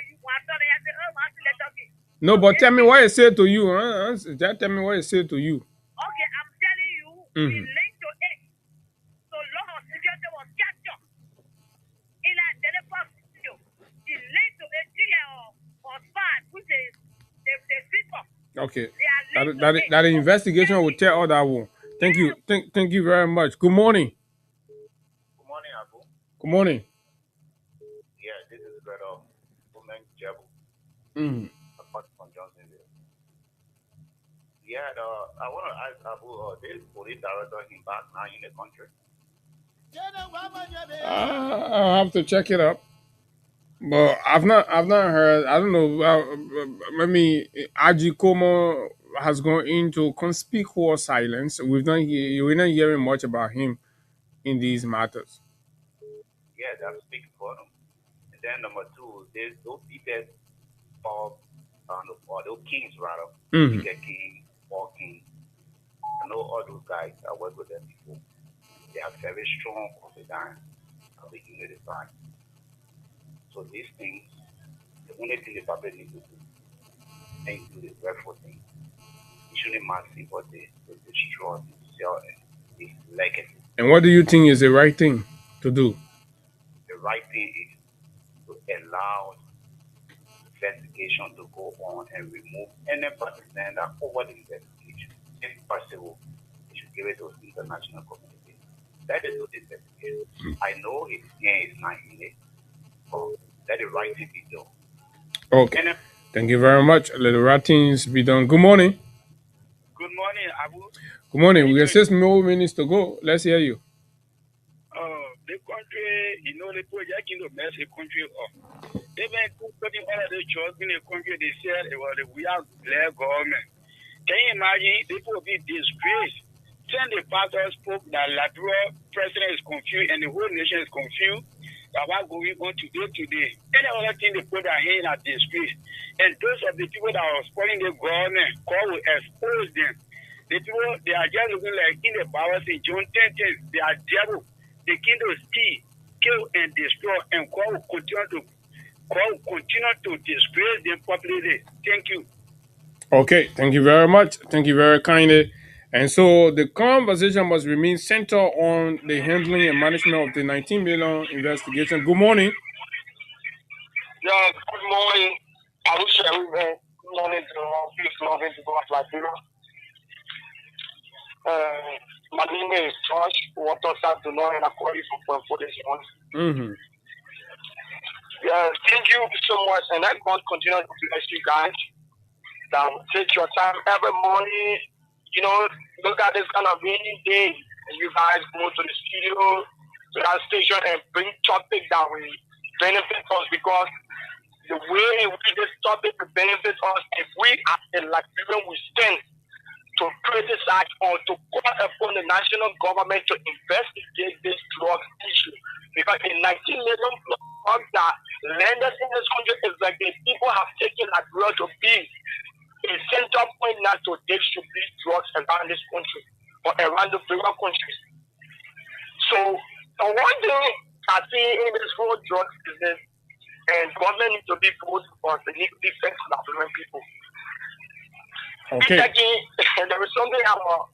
you one thing. I say, oh, man, let's talk. No, but tell me what it said to you. Just tell me what it said to you. Okay, I'm telling you, we linked to it. So long as security was captured, he linked to a dealer or spy, which is the people. Okay. That investigation will tell all that one. Thank you. Thank you very much. Good morning. Good morning, Abu. Good morning. Yeah, this is Brother Woman Jebu. Apart from Johnsonville. Yeah, I want to ask Abu, this police director in back now in the country? I'll have to check it up. But I've not heard. I don't know. Maybe Aji Komo has gone into conspicuous silence. We're not hearing much about him in these matters. Yeah, that's speaking for them. And then number two, there's those people or those kings rather. Peter King, Paul King. I know all those guys. I worked with them before. They are very strong confidence of the unity side. So these things, the only thing the public needs to do is do the dreadful thing. It shouldn't massive for this to destroy itself and its legacy. And what do you think is the right thing to do? The right thing is to allow investigation to go on and remove any participant that over the investigation. If possible, we should give it to the international community. That is what the investigation. I know his hand is not in it, but let the right thing be done. Okay. Thank you very much. Let the right things be done. Good morning. Good morning, Abu. Good morning. We got 6 more minutes to go. Let's hear you. The country, the project in the mess the country up. Even putting all of the jobs in the country, they said we have black government. Can you imagine people will be disgraced? Send the pastor spoke that Liberia president is confused and the whole nation is confused about what going on today. Any other thing they put their hand at disgrace. And those of the people that are spoiling the government, God will expose them. The people, they are just looking like in the Bible in John 10:10, they are devil. The kingdom steal, kill, and destroy, and God will continue to disgrace them publicly. Thank you. Okay, thank you very much. Thank you very kindly. And so the conversation must remain centered on the handling and management of the 19 million investigation. Good morning. Yeah, good morning. I wish everyone good morning to all peace, loving to God like you. My name is Josh Waterside to know and I call you for this one. Yeah, thank you so much, and that God continue to bless you guys. That take your time every morning. Look at this kind of rainy day, and you guys go to the studio, to that station, and bring topic that will benefit us, because the way in which this topic will benefit us, if we as a Liberian will stand to criticize or to call upon the national government to investigate this drug issue. Because in 19 million drugs that landed in this country, is like the people have taken that drug to be a center point now to distribute drugs around this country or around the bigger countries. So one thing I see in this whole drug business, and government needs to be put on the defense to implement people. Okay. And there is something about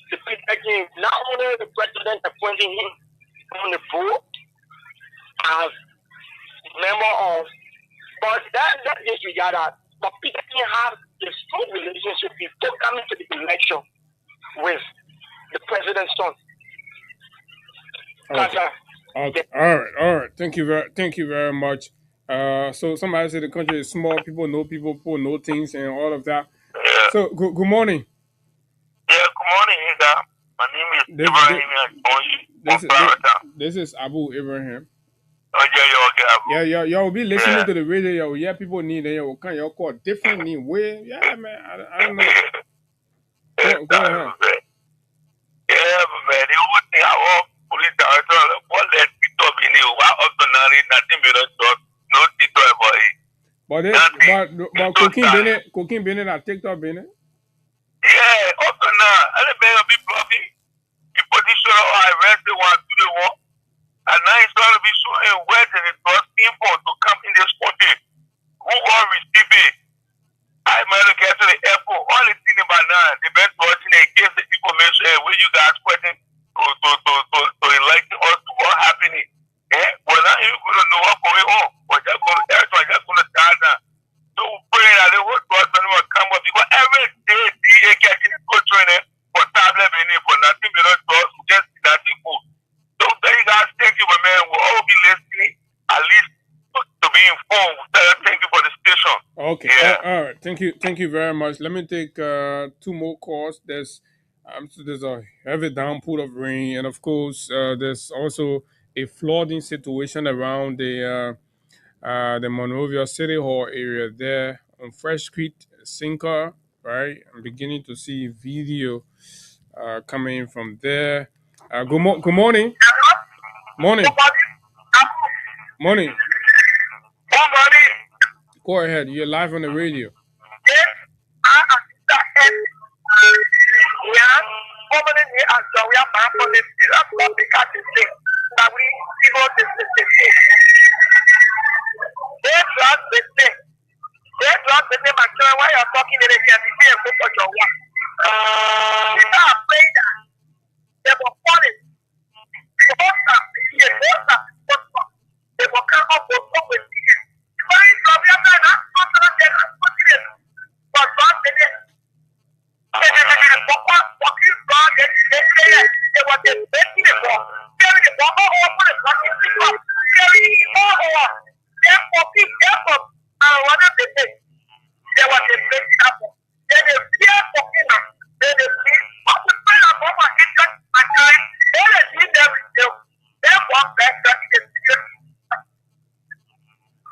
the Peter, not only the president appointing him on the board as member of, but that disregard that. But Peter has a strong relationship before coming to the election with the president's son. Okay. Okay. All right. Thank you very much. So somebody said the country is small. People know things, and all of that. So good morning. Yeah, good morning, Ida. My name is Ibrahim. This is Abu Ibrahim. Oh yeah, yeah, y'all be listening to the radio. Yeah, people need it. Y'all call different need way. Yeah, man. I don't know. Go ahead. Yeah, man. The whole thing I police director, what let people be new? Why ordinary nothing be done? No Tito about it. But cooking Bennett at TikTok Bennett. Yeah, also now, I don't know be bluffing. The position I arrested one to the war, and now it's going to be showing where the trusting for to come in this country. Who will receive it? I might get to the airport. All the thing about now, the best person they give the information where you guys question to enlighten us to what happening. Yeah, well now you don't know what's going on. But just going to start now. So pray that the whole person will come up because every day they get in the training for tablet for nothing but us just nothing food. So you guys, thank you, my man. We'll all be listening at least to be informed. Thank you for the station. Okay. Yeah. All right. Thank you very much. Let me take 2 more calls. There's a heavy downpour of rain, and of course, there's also a flooding situation around the Monrovia City Hall area there on Fresh Street, Sinker. Right. I'm beginning to see video coming in from there. Good morning. Morning. Morning. Go ahead. You're live on the radio. Why you're talking to the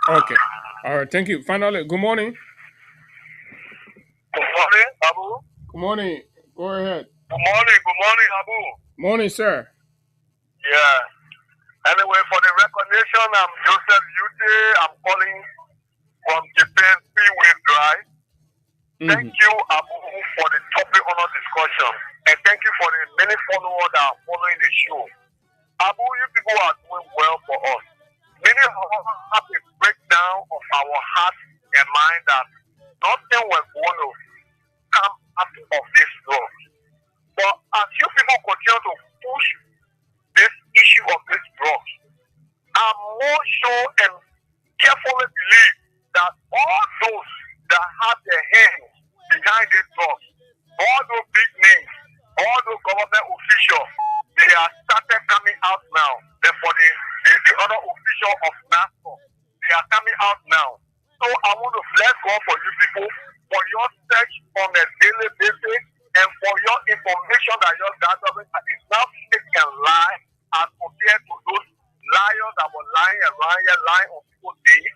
Okay. All right. Thank you. Finally, good morning. Good morning, Abu. Good morning. Go ahead. Good morning, Abu. Morning, sir. Yeah. Anyway, for the recognition, I'm Joseph Ute. I'm calling from Japan Freeway Drive. Thank you, Abu, for the topic honor discussion. And thank you for the many followers that are following the show. Abu, you people are doing well for us. Many of us have a breakdown of our heart and mind that nothing was going to come out of this drug. But as you people continue to push this issue of this drugs, I more sure and carefully believe that all those that have their hands behind these drugs, all those big names, all those government officials, they are started coming out now. Then for the other official of NASCO, they are coming out now. So I want to bless God for you people, for your search on a daily basis, and for your information that you're gathering that is now fake and lie as compared to those liars that were lying around here, lying on people's days.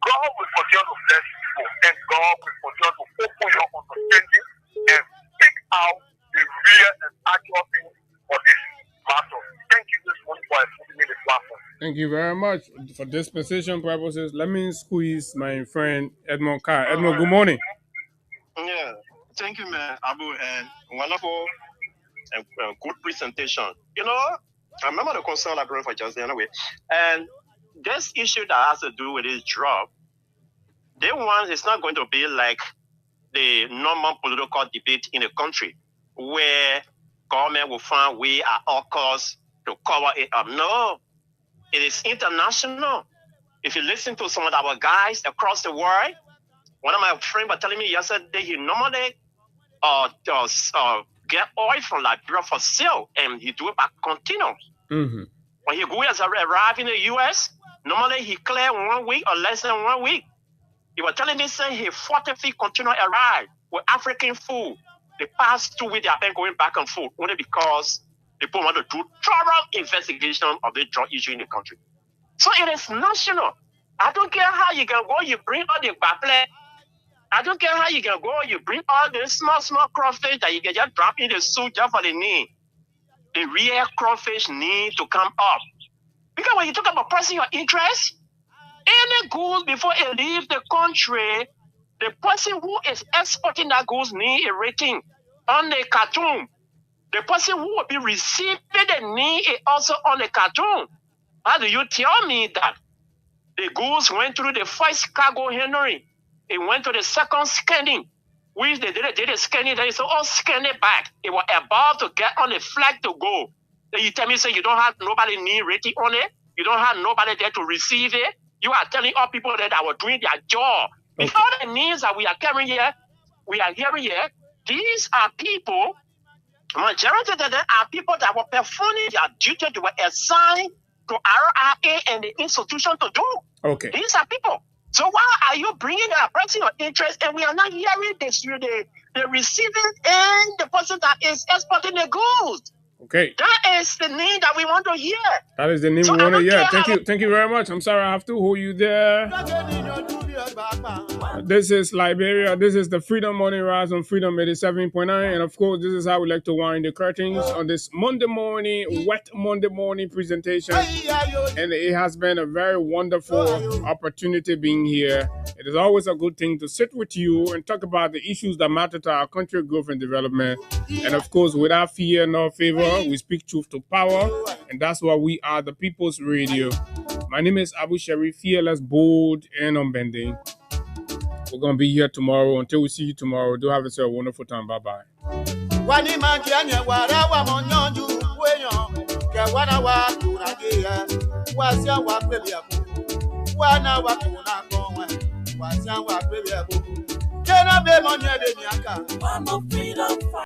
God will continue to bless people, and God will continue to open your understanding and pick out the real and actual thing for this matter. Thank you this morning for putting me in the platform. Thank you very much. For disposition purposes, let me squeeze my friend Edmond Carr. Edmond, good morning. Yeah, thank you, man, Abu, and wonderful and good presentation. You know, I remember the concern librarian for justice anyway. And this issue that has to do with this drug, they want it's not going to be like the normal political debate in the country where government will find way at all costs to cover it up. No, it is international. If you listen to some of our guys across the world, one of my friends was telling me yesterday he normally get oil from Liberia for sale, and he do it by containers. Mm-hmm. When he goes arrive in the U.S., normally he clear 1 week or less than 1 week. He was telling me, saying he 40 feet container arrived with African food. The past 2 weeks, they have been going back and forth only because people want to do thorough investigation of the drug issue in the country. So it is national. I don't care how you can go, you bring all the baple. I don't care how you can go, you bring all the small crawfish that you can just drop in the soup just for the need. The real crawfish need to come up. Because when you talk about pressing your interest, any goods before it leaves the country, the person who is exporting that goods need a rating on the cartoon. The person who will be receiving the need is also on the cartoon. How do you tell me that the goods went through the first cargo handling? It went to the second scanning, which they did a scanning, then it's all scanned it back. It was about to get on the flag to go. Then you tell me, say you don't have nobody need rating on it, you don't have nobody there to receive it. You are telling all people that were doing their job. Okay. Before the needs that we are hearing here, these are people, majority of them are people that were performing their duty, they were assigned to RIA and the institution to do. Okay. These are people. So why are you bringing the person of interest and we are not hearing the receiving and the person that is exporting the goods? Okay. That is the name that we want to hear. That is the name we want to hear. Thank you very much. I'm sorry I have to hold you there. This is Liberia. This is the Freedom Morning Rise on Freedom 87.9. And of course, this is how we like to wind the curtains on this Monday morning, wet Monday morning presentation. And it has been a very wonderful opportunity being here. It is always a good thing to sit with you and talk about the issues that matter to our country growth and development. And of course, without fear nor favor, we speak truth to power. And that's why we are the People's Radio. My name is Abu Sharif, fearless, bold, and unbending. We're going to be here tomorrow. Until we see you tomorrow, do have yourself a wonderful time. Bye-bye.